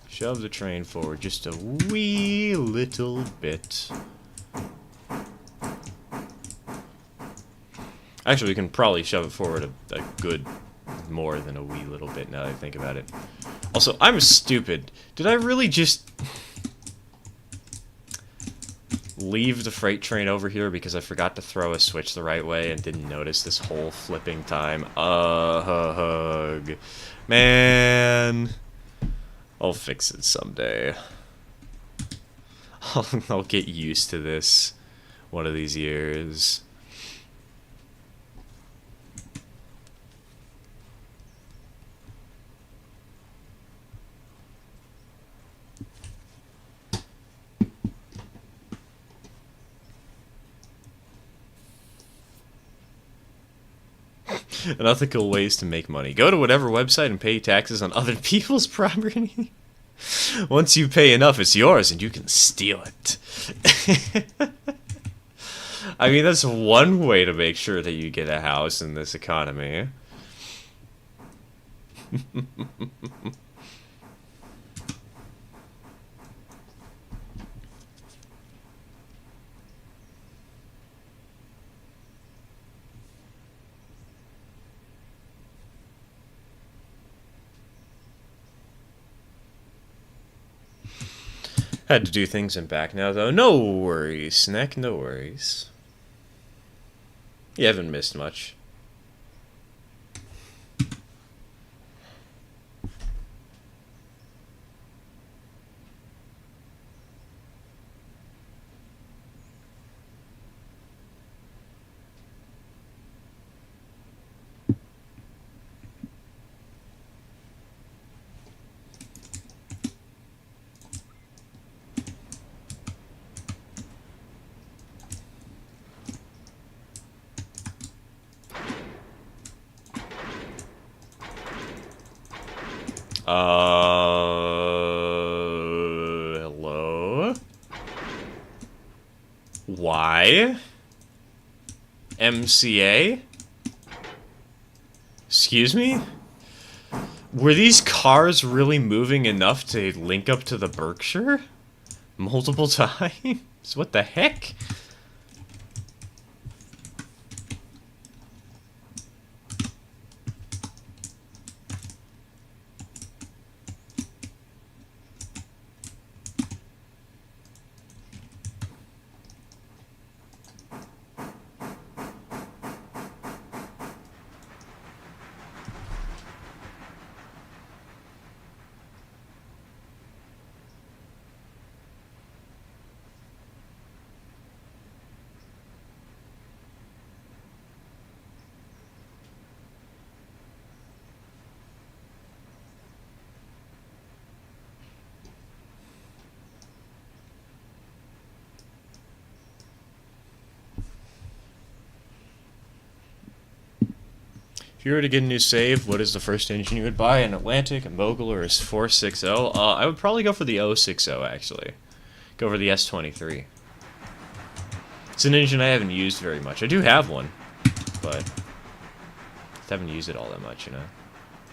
Shove the train forward just a wee little bit. Actually, we can probably shove it forward a good more than a wee little bit now that I think about it. Also, I'm stupid. Did I really just... leave the freight train over here because I forgot to throw a switch the right way and didn't notice this whole flipping time? Ugh. Man. I'll fix it someday. I'll get used to this one of these years. Unethical ways to make money. Go to whatever website and pay taxes on other people's property. Once you pay enough, it's yours and you can steal it. I mean, that's one way to make sure that you get a house in this economy. Had to do things and back now, though. No worries, Snack, no worries. You haven't missed much. Hello? Why? MCA? Excuse me? Were these cars really moving enough to link up to the Berkshire? Multiple times? What the heck? If you were to get a new save, what is the first engine you would buy? An Atlantic, a Mogul, or a 460? I would probably go for the 060, actually. Go for the S23. It's an engine I haven't used very much. I do have one, but I haven't used it all that much, you know?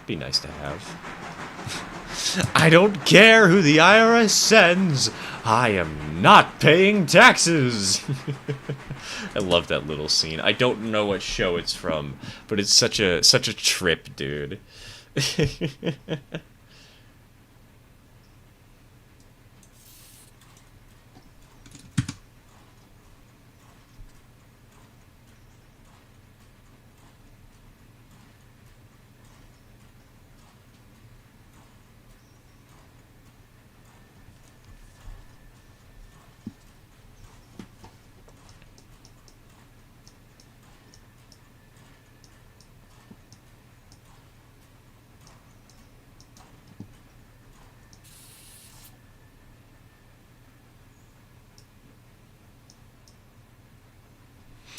Be nice to have. I don't care who the IRS sends. I am not paying taxes. I love that little scene. I don't know what show it's from, but it's such a trip, dude.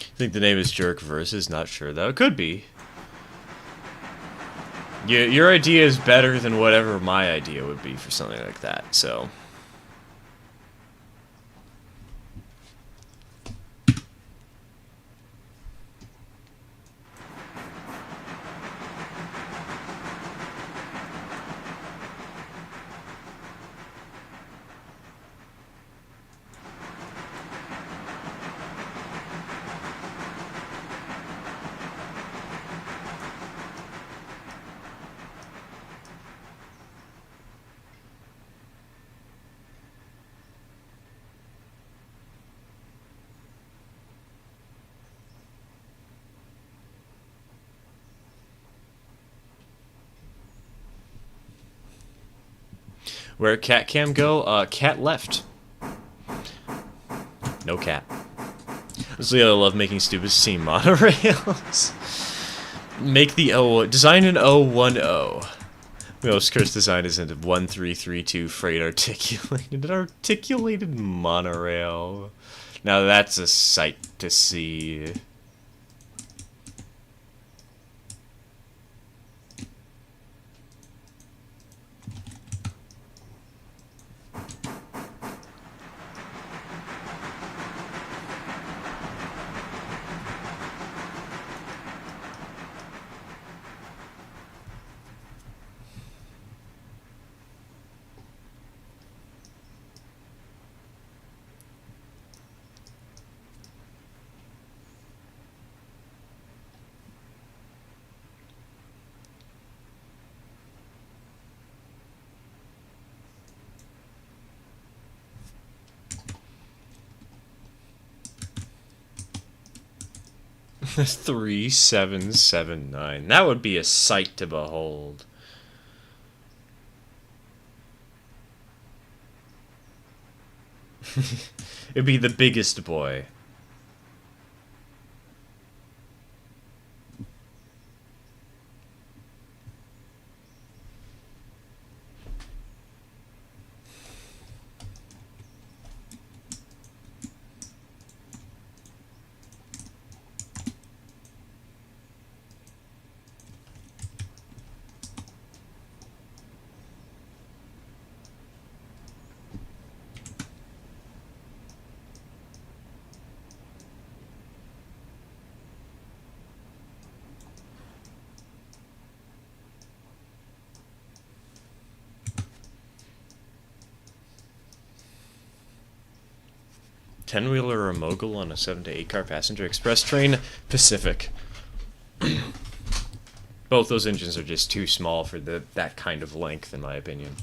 I think the name is Jerk Versus. Not sure though. It could be. Your idea is better than whatever my idea would be for something like that. So. Where'd Cat Cam go? Cat left. No cat. Honestly, I love making stupid steam monorails. Make the design an 010. Most cursed design is into 1332 freight articulated monorail. Now that's a sight to see. 3779. That would be a sight to behold. It'd be the biggest boy. Ten-wheeler or a mogul on a 7 to 8 car passenger express train, Pacific. Both those engines are just too small for that kind of length, in my opinion.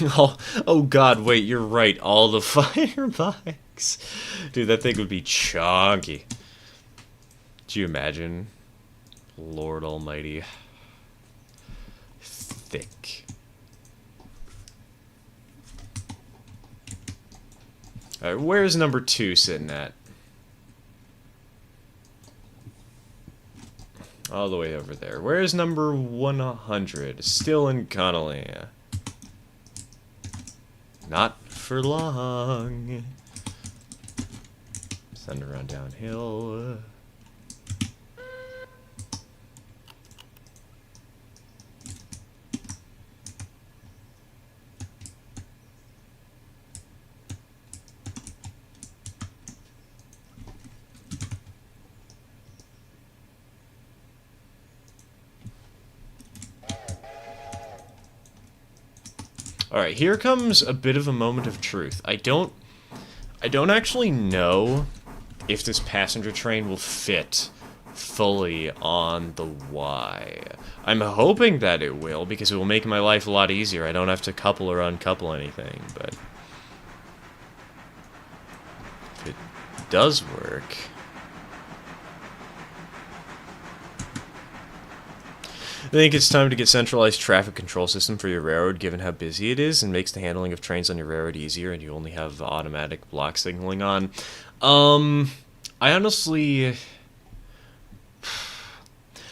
Oh god, wait, you're right. All the fire bikes. Dude, that thing would be chonky. Do you imagine? Lord almighty. Thick. Alright, where's number 2 sitting at? All the way over there. Where's number 100? Still in Connolly. Not for long. Send around downhill. Alright, here comes a bit of a moment of truth. I don't actually know if this passenger train will fit fully on the Y. I'm hoping that it will, because it will make my life a lot easier. I don't have to couple or uncouple anything, but if it does work... I think it's time to get centralized traffic control system for your railroad, given how busy it is, and makes the handling of trains on your railroad easier, and you only have automatic block signaling on. I honestly...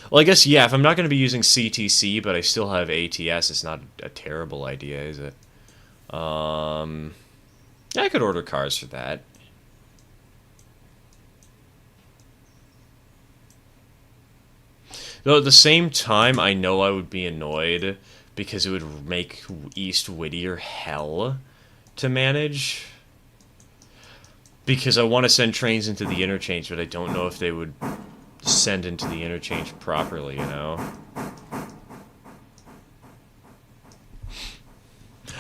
Well, I guess, yeah, if I'm not going to be using CTC, but I still have ATS, it's not a terrible idea, is it? Yeah, I could order cars for that. Though at the same time, I know I would be annoyed because it would make East Whittier hell to manage. Because I want to send trains into the interchange, but I don't know if they would send into the interchange properly, you know?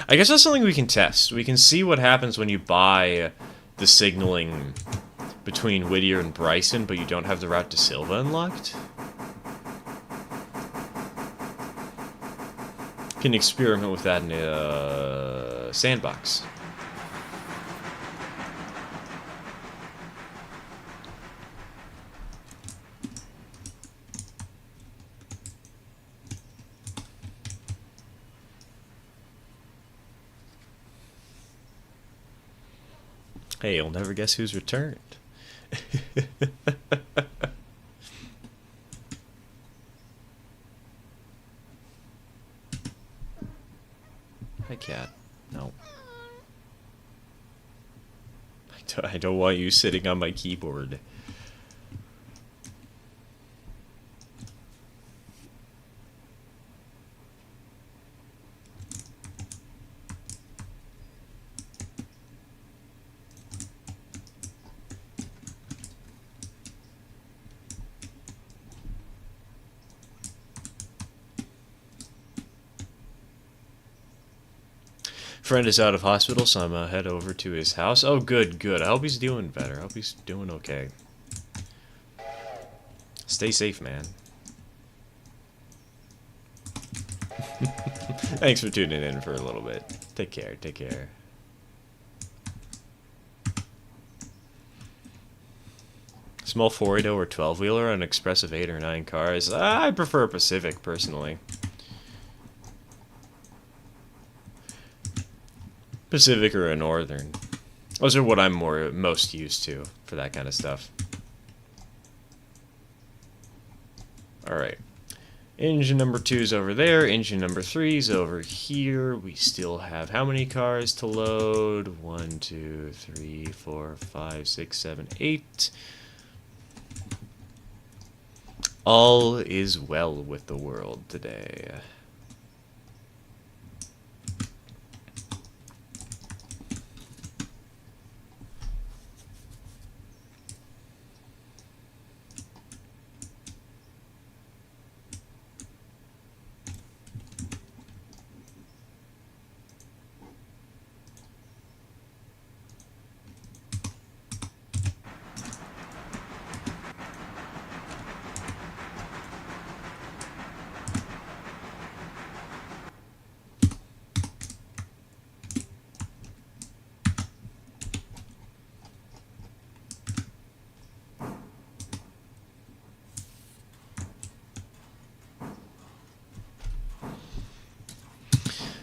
I guess that's something we can test. We can see what happens when you buy the signaling between Whittier and Bryson, but you don't have the route to Silva unlocked. Can experiment with that in a sandbox. Hey, you'll never guess who's returned. Hi, cat. No. I don't want you sitting on my keyboard. Friend is out of hospital, so I'm gonna head over to his house. Oh, good, good. I hope he's doing better. I hope he's doing okay. Stay safe, man. Thanks for tuning in for a little bit. Take care, take care. Small 480 or 12-wheeler on expressive 8 or 9 cars. I prefer Pacific, personally. Pacific or a Northern. Those are what I'm most used to for that kind of stuff. Alright. Engine number 2's over there. Engine number 3's over here. We still have how many cars to load? 1, 2, 3, 4, 5, 6, 7, 8. All is well with the world today.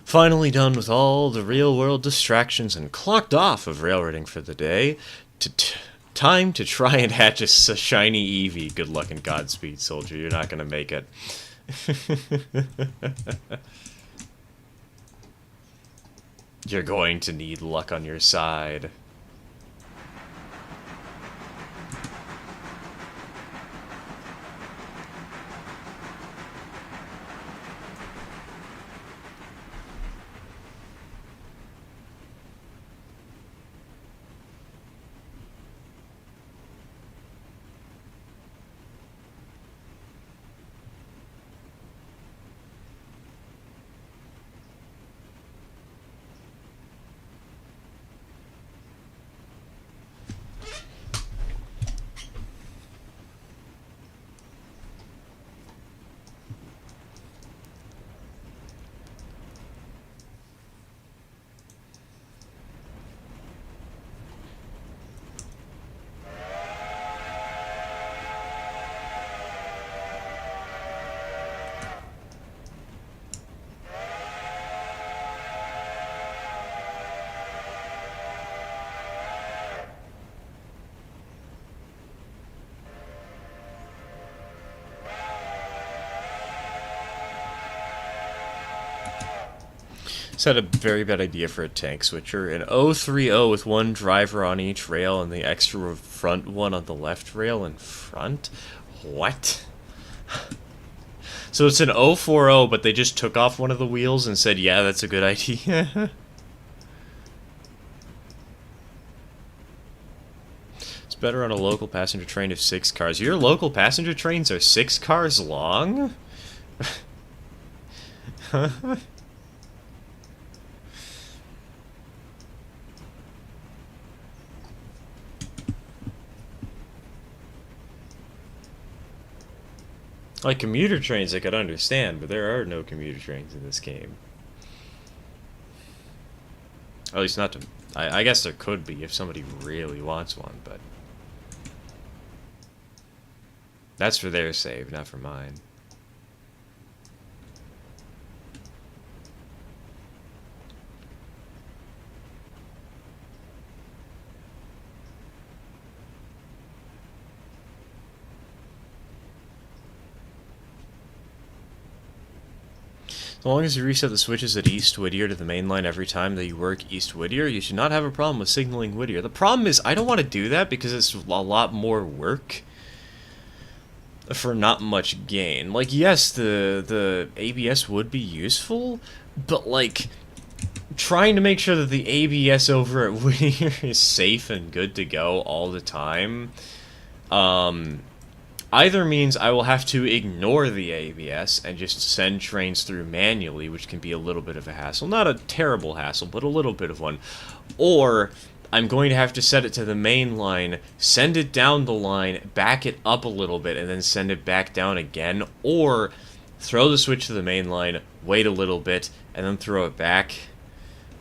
Finally done with all the real-world distractions and clocked off of railroading for the day. Time to try and hatch a shiny Eevee. Good luck and Godspeed, soldier. You're not going to make it. You're going to need luck on your side. This had a very bad idea for a tank switcher. An 030 with one driver on each rail and the extra front one on the left rail in front? What? So it's an 040, but they just took off one of the wheels and said, yeah, that's a good idea. It's better on a local passenger train of 6 cars. Your local passenger trains are 6 cars long? Like commuter trains I could understand, but there are no commuter trains in this game. At least not to... I guess there could be if somebody really wants one, but... That's for their save, not for mine. As long as you reset the switches at East Whittier to the main line every time that you work East Whittier, you should not have a problem with signaling Whittier. The problem is, I don't want to do that because it's a lot more work for not much gain. Like, yes, the ABS would be useful, but, like, trying to make sure that the ABS over at Whittier is safe and good to go all the time, either means I will have to ignore the ABS and just send trains through manually, which can be a little bit of a hassle. Not a terrible hassle, but a little bit of one. Or I'm going to have to set it to the main line, send it down the line, back it up a little bit, and then send it back down again. Or throw the switch to the main line, wait a little bit, and then throw it back.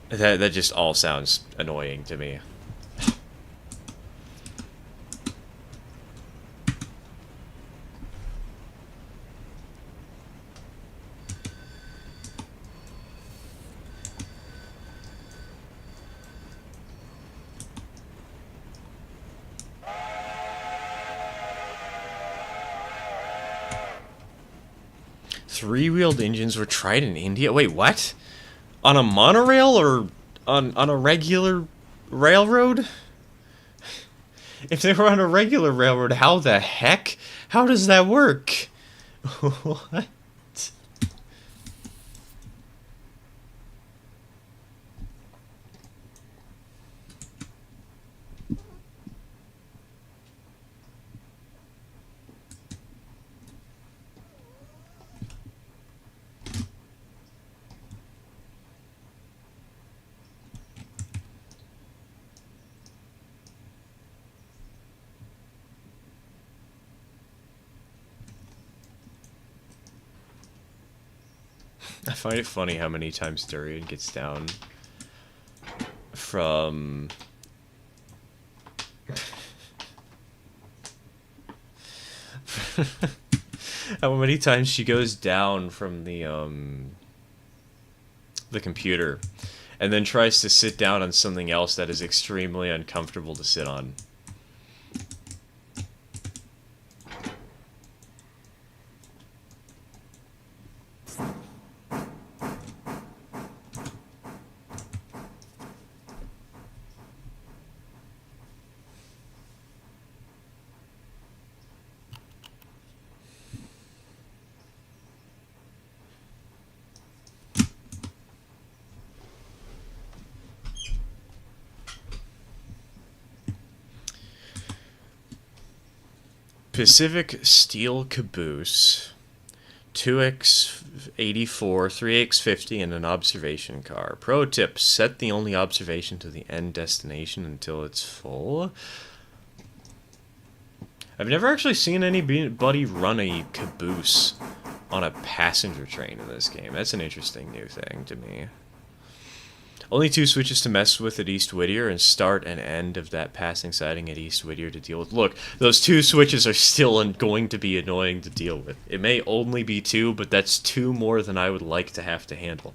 That just all sounds annoying to me. 3-wheeled engines were tried in India. Wait, what? On a monorail or on a regular railroad? If they were on a regular railroad, how the heck? How does that work? What? I find it funny how many times Durian gets down from... how many times she goes down from the computer and then tries to sit down on something else that is extremely uncomfortable to sit on. Pacific Steel Caboose, 2x84, 3x50, and an observation car. Pro tip, set the only observation to the end destination until it's full. I've never actually seen anybody run a caboose on a passenger train in this game. That's an interesting new thing to me. Only 2 switches to mess with at East Whittier, and start and end of that passing siding at East Whittier to deal with. Look, those 2 switches are still going to be annoying to deal with. It may only be 2, but that's 2 more than I would like to have to handle.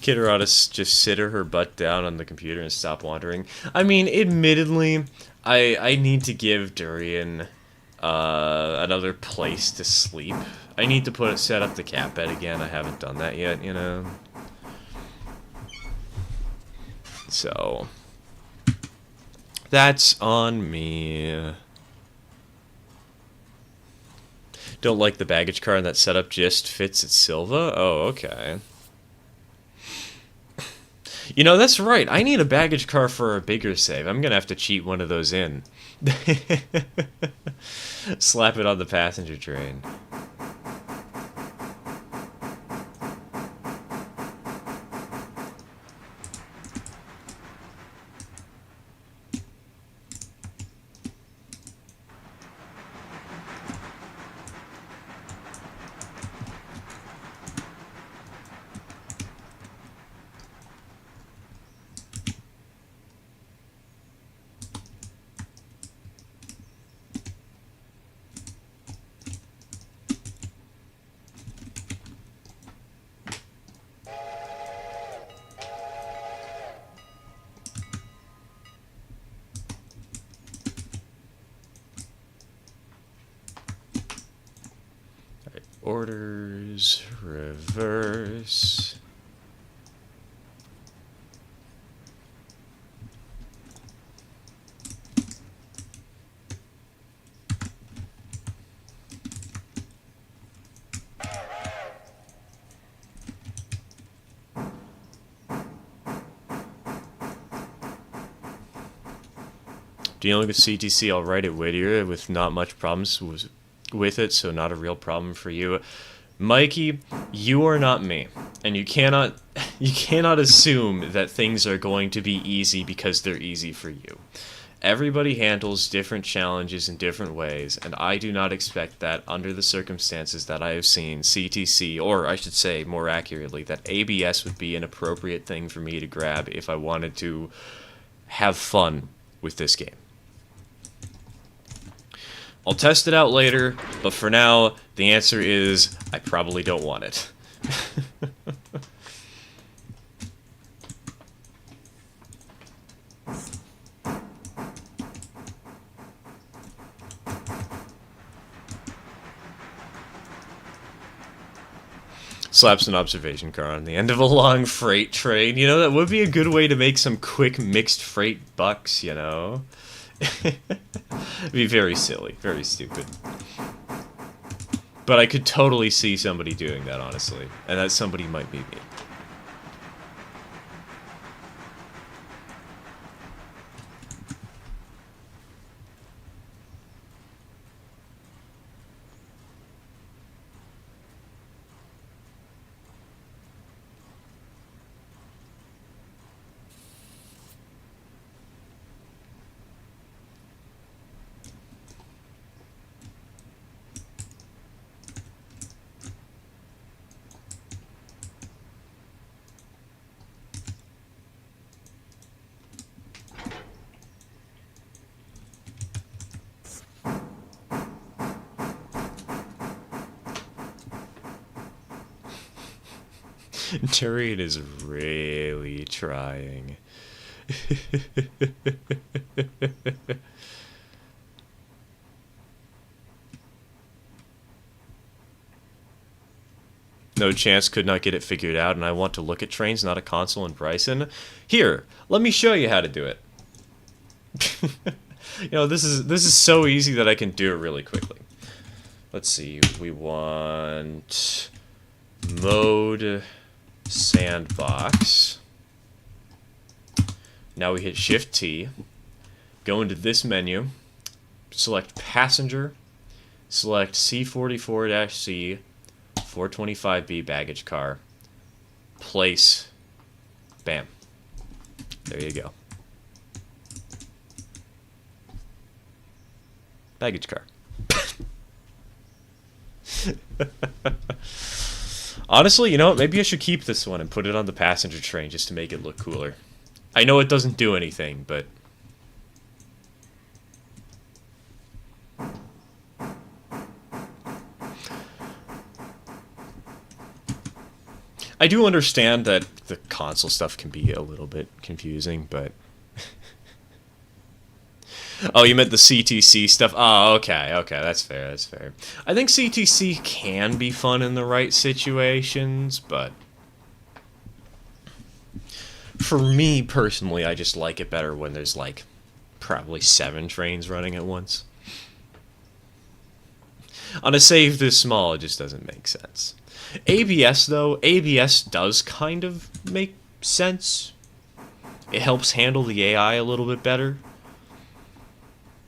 Kid ought to just sit her butt down on the computer and stop wandering. I mean, admittedly, I need to give Durian another place to sleep. I need to set up the cat bed again. I haven't done that yet, you know. So that's on me. Don't like the baggage car, and that setup just fits at Silva? Oh, okay. You know, that's right. I need a baggage car for a bigger save. I'm going to have to cheat one of those in. Slap it on the passenger train. Orders, reverse. Dealing with CTC alright at Whittier with not much problems with it, so not a real problem for you. Mikey, you are not me, and you cannot you cannot assume that things are going to be easy because they're easy for you. Everybody handles different challenges in different ways, and I do not expect that under the circumstances that I have seen, CTC, or I should say more accurately, that ABS would be an appropriate thing for me to grab if I wanted to have fun with this game. I'll test it out later, but for now, the answer is I probably don't want it. Slaps an observation car on the end of a long freight train. You know, that would be a good way to make some quick mixed freight bucks, you know? It'd be very silly, very stupid. But I could totally see somebody doing that, honestly. And that somebody might be me. Turian is really trying. No chance, could not get it figured out, and I want to look at trains, not a console in Bryson. Here, let me show you how to do it. You know, this is so easy that I can do it really quickly. Let's see, we want mode sandbox. Now we hit Shift T, go into this menu, select passenger, select C44-C 425B baggage car, place, bam. There you go. Baggage car. Honestly, you know what? Maybe I should keep this one and put it on the passenger train just to make it look cooler. I know it doesn't do anything, but... I do understand that the console stuff can be a little bit confusing, but... Oh, you meant the CTC stuff? Oh, okay, that's fair, that's fair. I think CTC can be fun in the right situations, but... For me, personally, I just like it better when there's, like, probably 7 trains running at once. On a save this small, it just doesn't make sense. ABS, though, ABS does kind of make sense. It helps handle the AI a little bit better.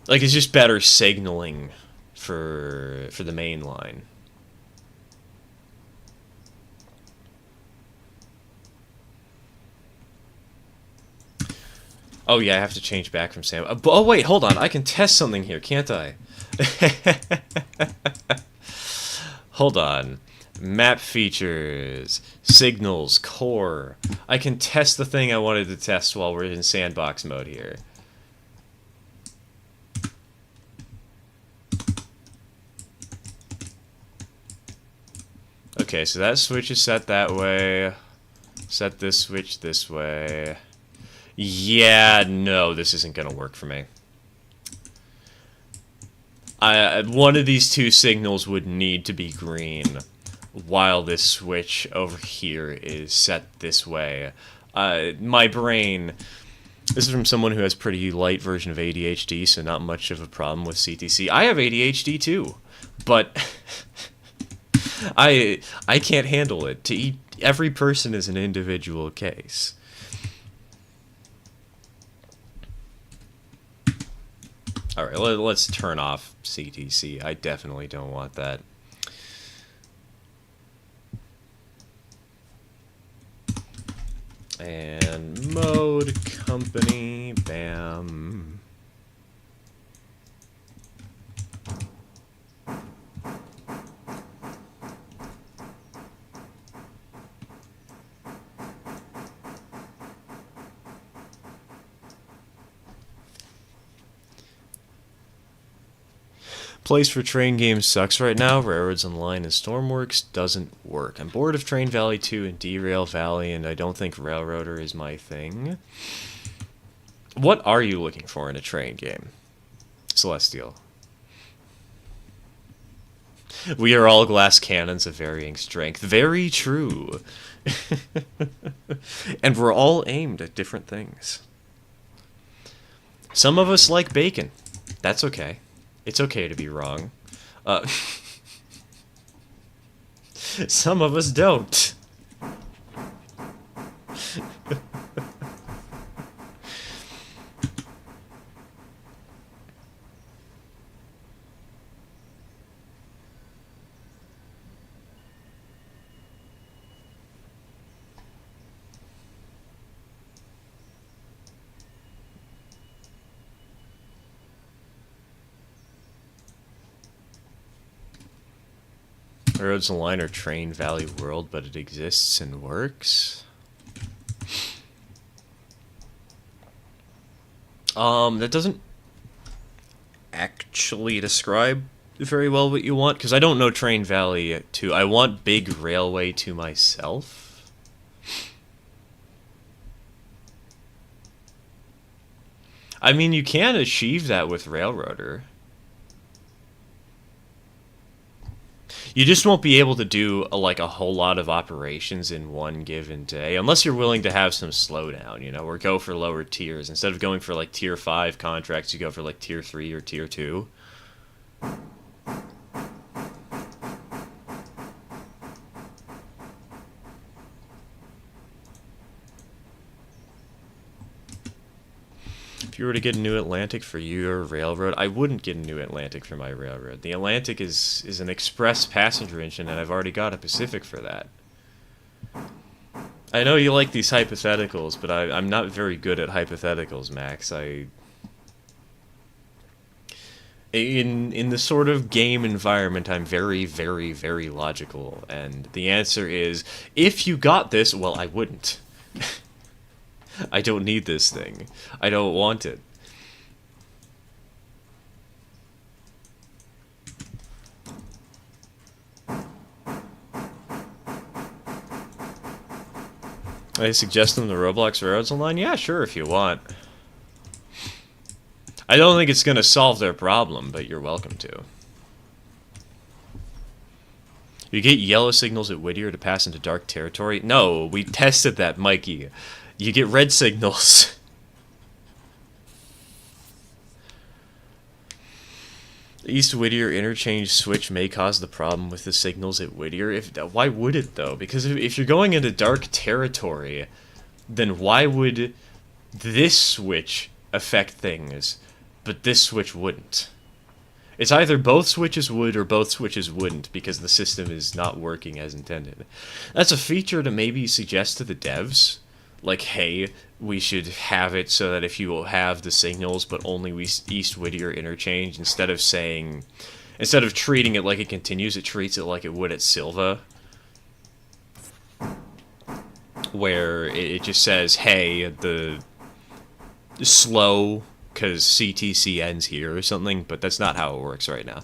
Like, it's just better signaling for the main line. Oh yeah, I have to change back from Sam. Oh wait, hold on. I can test something here, can't I? Hold on. Map features, signals, core. I can test the thing I wanted to test while we're in sandbox mode here. Okay, so that switch is set that way. Set this switch this way. Yeah, no, this isn't gonna work for me. One of these two signals would need to be green, while this switch over here is set this way. My brain... This is from someone who has pretty light version of ADHD, so not much of a problem with CTC. I have ADHD too, but... I can't handle it. Every person is an individual case. Alright, let's turn off CTC. I definitely don't want that. And mode company, bam. Place for train games sucks right now. Railroads Online and Stormworks doesn't work. I'm bored of Train Valley 2 and Derail Valley, and I don't think Railroader is my thing. What are you looking for in a train game? Celestial. We are all glass cannons of varying strength. Very true. And we're all aimed at different things. Some of us like bacon. That's okay. It's okay to be wrong. Some of us don't. Roads Online or Train Valley World, but it exists and works. That doesn't actually describe very well what you want, because I don't know Train Valley 2. I want Big Railway to myself. I mean, you can achieve that with Railroader. You just won't be able to do like a whole lot of operations in one given day, unless you're willing to have some slowdown, you know, or go for lower tiers. Instead of going for like tier 5 contracts, you go for like tier 3 or tier 2. If you were to get a new Atlantic for your railroad, I wouldn't get a new Atlantic for my railroad. The Atlantic is an express passenger engine, and I've already got a Pacific for that. I know you like these hypotheticals, but I'm not very good at hypotheticals, Max. In the sort of game environment, I'm very, very, very logical, and the answer is, if you got this, well, I wouldn't. I don't need this thing. I don't want it. I suggest them the Roblox Railroads Online? Yeah, sure, if you want. I don't think it's going to solve their problem, but you're welcome to. You get yellow signals at Whittier to pass into dark territory? No, we tested that, Mikey. You get red signals. The East Whittier interchange switch may cause the problem with the signals at Whittier. Why would it, though? Because if you're going into dark territory, then why would this switch affect things, but this switch wouldn't? It's either both switches would or both switches wouldn't, because the system is not working as intended. That's a feature to maybe suggest to the devs. Like, hey, we should have it so that if you will have the signals, but only East Whittier interchange, instead of treating it like it continues, it treats it like it would at Silva. Where it just says, hey, the slow, because CTC ends here or something, but that's not how it works right now.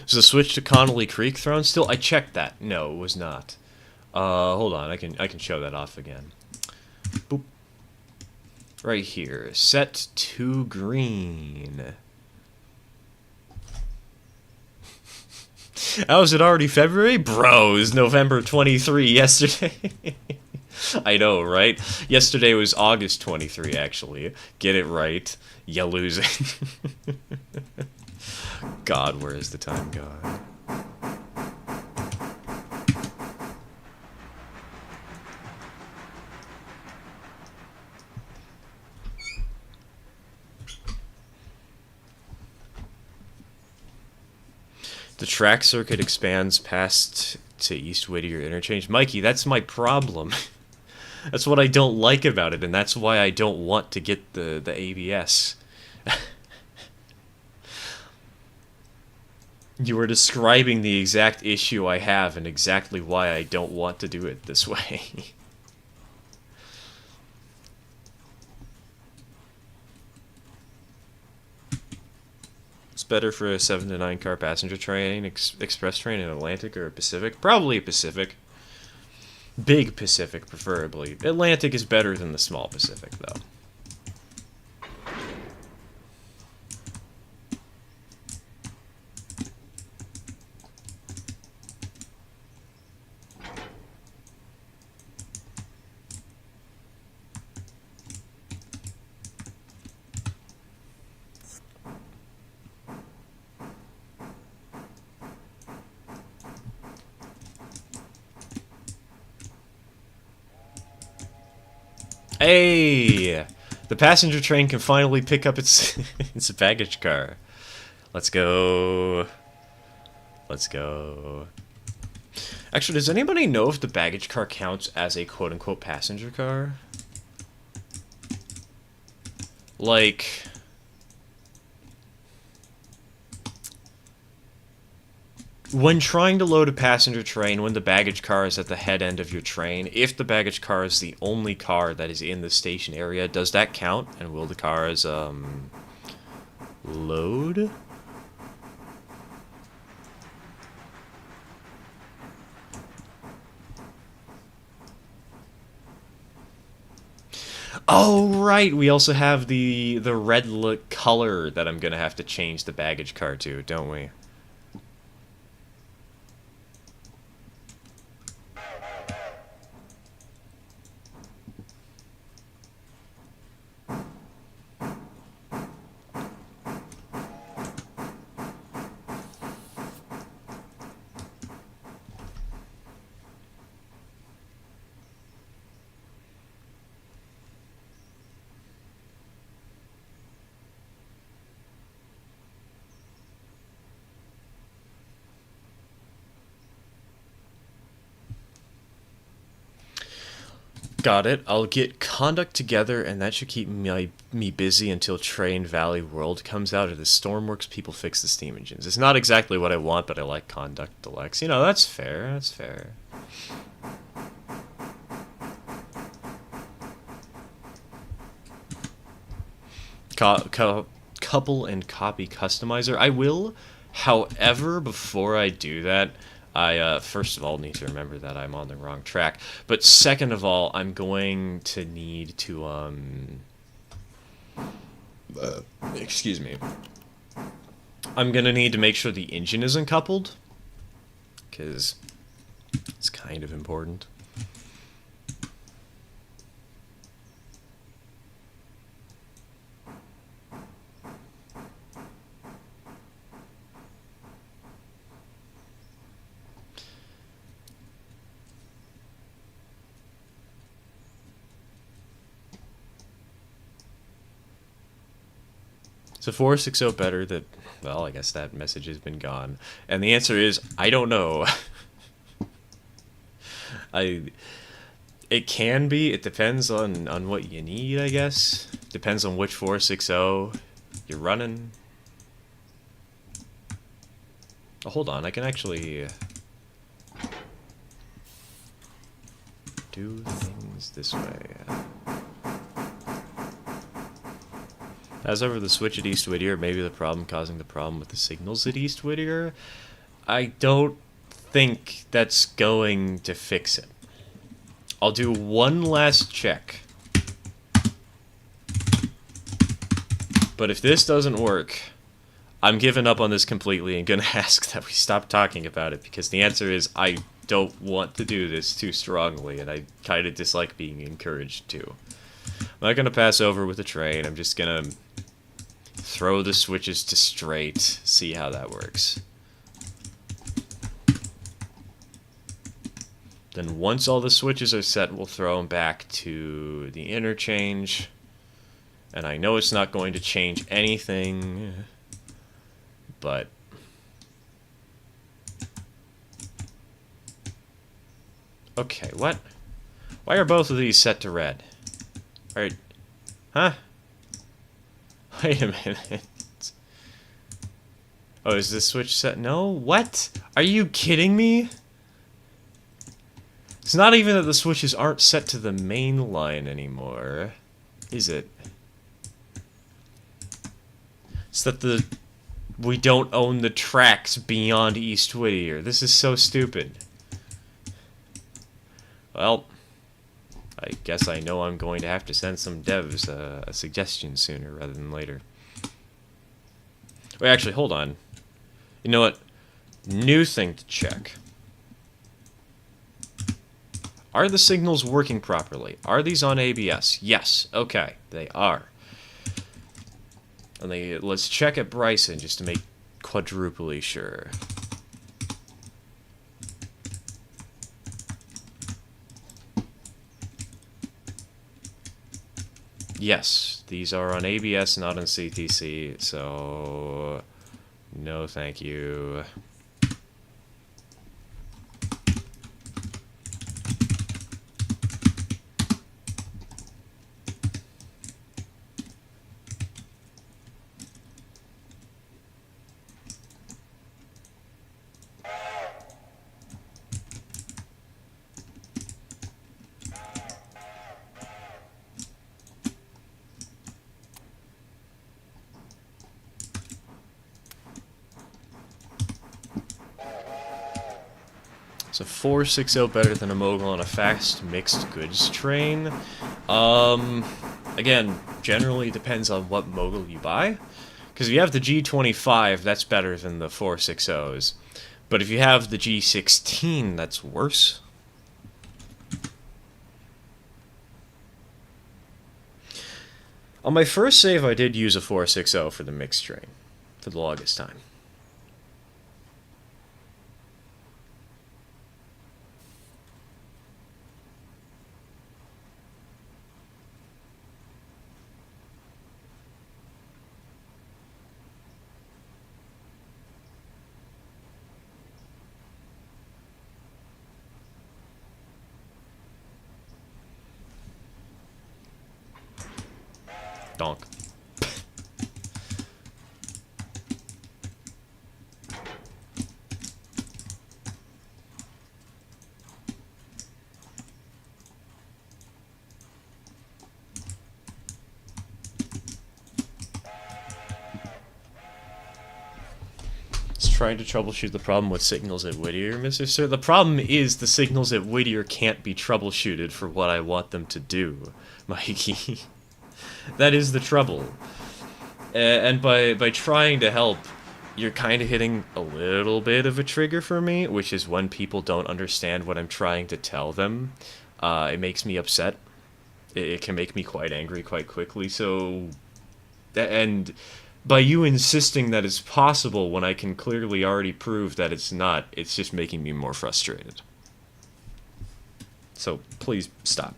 Is the switch to Connolly Creek thrown still? I checked that. No, it was not. Hold on. I can show that off again. Boop. Right here. Set to green. How is it already February? Bro, it's November 23 yesterday. I know, right? Yesterday was August 23, actually. Get it right. You lose it. God, where is the time gone? The track circuit expands past to East Whittier Interchange. Mikey, that's my problem. That's what I don't like about it, and that's why I don't want to get the ABS. You were describing the exact issue I have and exactly why I don't want to do it this way. It's better for a 7 to 9 car passenger train, express train in Atlantic or Pacific? Probably a Pacific. Big Pacific, preferably. Atlantic is better than the small Pacific, though. Hey! The passenger train can finally pick up its its baggage car. Let's go. Let's go. Actually, does anybody know if the baggage car counts as a quote-unquote passenger car? Like... when trying to load a passenger train, when the baggage car is at the head end of your train, if the baggage car is the only car that is in the station area, does that count? And will the cars, load? Oh, right! We also have the red color that I'm gonna have to change the baggage car to, don't we? Got it. I'll get conduct together, and that should keep me busy until Train Valley World comes out. As Stormworks people fix the steam engines. It's not exactly what I want, but I like Conduct Deluxe. You know, that's fair. That's fair. Couple and copy customizer. I will, however, before I do that, I first of all need to remember that I'm on the wrong track. But second of all, I'm going to need to excuse me. I'm gonna need to make sure the engine isn't coupled, because it's kind of important. So 460 better that, well, I guess that message has been gone. And the answer is, I don't know. It can be, it depends on what you need, I guess. Depends on which 460 you're running. Oh, hold on, I can actually do things this way. As over the switch at East Whittier, maybe the problem causing the problem with the signals at East Whittier. I don't think that's going to fix it. I'll do one last check. But if this doesn't work, I'm giving up on this completely and gonna ask that we stop talking about it, because the answer is I don't want to do this too strongly, and I kind of dislike being encouraged to. I'm not gonna pass over with the train. I'm just gonna throw the switches to straight, see how that works. Then once all the switches are set, we'll throw them back to the interchange. And I know it's not going to change anything, but Okay, what? Why are both of these set to red? Alright. Huh? Wait a minute. Oh, is this switch set? No? What? Are you kidding me? It's not even that the switches aren't set to the main line anymore. Is it? It's that we don't own the tracks beyond East Whittier. This is so stupid. Well, I guess I know I'm going to have to send some devs a suggestion sooner rather than later. Wait, actually, hold on. You know what? New thing to check. Are the signals working properly? Are these on ABS? Yes. Okay, they are. And let's check at Bryson just to make quadruply sure. Yes, these are on ABS, not on CTC, so no thank you. So 460 better than a mogul on a fast mixed goods train. Again, generally depends on what mogul you buy. Because if you have the G25, that's better than the 460s. But if you have the G16, that's worse. On my first save, I did use a 460 for the mixed train for the longest time. Donk. Trying to troubleshoot the problem with signals at Whittier, Mr. Sir. The problem is the signals at Whittier can't be troubleshooted for what I want them to do, Mikey. That is the trouble. And by trying to help, you're kind of hitting a little bit of a trigger for me, which is when people don't understand what I'm trying to tell them. It makes me upset. It can make me quite angry quite quickly, so... And by you insisting that it's possible when I can clearly already prove that it's not, it's just making me more frustrated. So, please, stop.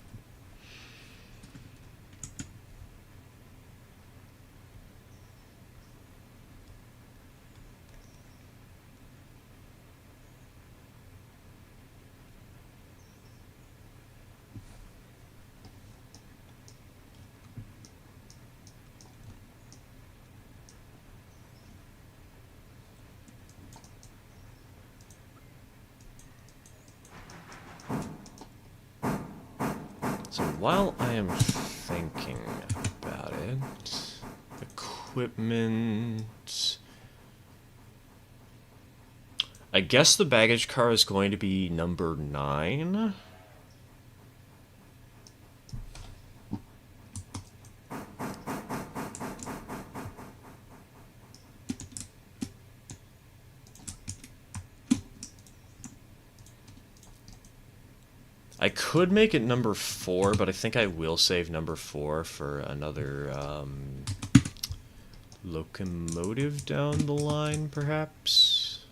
So while I am thinking about it, equipment... I guess the baggage car is going to be number 9. I could make it number 4, but I think I will save number 4 for another locomotive down the line, perhaps?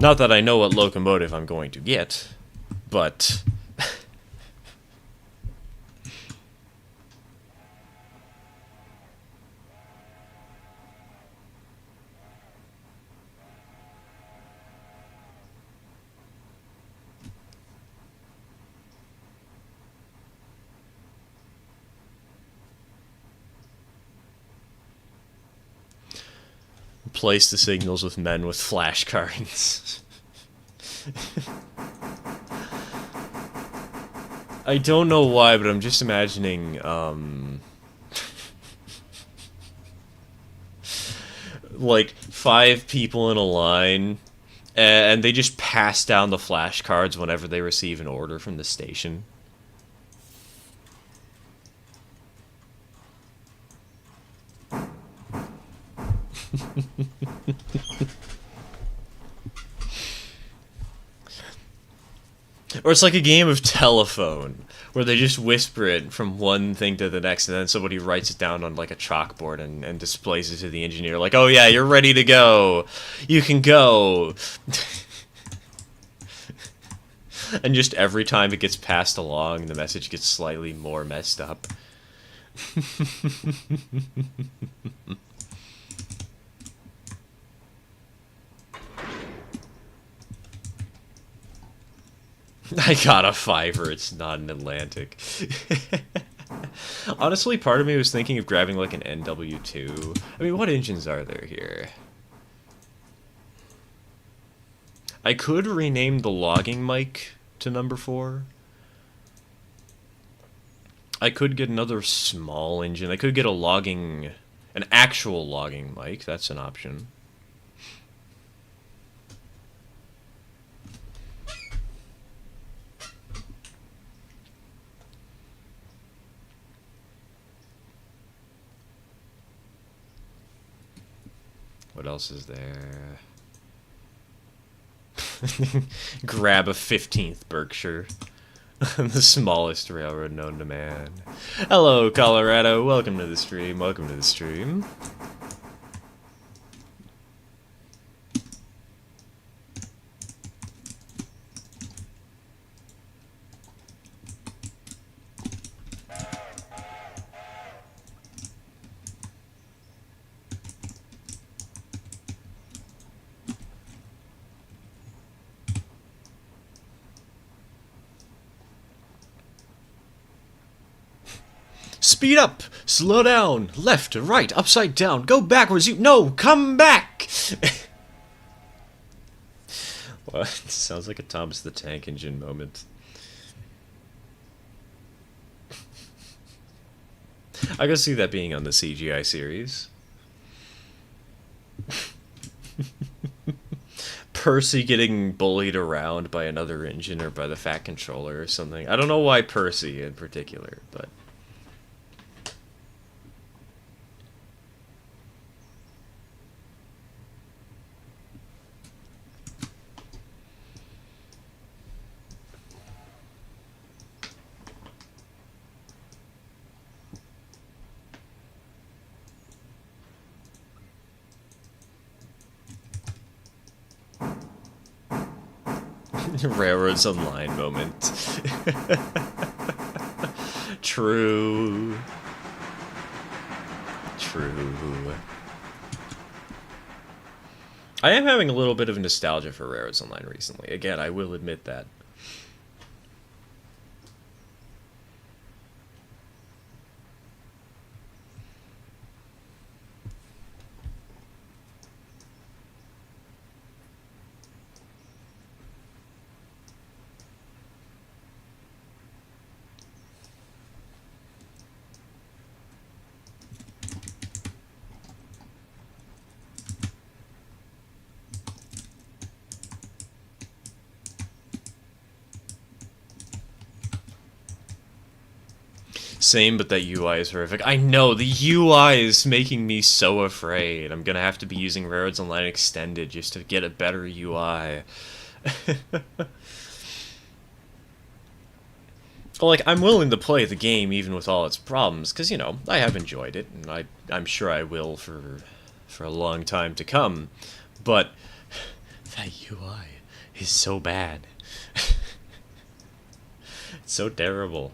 Not that I know what locomotive I'm going to get, but... replace the signals with men with flashcards. I don't know why, but I'm just imagining, like, 5 people in a line, and they just pass down the flashcards whenever they receive an order from the station. Or it's like a game of telephone, where they just whisper it from one thing to the next, and then somebody writes it down on like a chalkboard and displays it to the engineer, like, oh yeah, you're ready to go. You can go. And just every time it gets passed along, the message gets slightly more messed up. I got a fiver, it's not an Atlantic. Honestly, part of me was thinking of grabbing like an NW2. I mean, what engines are there here? I could rename the logging mic to number 4. I could get another small engine. I could get an actual logging mic. That's an option. What else is there? Grab a 15th Berkshire. The smallest railroad known to man. Hello, Colorado. Welcome to the stream. Welcome to the stream. Speed up! Slow down! Left, right, upside down, go backwards, no, come back! What? Sounds like a Thomas the Tank Engine moment. I can see that being on the CGI series. Percy getting bullied around by another engine or by the Fat Controller or something. I don't know why Percy in particular, but... Railroads Online moment. True. True. I am having a little bit of nostalgia for Railroads Online recently. Again, I will admit that. Same, but that UI is horrific. I know, the UI is making me so afraid. I'm gonna have to be using Railroads Online Extended just to get a better UI. Well, like, I'm willing to play the game even with all its problems, because, you know, I have enjoyed it, and I'm sure I will for a long time to come, but that UI is so bad. It's so terrible.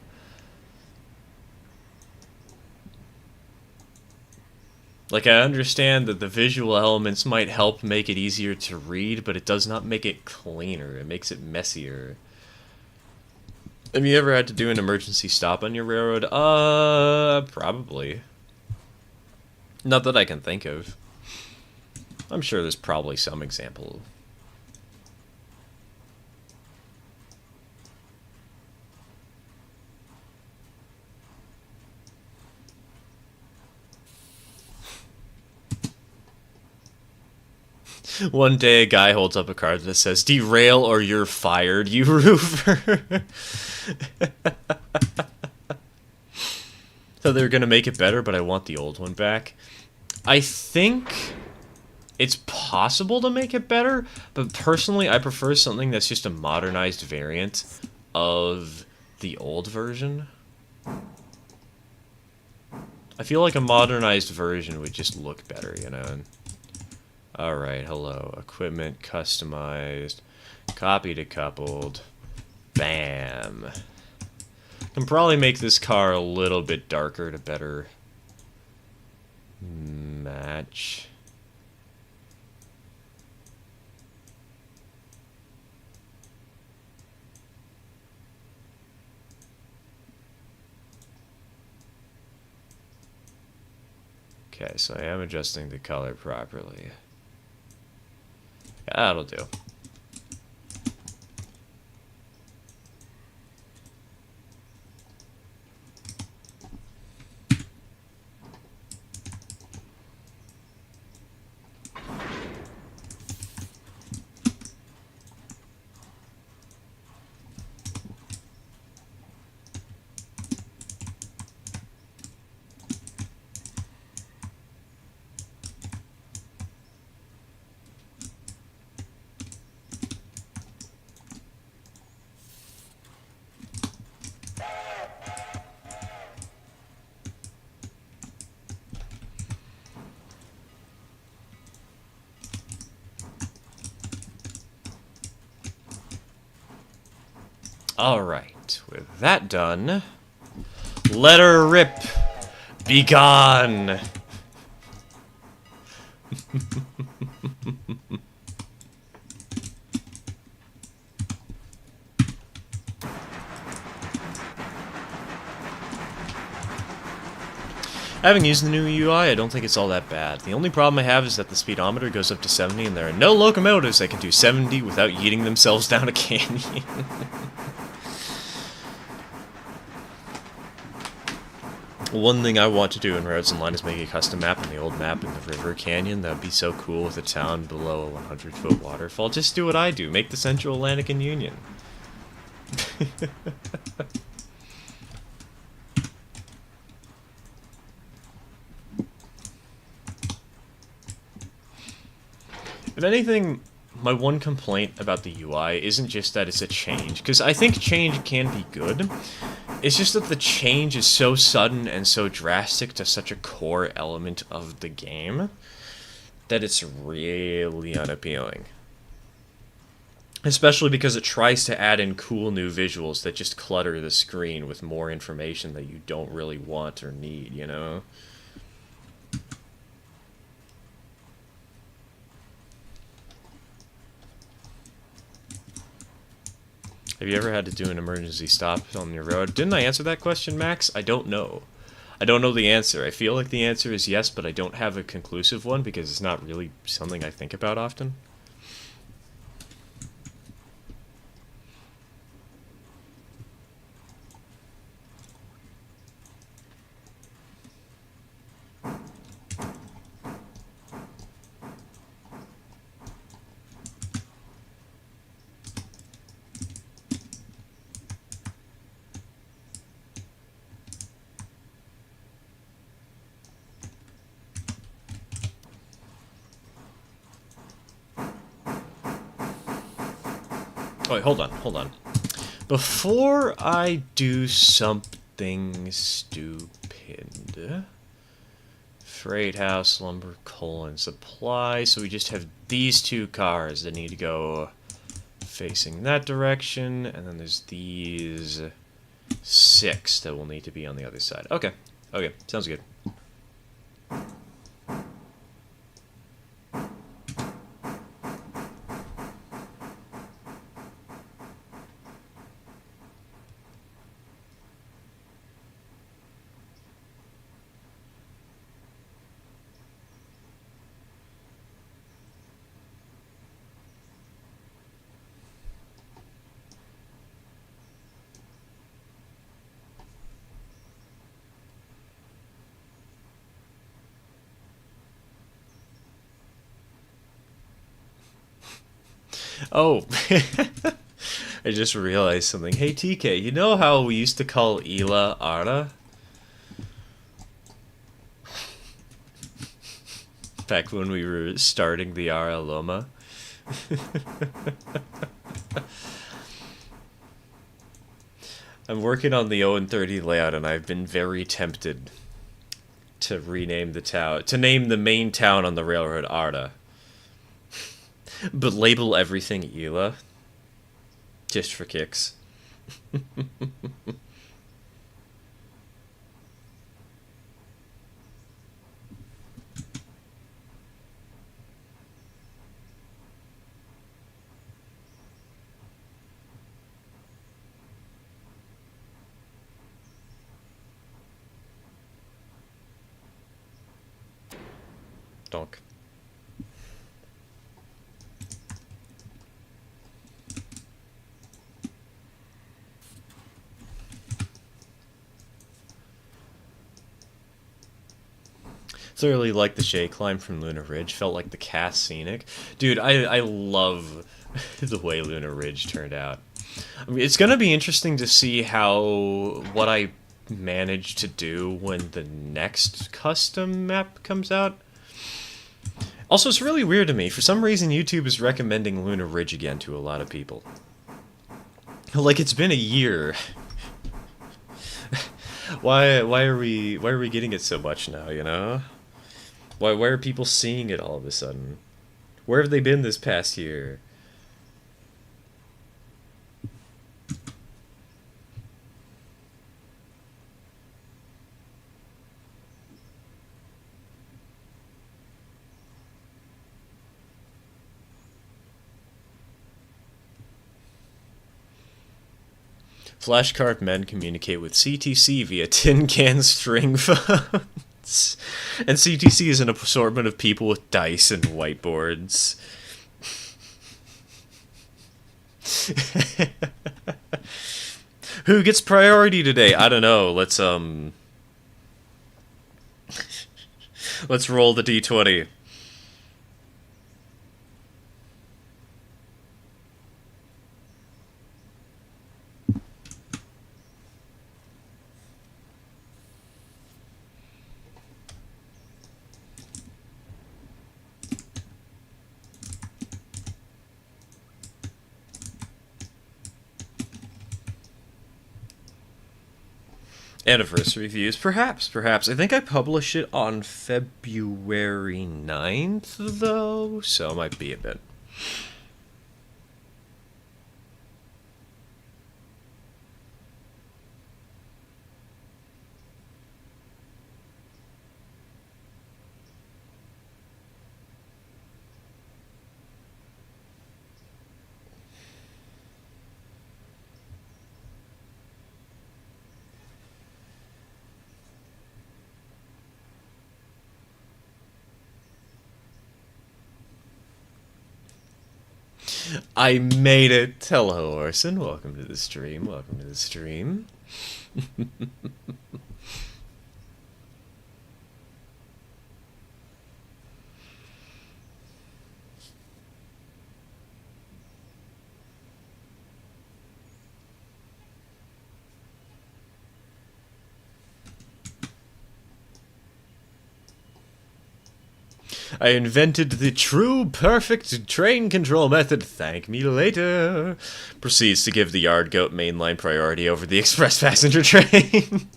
Like, I understand that the visual elements might help make it easier to read, but it does not make it cleaner. It makes it messier. Have you ever had to do an emergency stop on your railroad? Probably. Not that I can think of. I'm sure there's probably some example. One day a guy holds up a card that says, "Derail or you're fired, you roofer." So they're going to make it better, but I want the old one back. I think it's possible to make it better, but personally I prefer something that's just a modernized variant of the old version. I feel like a modernized version would just look better, you know? Alright, hello. Equipment customized. Copy decoupled. Bam. Can probably make this car a little bit darker to better match. Okay, so I am adjusting the color properly. Yeah, that'll do. Alright, with that done, let her rip! Be gone! Having used the new UI, I don't think it's all that bad. The only problem I have is that the speedometer goes up to 70 and there are no locomotives that can do 70 without yeeting themselves down a canyon. One thing I want to do in Roads Online is make a custom map in the old map in the river canyon. That would be so cool with a town below a 100-foot waterfall. Just do what I do. Make the Central Atlantic and Union. If anything, my one complaint about the UI isn't just that it's a change, because I think change can be good. It's just that the change is so sudden and so drastic to such a core element of the game that it's really unappealing. Especially because it tries to add in cool new visuals that just clutter the screen with more information that you don't really want or need, you know? Have you ever had to do an emergency stop on your road? Didn't I answer that question, Max? I don't know. I don't know the answer. I feel like the answer is yes, but I don't have a conclusive one because it's not really something I think about often. Oh, wait, hold on. Before I do something stupid... Freight house, lumber, coal, and supply. So we just have these two cars that need to go facing that direction. And then there's these 6 that will need to be on the other side. Okay. Okay, sounds good. Oh, I just realized something. Hey TK, you know how we used to call Ela Ara? Back when we were starting the Ara Loma? I'm working on the 0 layout and I've been very tempted to rename the town, to name the main town on the railroad Arda. But label everything Ela. Just for kicks. Donk. Thoroughly liked the shade climb from Luna Ridge. Felt like the cast scenic. Dude, I love the way Luna Ridge turned out. I mean, it's gonna be interesting to see what I manage to do when the next custom map comes out. Also, it's really weird to me. For some reason, YouTube is recommending Luna Ridge again to a lot of people. Like, it's been a year. Why are we getting it so much now, you know? Why are people seeing it all of a sudden? Where have they been this past year? Flashcard men communicate with CTC via tin can string phones. And CTC is an assortment of people with dice and whiteboards. Who gets priority today? I don't know. Let's roll the D20. Anniversary views, perhaps. I think I published it on February 9th, though, so it might be a bit. I made it. Hello, Orson. Welcome to the stream. I invented the true perfect train control method. Thank me later. Proceeds to give the Yard Goat mainline priority over the express passenger train.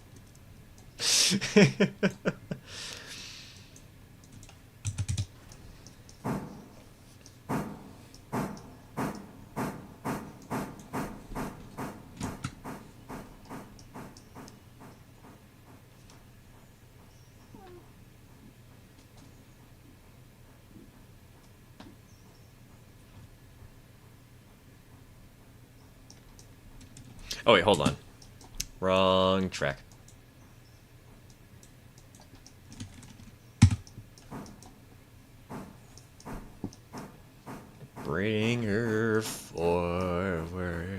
Oh wait, hold on. Wrong track. Bring her forwards.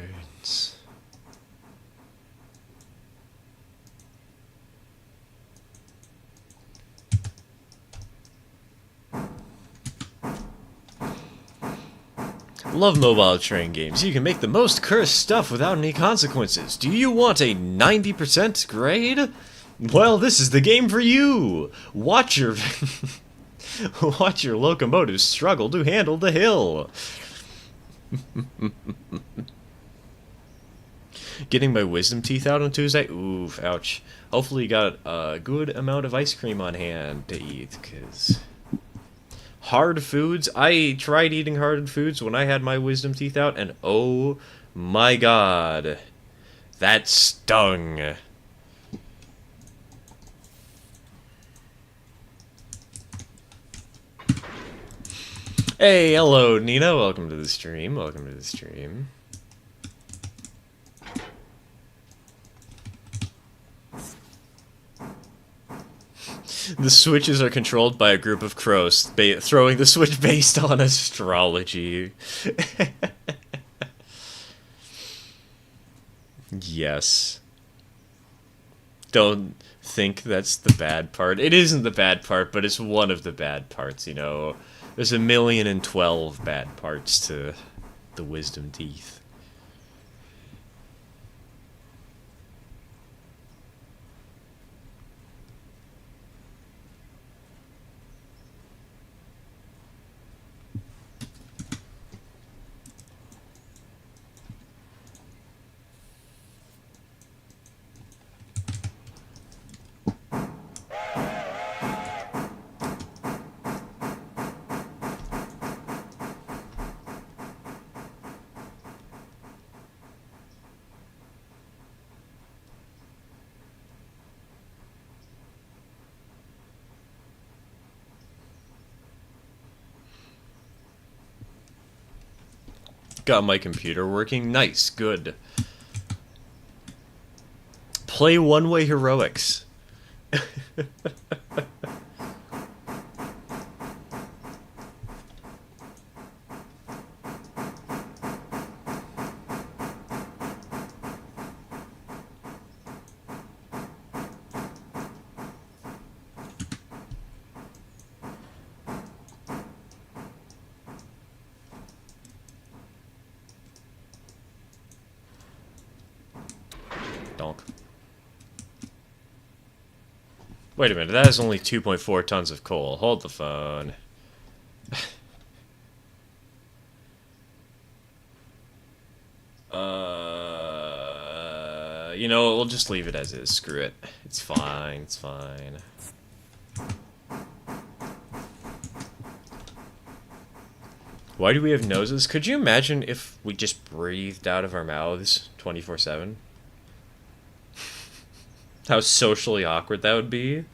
Love mobile train games. You can make the most cursed stuff without any consequences. Do you want a 90% grade? Well, this is the game for you. Watch your watch your locomotives struggle to handle the hill. Getting my wisdom teeth out on Tuesday? Oof, ouch. Hopefully you got a good amount of ice cream on hand to eat, because hard foods, I tried eating hard foods when I had my wisdom teeth out, and oh my god, that stung. Hey, hello Nina, welcome to the stream, welcome to the stream. The switches are controlled by a group of crows, throwing the switch based on astrology. Yes. Don't think that's the bad part. It isn't the bad part, but it's one of the bad parts, you know. There's 1,012 bad parts to the wisdom teeth. Got my computer working. Nice, good. Play one-way heroics. Donk. Wait a minute, that is only 2.4 tons of coal. Hold the phone. You know, we'll just leave it as is. Screw it. It's fine, it's fine. Why do we have noses? Could you imagine if we just breathed out of our mouths 24/7? How socially awkward that would be.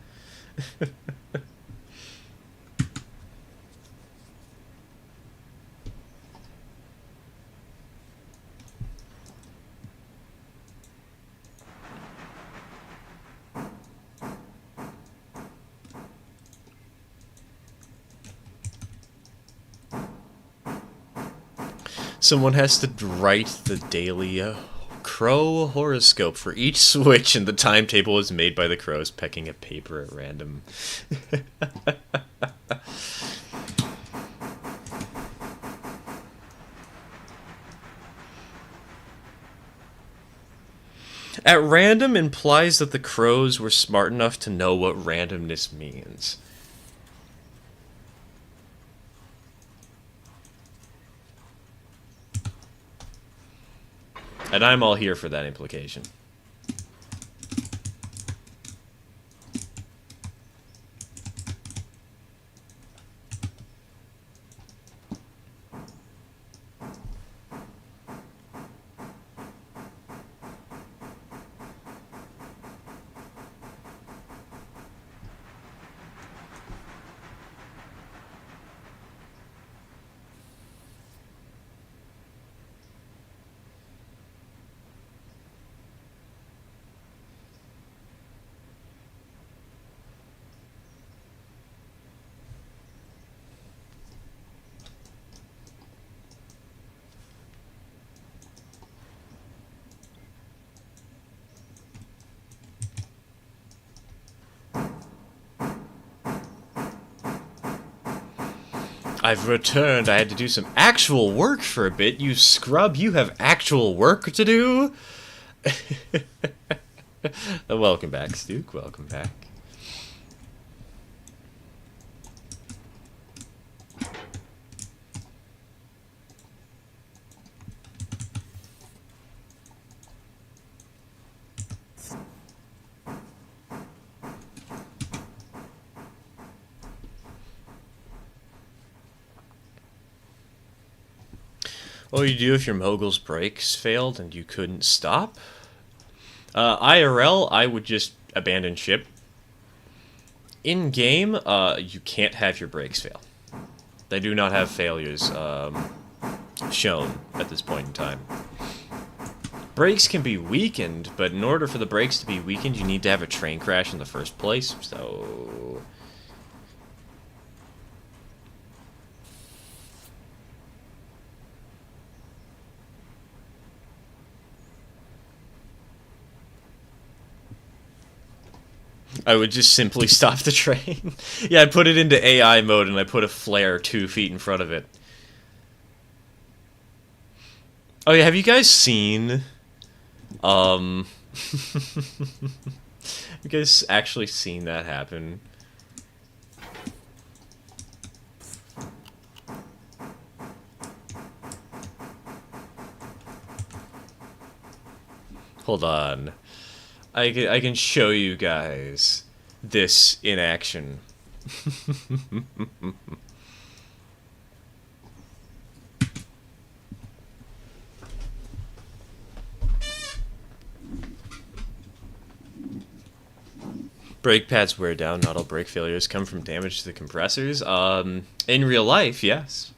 Someone has to write the daily crow horoscope for each switch, and the timetable is made by the crows pecking at paper at random. At random implies that the crows were smart enough to know what randomness means. And I'm all here for that implication. I've returned. I had to do some actual work for a bit. You scrub, you have actual work to do? Welcome back, Stuke. Welcome back. What would you do if your mogul's brakes failed and you couldn't stop? IRL, I would just abandon ship. In game, you can't have your brakes fail. They do not have failures shown at this point in time. Brakes can be weakened, but in order for the brakes to be weakened, you need to have a train crash in the first place. So I would just simply stop the train. Yeah, I put it into AI mode and I put a flare 2 feet in front of it. Oh yeah, have you guys seen... have you guys actually seen that happen? Hold on. I can show you guys this in action. Brake pads wear down. Not all brake failures come from damage to the compressors. In real life, yes.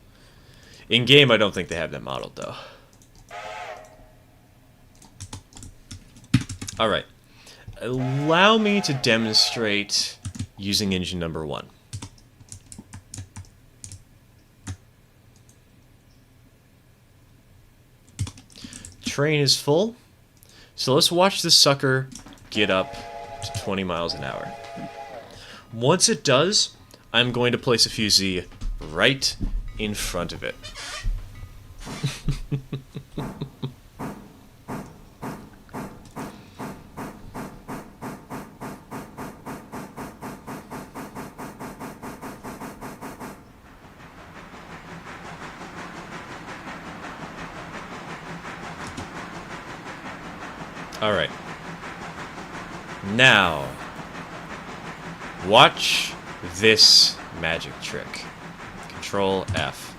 In game, I don't think they have that modeled though. All right. Allow me to demonstrate using engine number 1. Train is full, so let's watch this sucker get up to 20 miles an hour. Once it does, I'm going to place a fusee right in front of it. Alright. Now, watch this magic trick. Control F.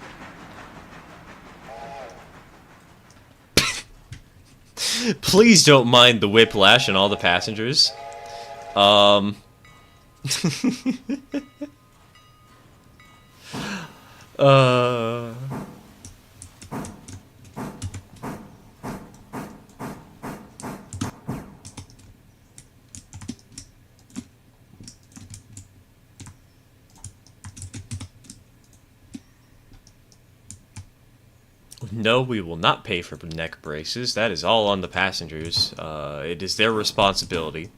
Please don't mind the whiplash and all the passengers. No, we will not pay for neck braces. That is all on the passengers. It is their responsibility.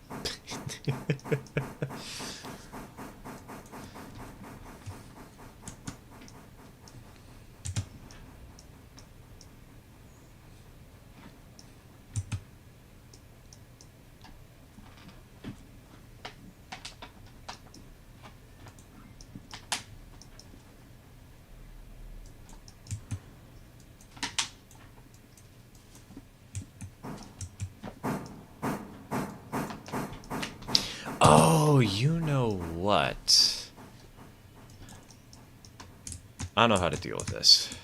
Oh, you know what? I know how to deal with this.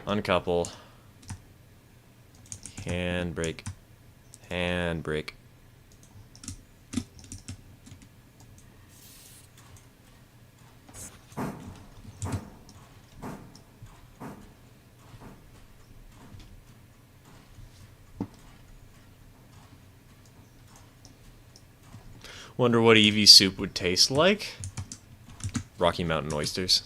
Uncouple. Handbrake. Handbrake. Wonder what EV soup would taste like? Rocky Mountain oysters.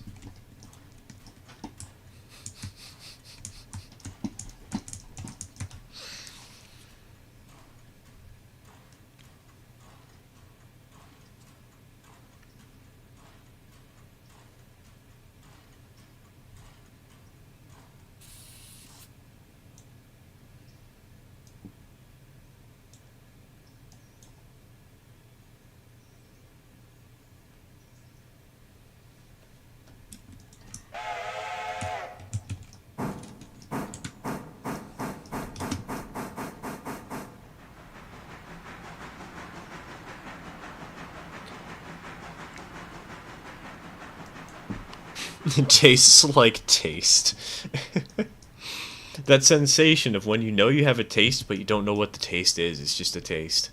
It tastes like taste. That sensation of when you know you have a taste, but you don't know what the taste is. It's just a taste.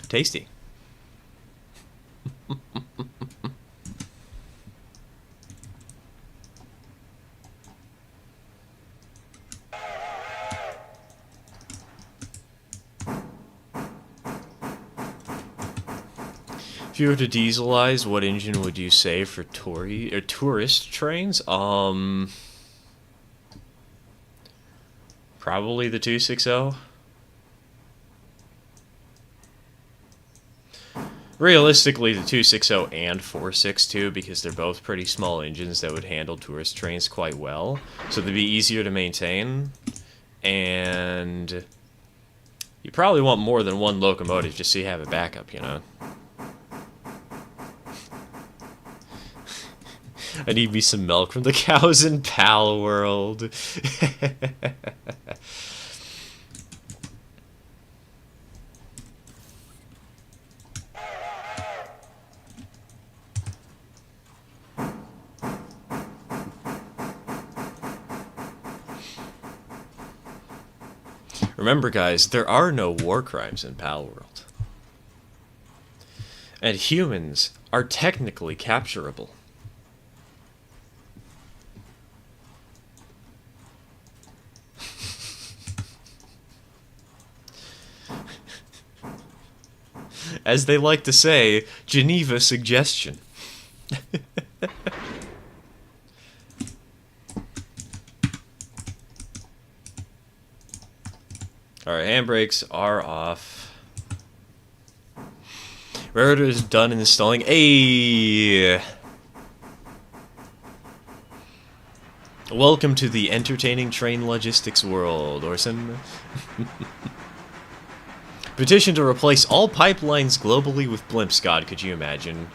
Tasty. If you were to dieselize, what engine would you say for tourist trains? Probably the 260. Realistically, the 260 and 462, because they're both pretty small engines that would handle tourist trains quite well. So they'd be easier to maintain. And you probably want more than one locomotive just so you have a backup, you know? I need me some milk from the cows in Pal World. Remember, guys, there are no war crimes in Pal World. And humans are technically capturable. As they like to say, Geneva suggestion. Alright, handbrakes are off. Railroad is done installing. Hey! Welcome to the entertaining train logistics world, Orson. Petition to replace all pipelines globally with blimps. God, could you imagine?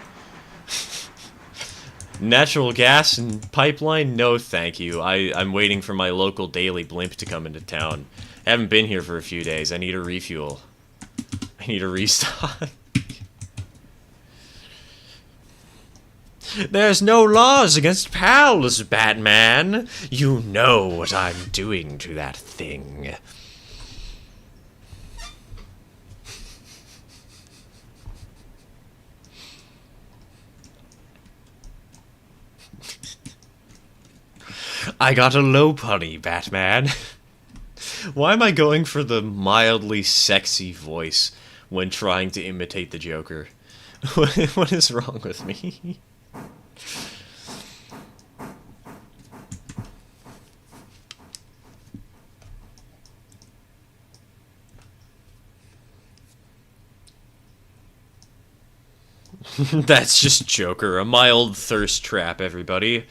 Natural gas and pipeline? No, thank you. I'm waiting for my local daily blimp to come into town. I haven't been here for a few days. I need a refuel. I need a restock. There's no laws against pals, Batman. You know what I'm doing to that thing. I got a low punny, Batman. Why am I going for the mildly sexy voice when trying to imitate the Joker? What is wrong with me? That's just Joker, a mild thirst trap, everybody.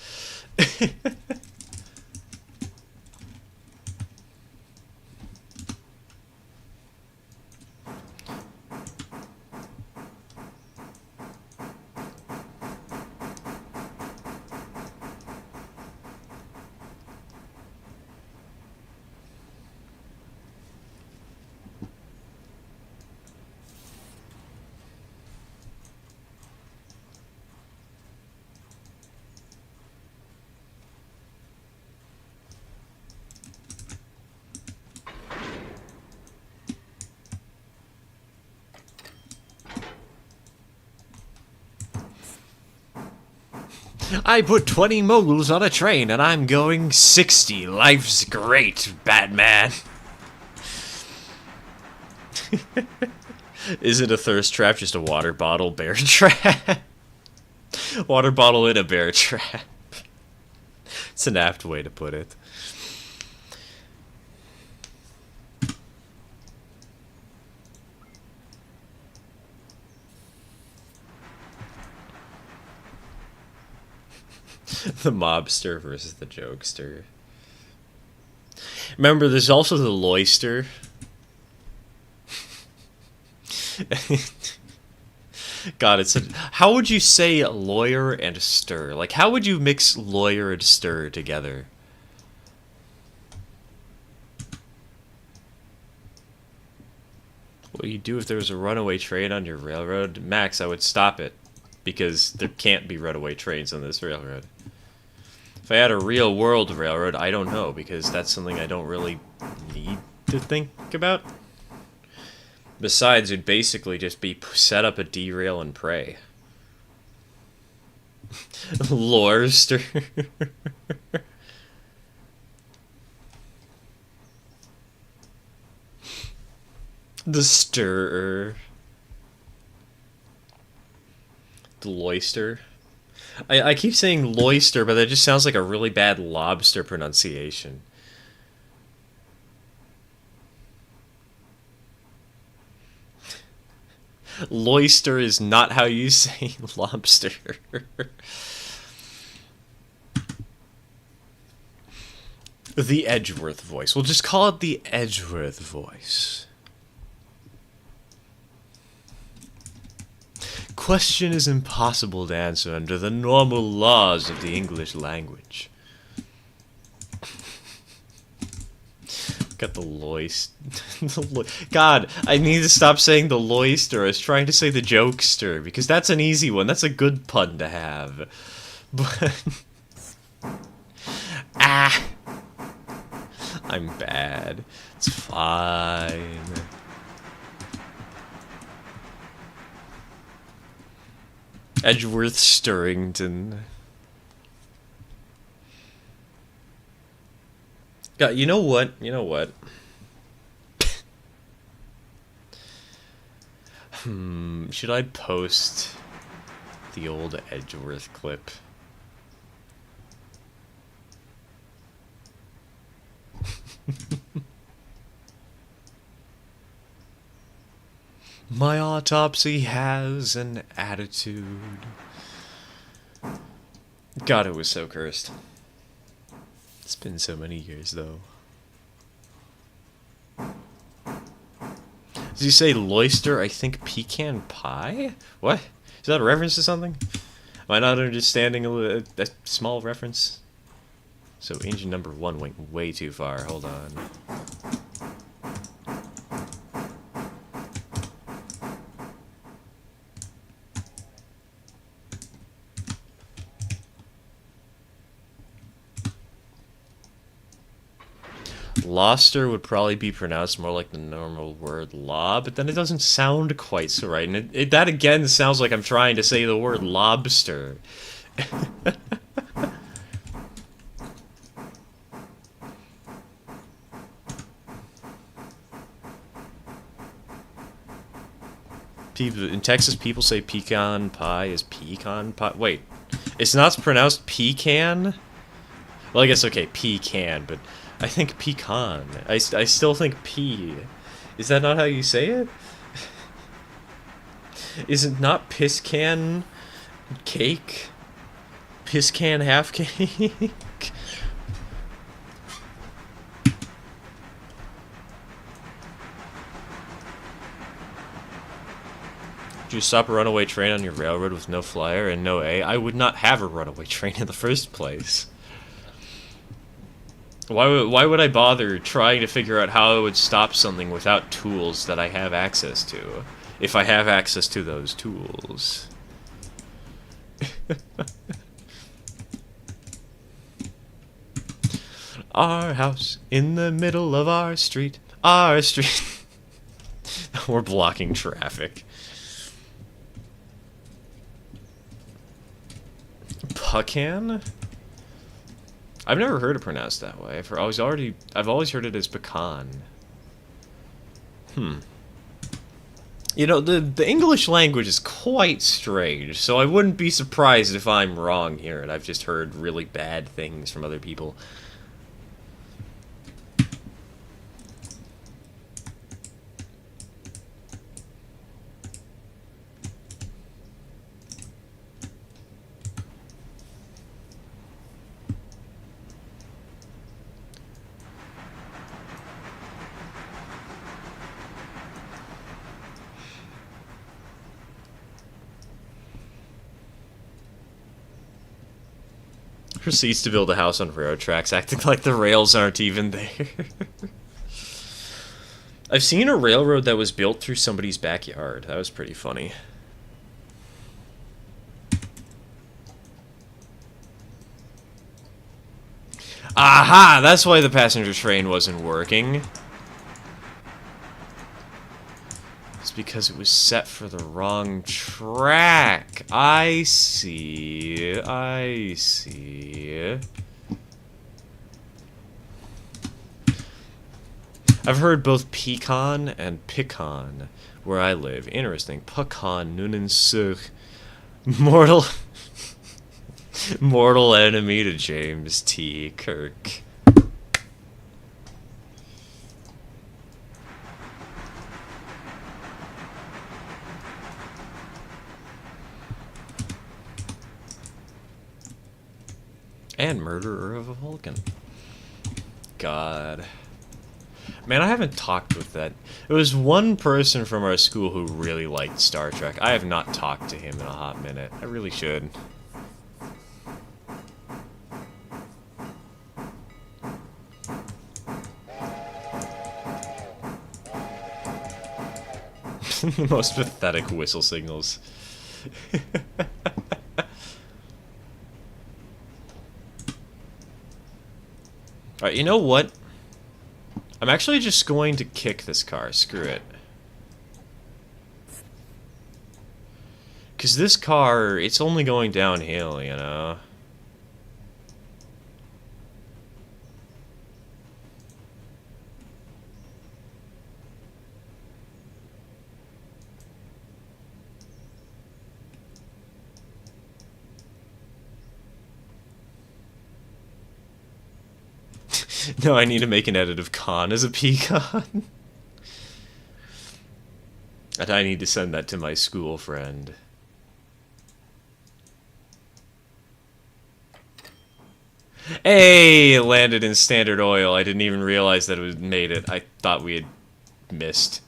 I put 20 moguls on a train and I'm going 60. Life's great, Batman. Is it a thirst trap? Just a water bottle bear trap? Water bottle in a bear trap. It's an apt way to put it. The mobster versus the jokester. Remember, there's also the loyster. God, it's a... How would you say lawyer and stir? Like, how would you mix lawyer and stir together? What do you do if there was a runaway train on your railroad? Max, I would stop it. because there can't be runaway trains on this railroad. If I had a real world railroad, I don't know, because that's something I don't really need to think about. Besides, it'd basically just be set up a derail and pray. Lorster. The stirrer. The loister. I keep saying loister, but that just sounds like a really bad lobster pronunciation. Loister is not how you say lobster. The Edgeworth voice. We'll just call it the Edgeworth voice. Question is impossible to answer under the normal laws of the English language. Got the loist. God, I need to stop saying the loister. I was trying to say the jokester, because that's an easy one. That's a good pun to have. But... ah! I'm bad. It's fine. Edgeworth Stirrington. God, you know what? You know what? Should I post the old Edgeworth clip? My autopsy has an attitude. God, it was so cursed. It's been so many years, though. Did you say loister? I think pecan pie? What? Is that a reference to something? Am I not understanding a small reference? So engine number 1 went way too far. Hold on. Loster would probably be pronounced more like the normal word law, but then it doesn't sound quite so right. And that again sounds like I'm trying to say the word lobster. People, in Texas, people say pecan pie is pecan pie. Wait, it's not pronounced pecan? Well, I guess, okay, pecan, but I think pecan. I still think pea. Is that not how you say it? Is it not piss can cake? Piss can half cake? Did you stop a runaway train on your railroad with no flyer and no A? I would not have a runaway train in the first place. Why would I bother trying to figure out how I would stop something without tools that I have access to, if I have access to those tools? Our house in the middle of our street. Our street. We're blocking traffic. Pecan? I've never heard it pronounced that way. I've always heard it as pecan. You know, the English language is quite strange, so I wouldn't be surprised if I'm wrong here, and I've just heard really bad things from other people. Proceeds to build a house on railroad tracks, acting like the rails aren't even there. I've seen a railroad that was built through somebody's backyard. That was pretty funny. Aha! That's why the passenger train wasn't working. It's because it was set for the wrong track. I see. I see. I've heard both pecan and pican where I live. Interesting. Pecan, Noonan Suk. Mortal... Mortal enemy to James T. Kirk. And murderer of a Vulcan. God. Man, I haven't talked with that. There was one person from our school who really liked Star Trek. I have not talked to him in a hot minute. I really should. The most pathetic whistle signals. Alright, you know what? I'm actually just going to kick this car. Screw it. Because this car, it's only going downhill, you know? No, I need to make an edit of Khan as a pecan. And I need to send that to my school friend. Hey, it landed in Standard Oil. I didn't even realize that it was made it. I thought we had missed.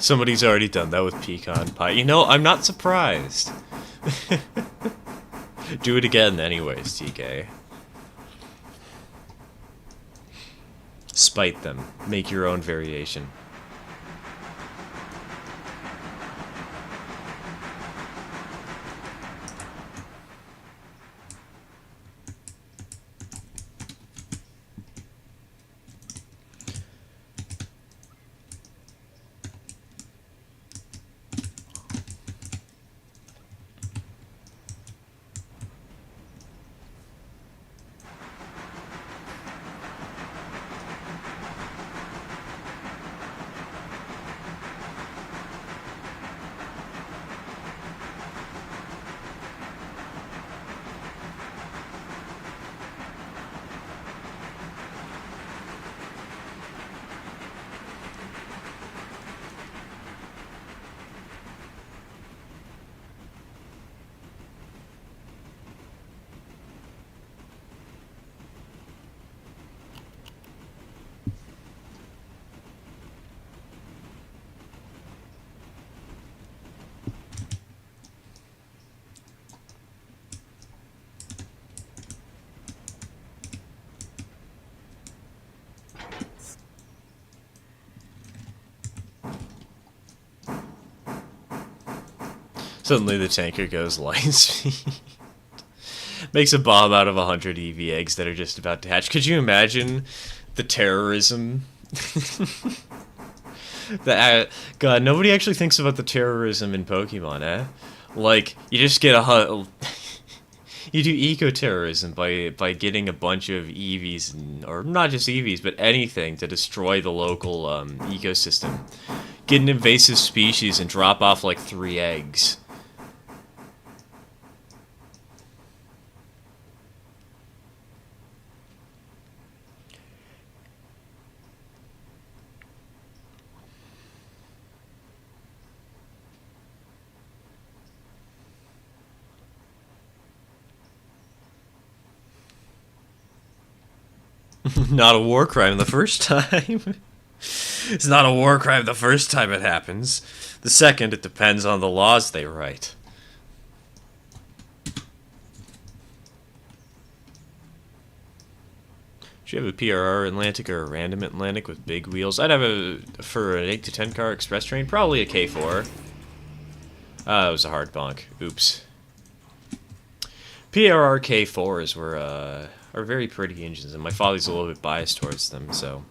Somebody's already done that with pecan pie. You know, I'm not surprised. Do it again anyways, TK. Spite them. Make your own variation. Suddenly the tanker goes line speed. Makes a bomb out of 100 EV eggs that are just about to hatch. Could you imagine the terrorism? God, nobody actually thinks about the terrorism in Pokemon, eh? Like, you just get you do eco-terrorism by getting a bunch of EVs, or not just EVs, but anything to destroy the local ecosystem. Get an invasive species and drop off like 3 eggs. Not a war crime the first time. It's not a war crime the first time it happens. The second, it depends on the laws they write. Do you have a PRR Atlantic or a random Atlantic with big wheels? I'd have a, for an 8 to 10 car express train, probably a K4. It was a hard bonk. Oops. PRR K4s are very pretty engines, and my father's a little bit biased towards them, so...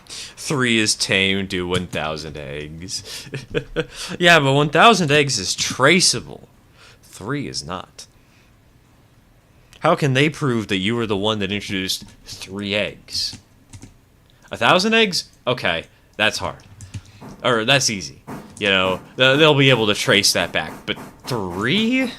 Three is tame to 1,000 eggs. Yeah, but 1,000 eggs is traceable. 3 is not. How can they prove that you were the one that introduced 3 eggs? 1,000 eggs? Okay, that's hard. Or, that's easy. You know, they'll be able to trace that back. But 3?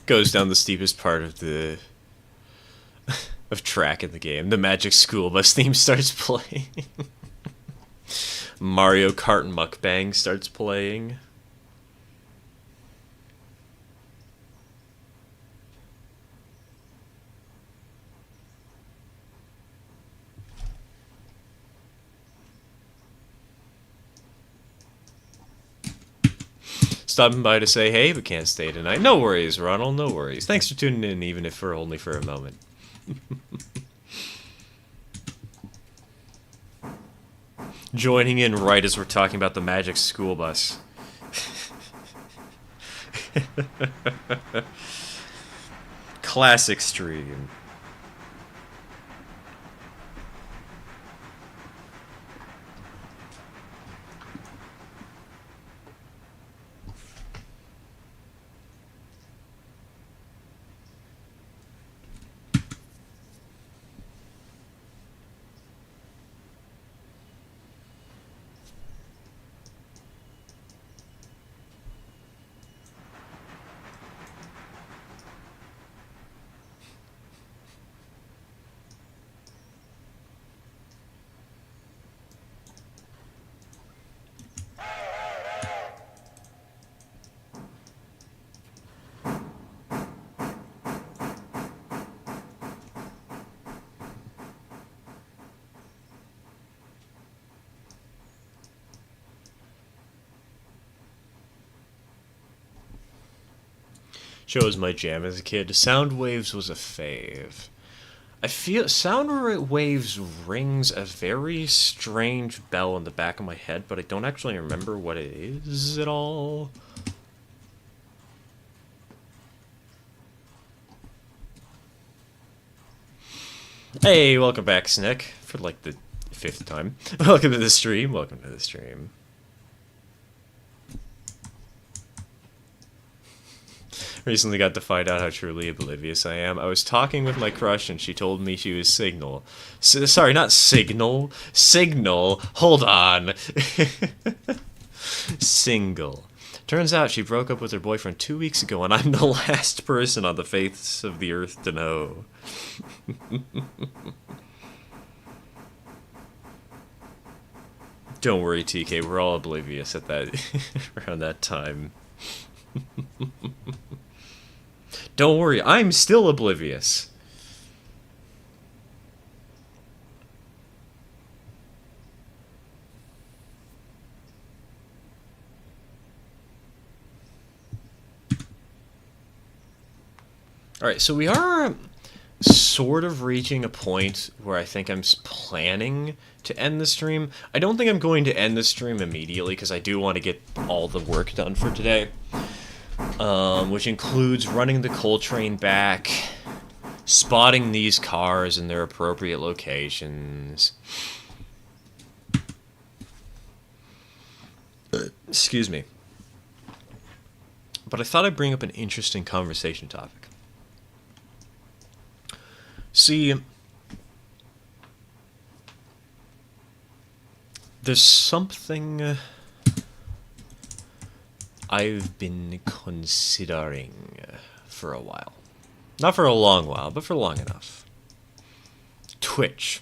Goes down the steepest part of the track in the game. The Magic School Bus theme starts playing. Mario Kart Mukbang starts playing. Stopping by to say hey, but can't stay tonight. No worries, Ronald, no worries. Thanks for tuning in, even if for only for a moment. Joining in right as we're talking about the Magic School Bus. Classic stream. Show was my jam as a kid. Sound Waves was a fave. I feel Sound Waves rings a very strange bell in the back of my head, but I don't actually remember what it is at all. Hey, welcome back, Snick, for like the 5th time. Welcome to the stream. Welcome to the stream. Recently got to find out how truly oblivious I am. I was talking with my crush and she told me she was Signal. Sorry, not Signal. Signal. Hold on. Single. Turns out she broke up with her boyfriend 2 weeks ago and I'm the last person on the face of the earth to know. Don't worry, TK. We're all oblivious at that around that time. Don't worry, I'm still oblivious. Alright, so we are sort of reaching a point where I think I'm planning to end the stream. I don't think I'm going to end the stream immediately because I do want to get all the work done for today. Which includes running the coal train back, spotting these cars in their appropriate locations. Excuse me. But I thought I'd bring up an interesting conversation topic. See, there's something I've been considering for a while. Not for a long while, but for long enough. Twitch.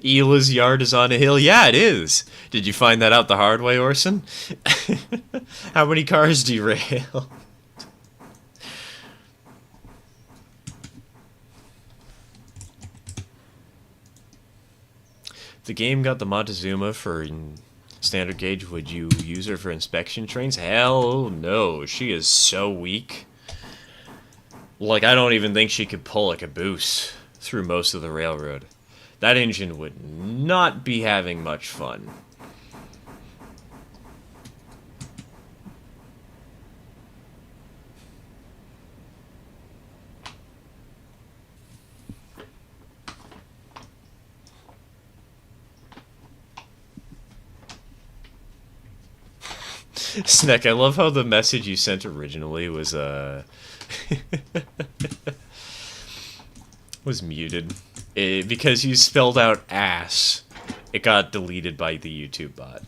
Ela's yard is on a hill. Yeah, it is. Did you find that out the hard way, Orson? How many cars derail? The game got the Montezuma for standard gauge. Would you use her for inspection trains? Hell no. She is so weak. Like, I don't even think she could pull a caboose through most of the railroad. That engine would not be having much fun. Sneck, I love how the message you sent originally was was muted. Because you spelled out ass, it got deleted by the YouTube bot.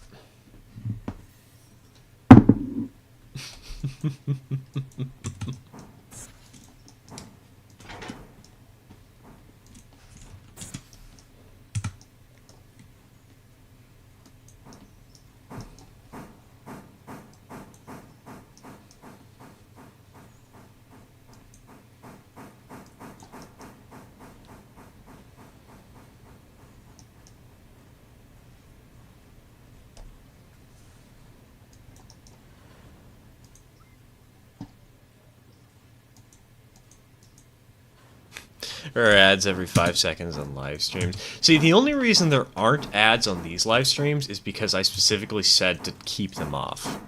There are ads every 5 seconds on live streams. See, the only reason there aren't ads on these live streams is because I specifically said to keep them off.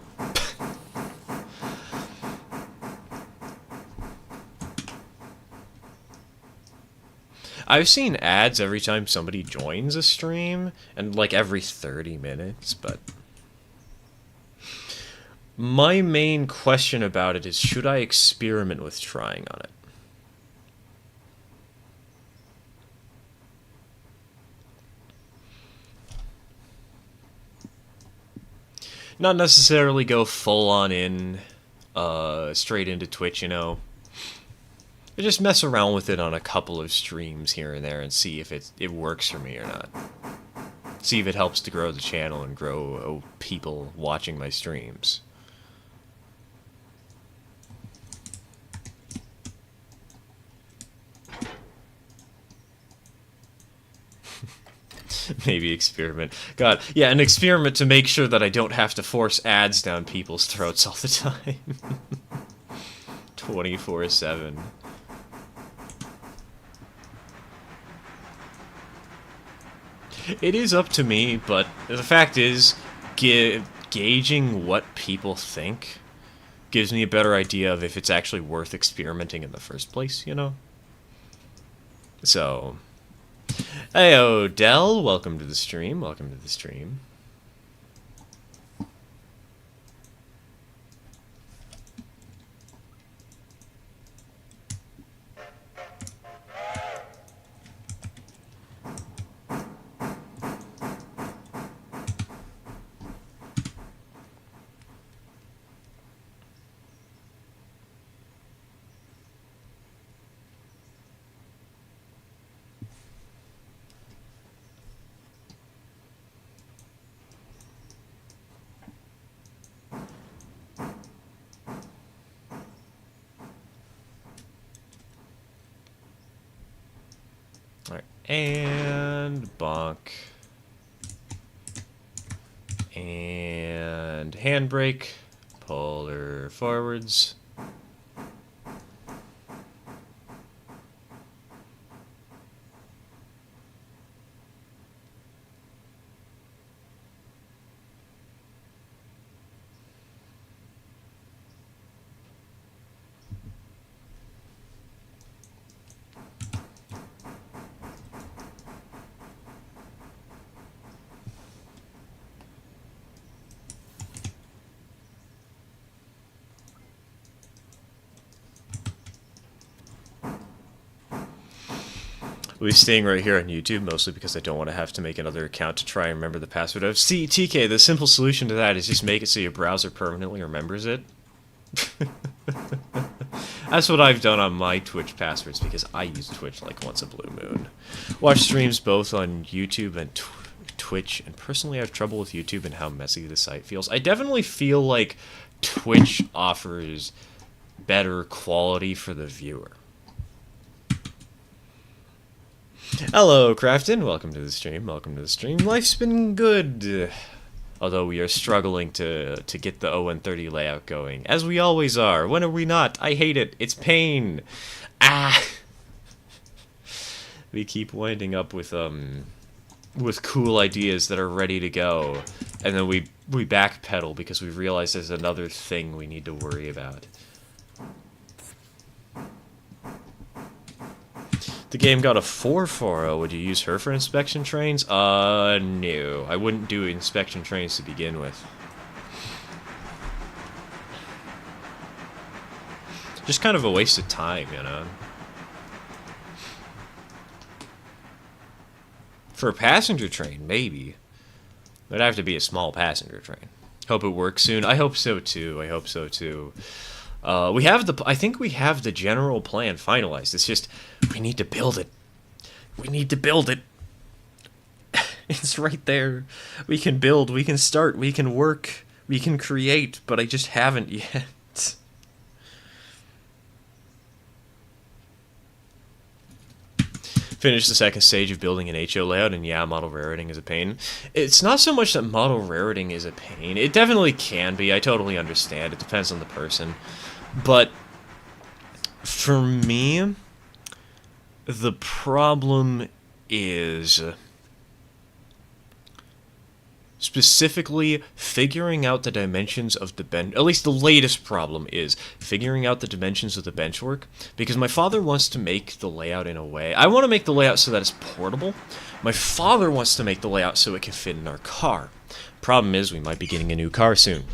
I've seen ads every time somebody joins a stream, and like every 30 minutes, but... My main question about it is, should I experiment with trying on it? Not necessarily go full on in, straight into Twitch, you know. But just mess around with it on a couple of streams here and there and see if it works for me or not. See if it helps to grow the channel and grow people watching my streams. Maybe experiment. God, yeah, an experiment to make sure that I don't have to force ads down people's throats all the time. 24/7. It is up to me, but the fact is, gauging what people think gives me a better idea of if it's actually worth experimenting in the first place, you know? So... Hey, Odell, welcome to the stream. Welcome to the stream. Alright, and bonk. And handbrake. Pull her forwards. We'll be staying right here on YouTube, mostly because I don't want to have to make another account to try and remember the password of. See, TK, the simple solution to that is just make it so your browser permanently remembers it. That's what I've done on my Twitch passwords, because I use Twitch like once a blue moon. Watch streams both on YouTube and Twitch, and personally I have trouble with YouTube and how messy the site feels. I definitely feel like Twitch offers better quality for the viewer. Hello, Crafton. Welcome to the stream. Welcome to the stream. Life's been good. Although we are struggling to get the ON30 layout going. As we always are. When are we not? I hate it. It's pain. Ah! We keep winding up with cool ideas that are ready to go. And then we backpedal because we realize there's another thing we need to worry about. The game got a 4.40. Would you use her for inspection trains? No. I wouldn't do inspection trains to begin with. Just kind of a waste of time, you know? For a passenger train, maybe. It'd have to be a small passenger train. Hope it works soon. I hope so too. I hope so too. I think we have the general plan finalized. It's just, we need to build it. We need to build it. It's right there. We can build, we can start, we can work, we can create, but I just haven't yet. Finish the second stage of building an HO layout, and yeah, model rariting is a pain. It's not so much that model rariting is a pain. It definitely can be. I totally understand. It depends on the person. But for me, the problem is specifically figuring out the dimensions of the bench. At least the latest problem is figuring out the dimensions of the benchwork, because my father wants to make the layout in a way. I want to make the layout so that it's portable. My father wants to make the layout so it can fit in our car. Problem is, we might be getting a new car soon.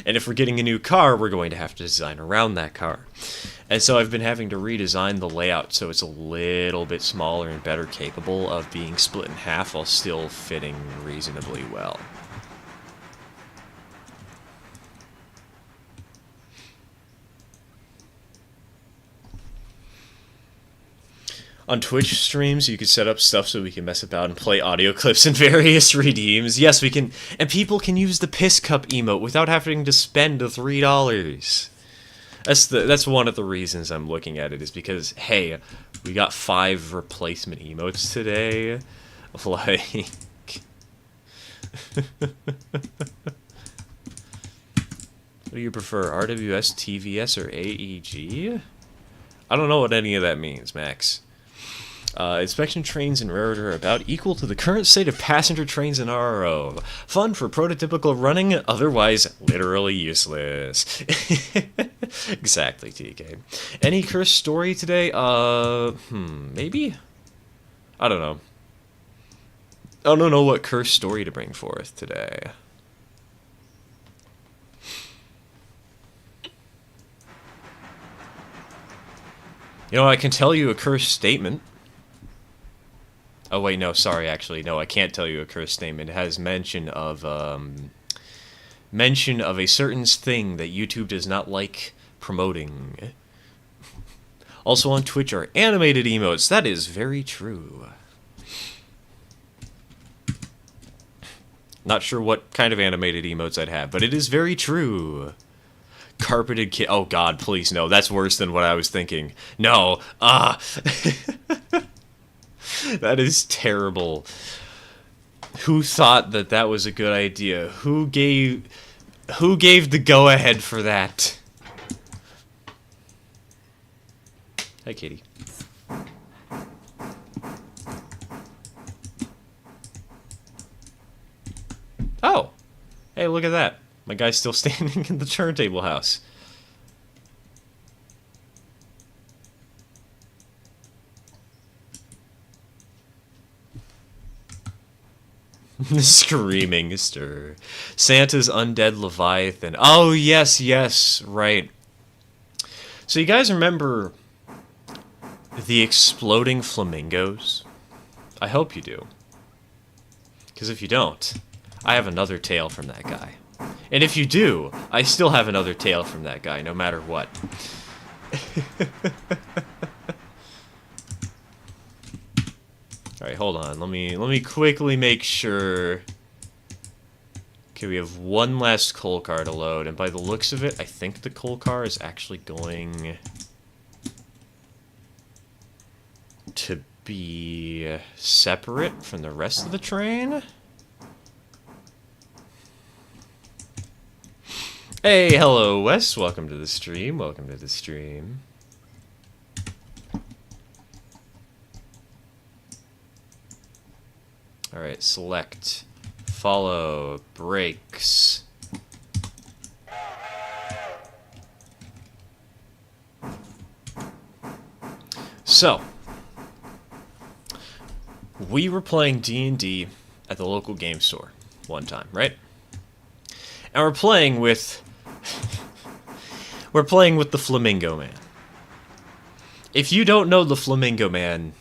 And if we're getting a new car, we're going to have to design around that car. And so I've been having to redesign the layout so it's a little bit smaller and better capable of being split in half while still fitting reasonably well. On Twitch streams, you could set up stuff so we can mess about and play audio clips and various redeems. Yes, we can, and people can use the piss cup emote without having to spend the $3. That's one of the reasons I'm looking at it, is because, hey, we got 5 replacement emotes today. Like, what do you prefer, RWS, TVS, or AEG? I don't know what any of that means, Max. Inspection trains in Railroad are about equal to the current state of passenger trains in RRO. Fun for prototypical running, otherwise literally useless. Exactly, TK. Any cursed story today? Maybe? I don't know. I don't know what cursed story to bring forth today. You know, I can tell you a cursed statement. Oh wait, no, sorry, actually, no, I can't tell you a cursed statement. It has mention of a certain thing that YouTube does not like promoting. Also on Twitch are animated emotes. That is very true. Not sure what kind of animated emotes I'd have, but it is very true. Carpeted kid. Oh god, please no. That's worse than what I was thinking. No. That is terrible. Who thought that that was a good idea? Who gave the go-ahead for that? Hi, Katie. Oh. Hey, look at that. My guy's still standing in the turntable house. Screaming stir. Santa's undead Leviathan. Oh, yes, yes, right. So you guys remember the exploding flamingos? I hope you do. Because if you don't, I have another tale from that guy. And if you do, I still have another tale from that guy, no matter what. Alright, hold on. Let me quickly make sure. Okay, we have one last coal car to load, and by the looks of it, I think the coal car is actually going to be separate from the rest of the train. Hey, hello, Wes. Welcome to the stream. Welcome to the stream. Alright, select, follow, brakes. So, we were playing D&D at the local game store one time, right? And we're playing with the Flamingo Man. If you don't know the Flamingo Man,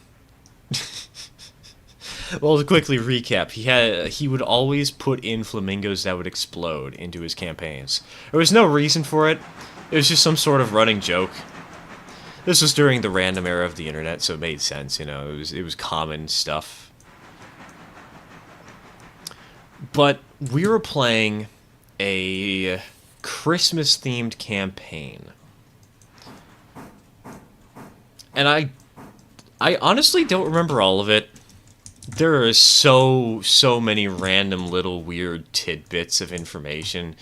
well, to quickly recap, he would always put in flamingos that would explode into his campaigns. There was no reason for it. It was just some sort of running joke. This was during the random era of the internet, so it made sense, you know. It was common stuff. But we were playing a Christmas-themed campaign. And I honestly don't remember all of it. There are so many random little weird tidbits of information.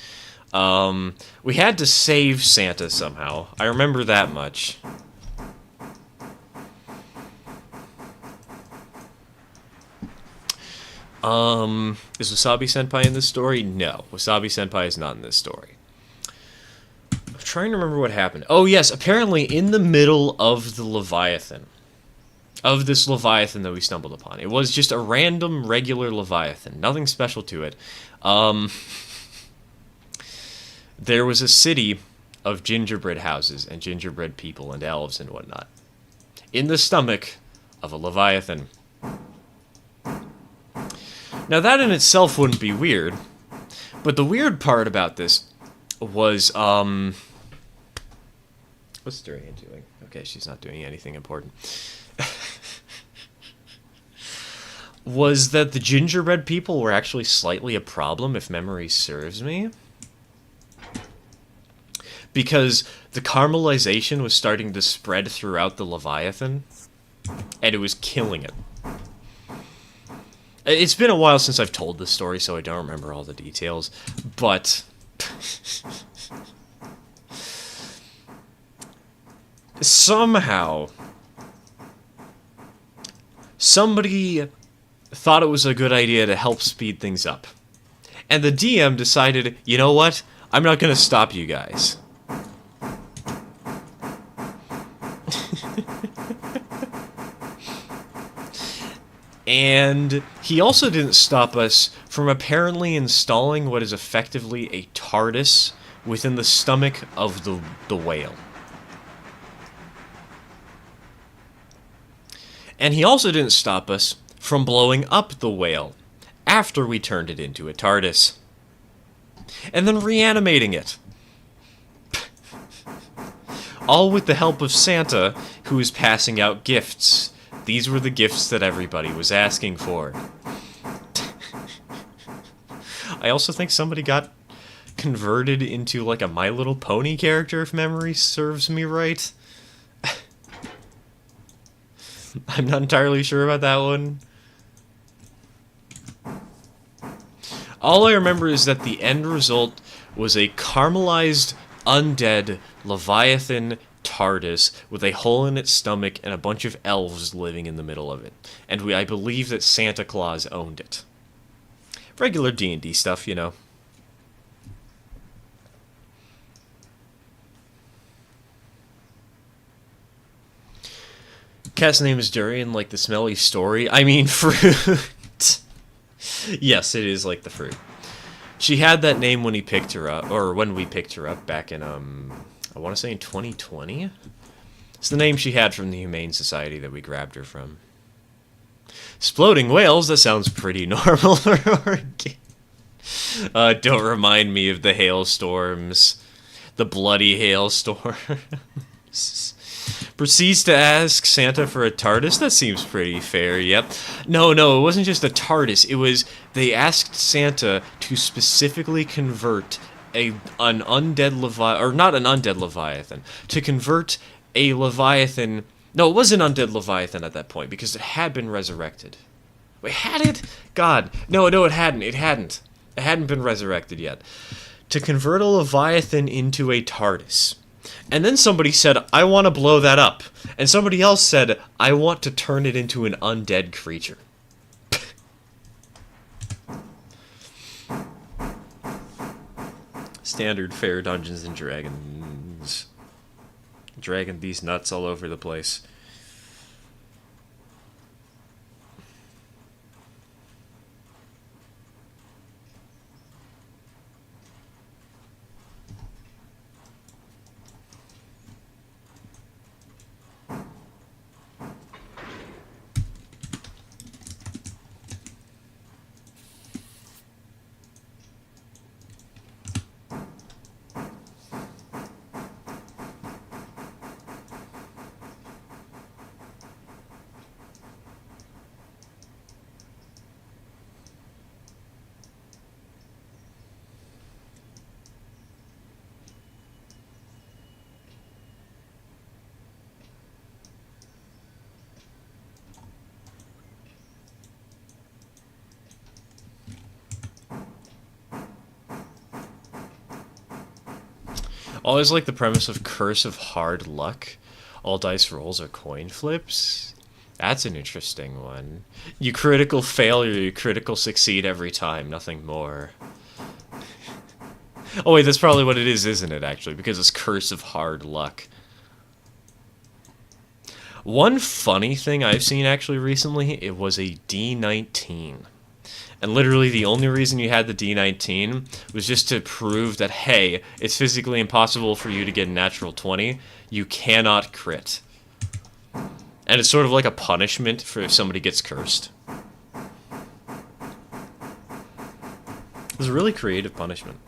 We had to save Santa somehow. I remember that much. Is Wasabi Senpai in this story? No. Wasabi Senpai is not in this story. I'm trying to remember what happened. Oh, yes. Apparently, in the middle of the Leviathan, of this Leviathan that we stumbled upon, it was just a random, regular Leviathan. Nothing special to it. There was a city of gingerbread houses and gingerbread people and elves and whatnot in the stomach of a Leviathan. Now, that in itself wouldn't be weird, but the weird part about this was, what's Durian doing? Okay, she's not doing anything important. Was that the gingerbread people were actually slightly a problem, if memory serves me? Because the caramelization was starting to spread throughout the Leviathan, and it was killing it. It's been a while since I've told this story, so I don't remember all the details, but somehow somebody thought it was a good idea to help speed things up. And the DM decided, you know what? I'm not going to stop you guys. And he also didn't stop us from apparently installing what is effectively a TARDIS within the stomach of the whale. And he also didn't stop us from blowing up the whale after we turned it into a TARDIS. And then reanimating it. All with the help of Santa, who is passing out gifts. These were the gifts that everybody was asking for. I also think somebody got converted into like a My Little Pony character, if memory serves me right. I'm not entirely sure about that one. All I remember is that the end result was a caramelized, undead Leviathan TARDIS with a hole in its stomach and a bunch of elves living in the middle of it. And I believe that Santa Claus owned it. Regular D&D stuff, you know. Cat's name is Durian, like the smelly story. I mean, fruit. Yes, it is like the fruit. She had that name when he picked her up, or when we picked her up back in, I want to say in 2020? It's the name she had from the Humane Society that we grabbed her from. Exploding whales, that sounds pretty normal for organic. Don't remind me of the hailstorms. The bloody hailstorms. Proceeds to ask Santa for a TARDIS. That seems pretty fair, yep. No, it wasn't just a TARDIS. It was, they asked Santa to specifically convert an undead Leviathan, or not an undead Leviathan, to convert a Leviathan. No, it was an undead Leviathan at that point, because it had been resurrected. Wait, had it? God. No, it hadn't. It hadn't been resurrected yet. To convert a Leviathan into a TARDIS. And then somebody said, I want to blow that up. And somebody else said, I want to turn it into an undead creature. Standard fare Dungeons and Dragons. Dragging these nuts all over the place. Always like the premise of Curse of Hard Luck. All dice rolls are coin flips. That's an interesting one. You critical fail or you critical succeed every time, nothing more. Oh wait, that's probably what it is, isn't it, actually? Because it's Curse of Hard Luck. One funny thing I've seen actually recently, it was a D19. And literally the only reason you had the D19 was just to prove that, hey, it's physically impossible for you to get a natural 20. You cannot crit. And it's sort of like a punishment for if somebody gets cursed. It was a really creative punishment.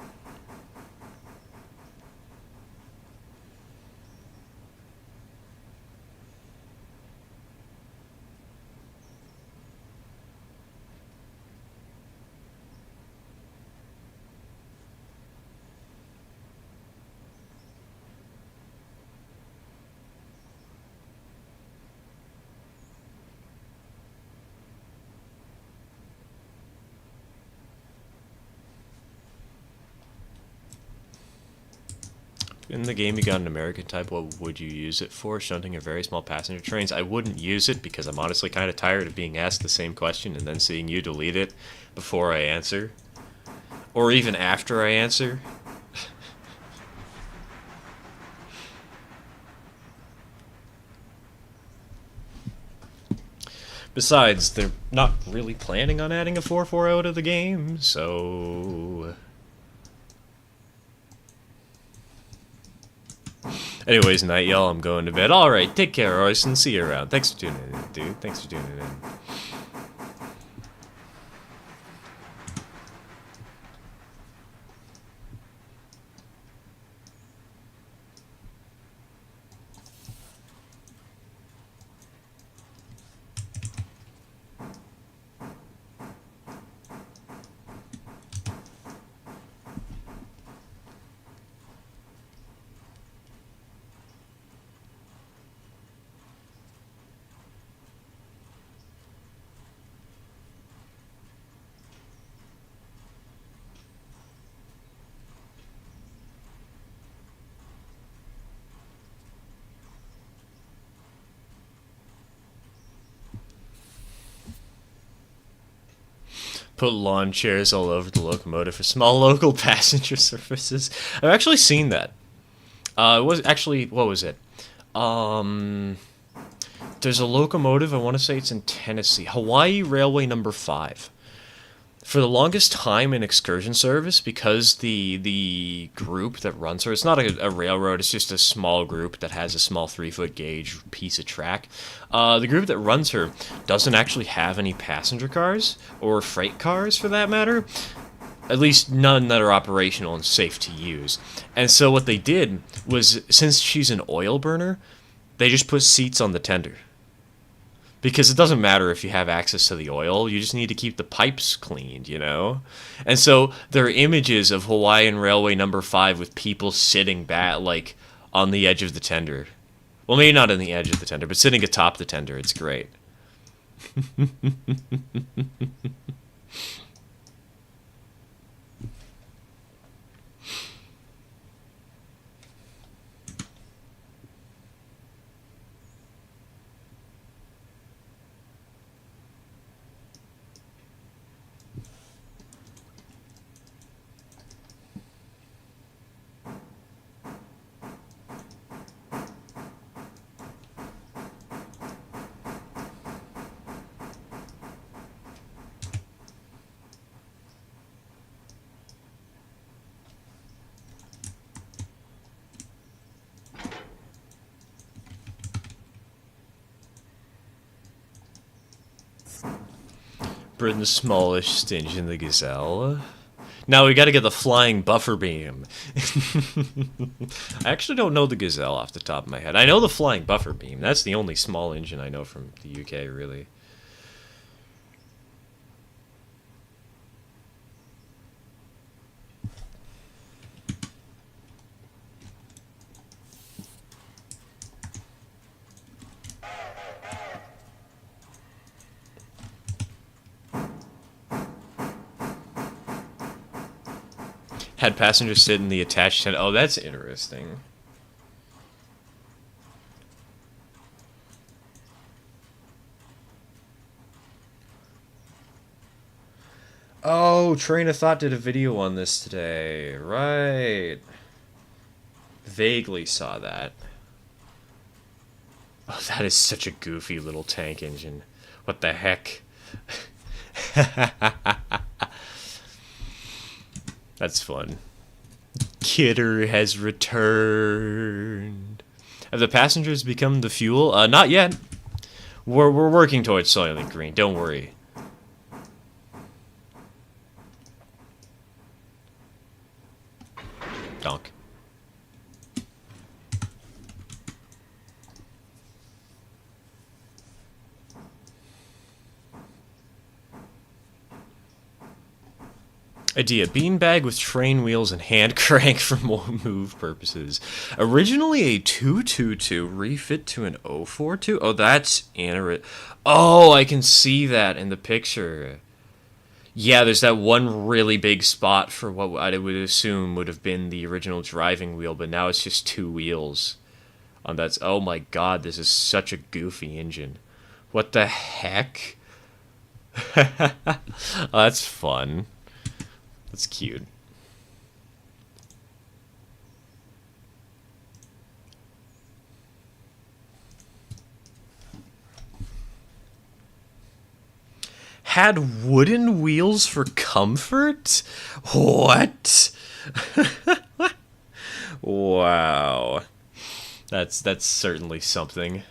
In the game you got an American type, what would you use it for? Shunting or very small passenger trains? I wouldn't use it because I'm honestly kind of tired of being asked the same question and then seeing you delete it before I answer. Or even after I answer. Besides, they're not really planning on adding a 4-4 out of the game, so... Anyways, night, y'all. I'm going to bed. Alright, take care, Royce, and see you around. Thanks for tuning in, dude. Thanks for tuning in. Put lawn chairs all over the locomotive for small local passenger services. I've actually seen that. It was actually, what was it? There's a locomotive, I want to say it's in Tennessee. Hawaii Railway number 5. For the longest time in excursion service, because the group that runs her, it's not a railroad, it's just a small group that has a small 3-foot gauge piece of track. The group that runs her doesn't actually have any passenger cars, or freight cars for that matter. At least none that are operational and safe to use. And so what they did was, since she's an oil burner, they just put seats on the tender. Because it doesn't matter if you have access to the oil, you just need to keep the pipes cleaned, you know? And so there are images of Hawaiian Railway number 5 with people sitting back, like, on the edge of the tender. Well, maybe not on the edge of the tender, but sitting atop the tender. It's great. Britain's smallest engine, the Gazelle. Now we gotta get the flying buffer beam. I actually don't know the Gazelle off the top of my head. I know the flying buffer beam. That's the only small engine I know from the UK, really. Had passengers sit in the attached tent. Oh, that's interesting. Oh, Train of Thought did a video on this today. Right. Vaguely saw that. Oh, that is such a goofy little tank engine. What the heck? That's fun. Kidder has returned. Have the passengers become the fuel? Not yet. We're working towards Soylent Green. Don't worry. Donk. Idea: beanbag with train wheels and hand crank for more move purposes. Originally a 222 refit to an 042. Oh, that's interesting. Oh, I can see that in the picture. Yeah, there's that one really big spot for what I would assume would have been the original driving wheel, but now it's just 2 wheels. That's, oh my god, this is such a goofy engine. What the heck? Oh, that's fun. That's cute. Had wooden wheels for comfort? What? Wow. That's certainly something.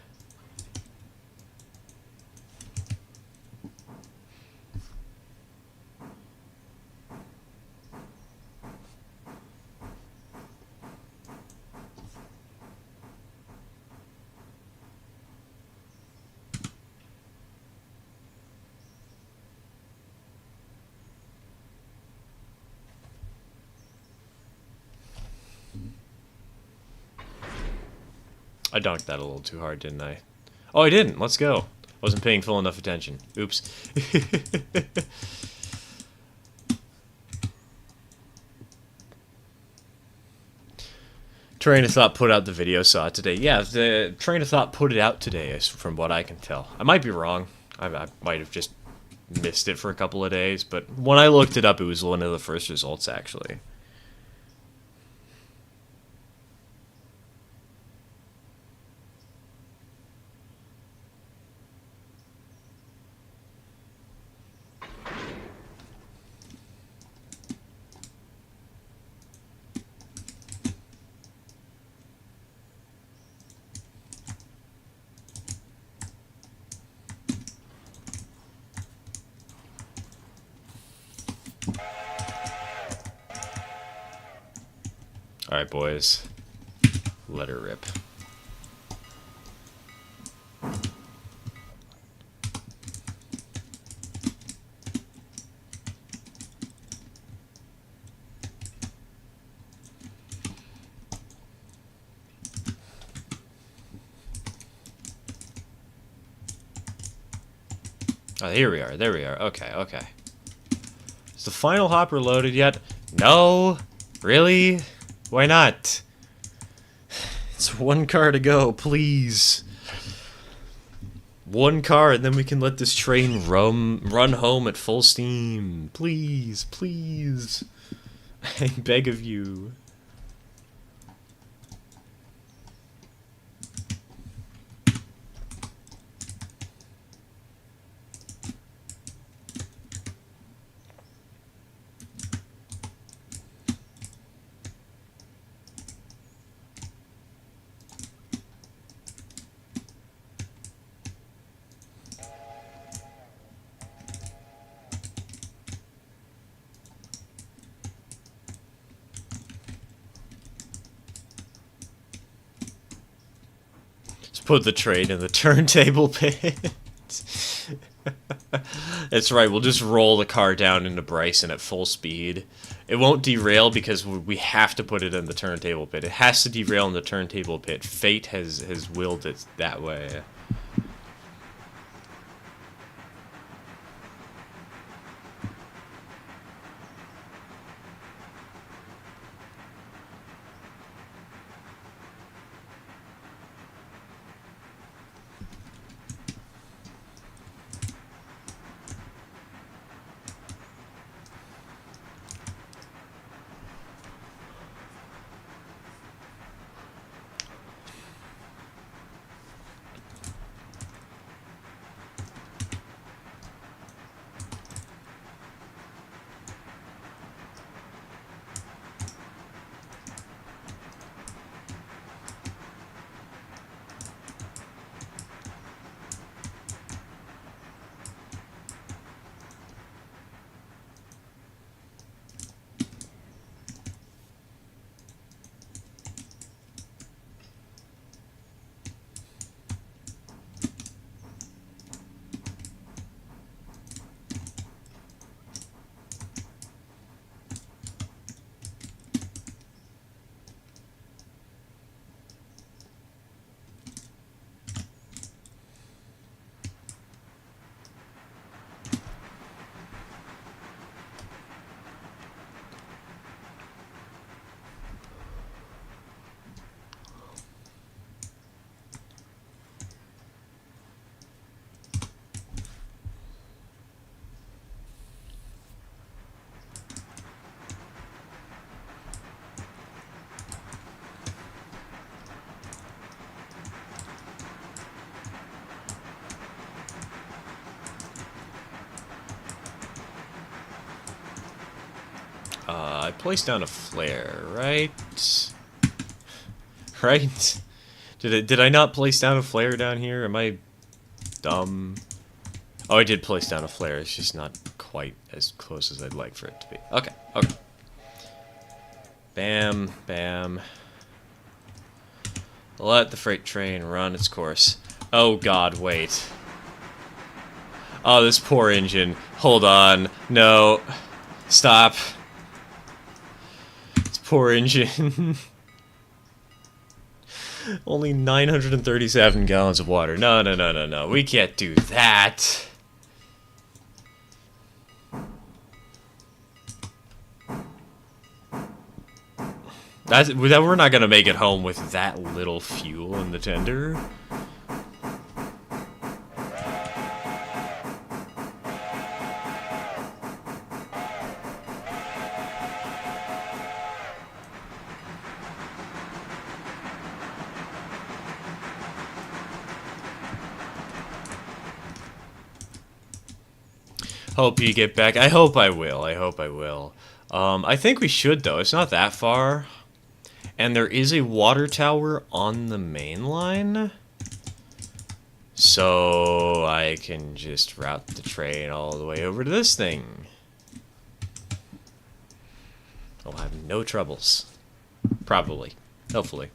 I donked that a little too hard, didn't I? Oh, I didn't. Let's go. Wasn't paying full enough attention. Oops. Train of Thought put out the video, saw it today. Yeah, the Train of Thought put it out today, from what I can tell. I might be wrong. I might have just missed it for a couple of days, but when I looked it up, it was one of the first results, actually. Alright, boys. Let her rip. Oh, here we are. There we are. Okay, okay. Is the final hopper loaded yet? No? Really? Why not? It's one car to go, please. One car, and then we can let this train run home at full steam. Please, please. I beg of you. Put the train in the turntable pit. That's right, we'll just roll the car down into Bryson at full speed. It won't derail because we have to put it in the turntable pit. It has to derail in the turntable pit. Fate has willed it that way. I placed down a flare, right? Right? Did I not place down a flare down here? Am I dumb? Oh, I did place down a flare. It's just not quite as close as I'd like for it to be. Okay, okay. Bam, bam. Let the freight train run its course. Oh god, wait. Oh, this poor engine. Hold on. No. Stop. This poor engine. Only 937 gallons of water. No, no, no, no, no. We can't do that. We're not gonna make it home with that little fuel in the tender. Hope you get back. I hope I will. I hope I will. I think we should, though. It's not that far. And there is a water tower on the main line. So I can just route the train all the way over to this thing. I'll have no troubles. Probably. Hopefully.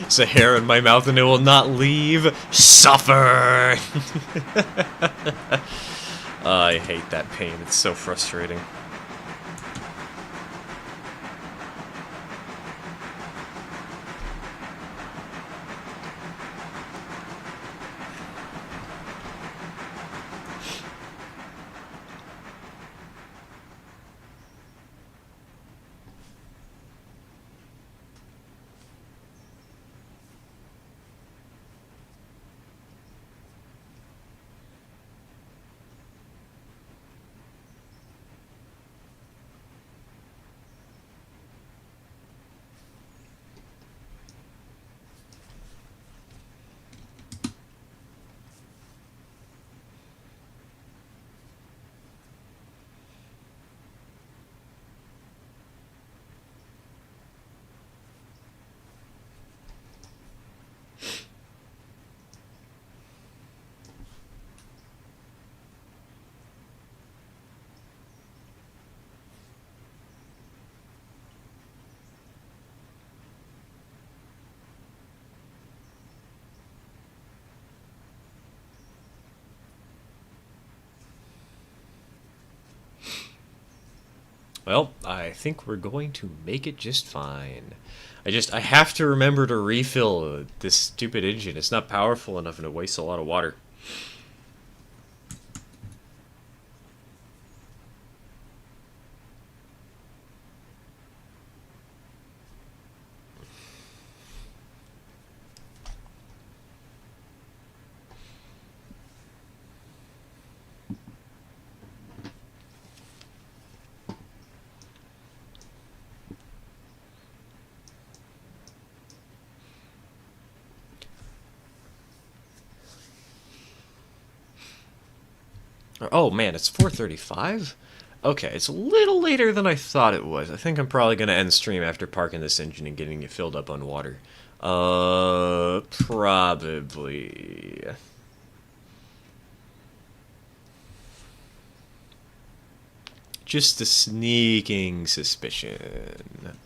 It's a hair in my mouth and it will not leave. Suffer! I hate that pain. It's so frustrating. Well, I think we're going to make it just fine. I have to remember to refill this stupid engine. It's not powerful enough and it wastes a lot of water. Oh man, it's 4:35? Okay, it's a little later than I thought it was. I think I'm probably going to end stream after parking this engine and getting it filled up on water. Probably. Just a sneaking suspicion.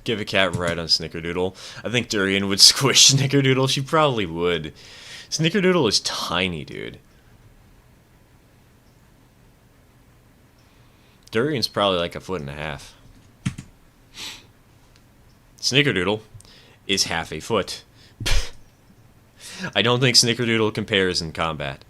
Give a cat ride on Snickerdoodle. I think Durian would squish Snickerdoodle. She probably would. Snickerdoodle is tiny, dude. Durian's probably like 1.5 feet. Snickerdoodle is half a foot. I don't think Snickerdoodle compares in combat.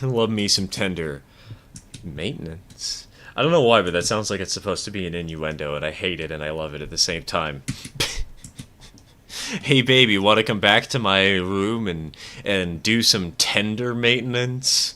Love me some tender maintenance. I don't know why, but that sounds like it's supposed to be an innuendo, and I hate it and I love it at the same time. Hey baby, want to come back to my room and do some tender maintenance?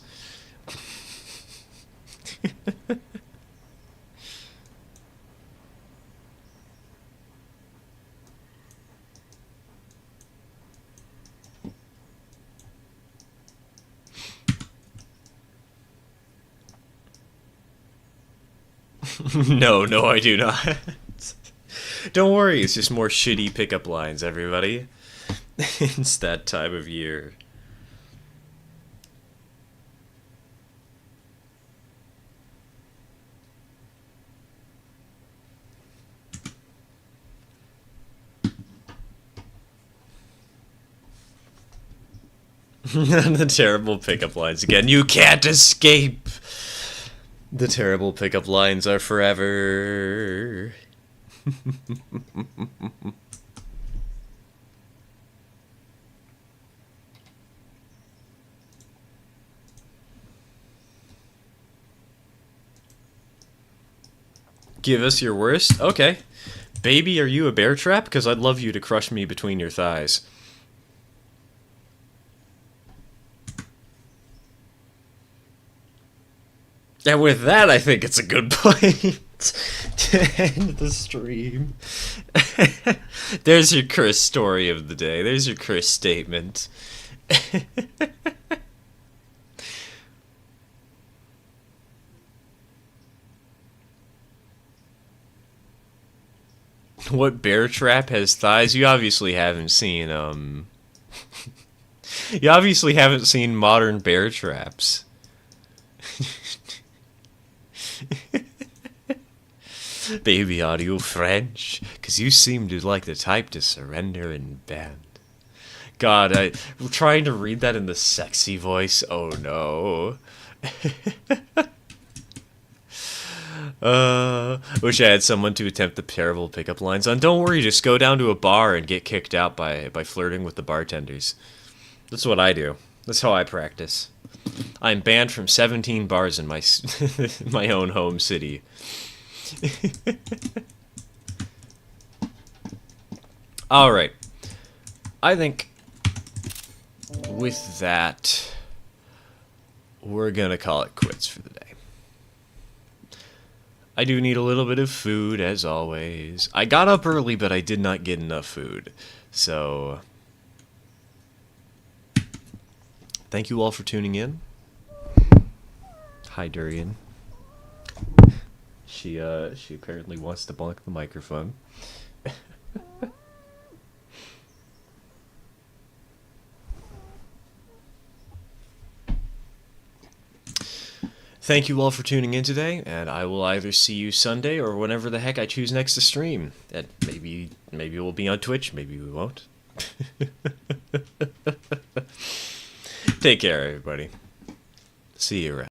No, I do not. Don't worry, it's just more shitty pickup lines, everybody. It's that time of year. The terrible pickup lines again. You can't escape! The terrible pickup lines are forever. Give us your worst? Okay. Baby, are you a bear trap? Because I'd love you to crush me between your thighs. And with that, I think it's a good point to end the stream. There's your curse story of the day. There's your curse statement. What bear trap has thighs? You obviously haven't seen, You obviously haven't seen modern bear traps. Baby, are you French? 'Cause you seem to like the type to surrender and bend. God, I'm trying to read that in the sexy voice. Oh no. Wish I had someone to attempt the terrible pickup lines on. Don't worry, just go down to a bar and get kicked out by flirting with the bartenders. That's what I do. That's how I practice. I'm banned from 17 bars in my my own home city. Alright. I think with that, we're gonna call it quits for the day. I do need a little bit of food, as always. I got up early, but I did not get enough food. So, thank you all for tuning in. Hi, Durian. She apparently wants to bonk the microphone. Thank you all for tuning in today, and I will either see you Sunday or whenever the heck I choose next to stream. And maybe we'll be on Twitch, maybe we won't. Take care, everybody. See you around.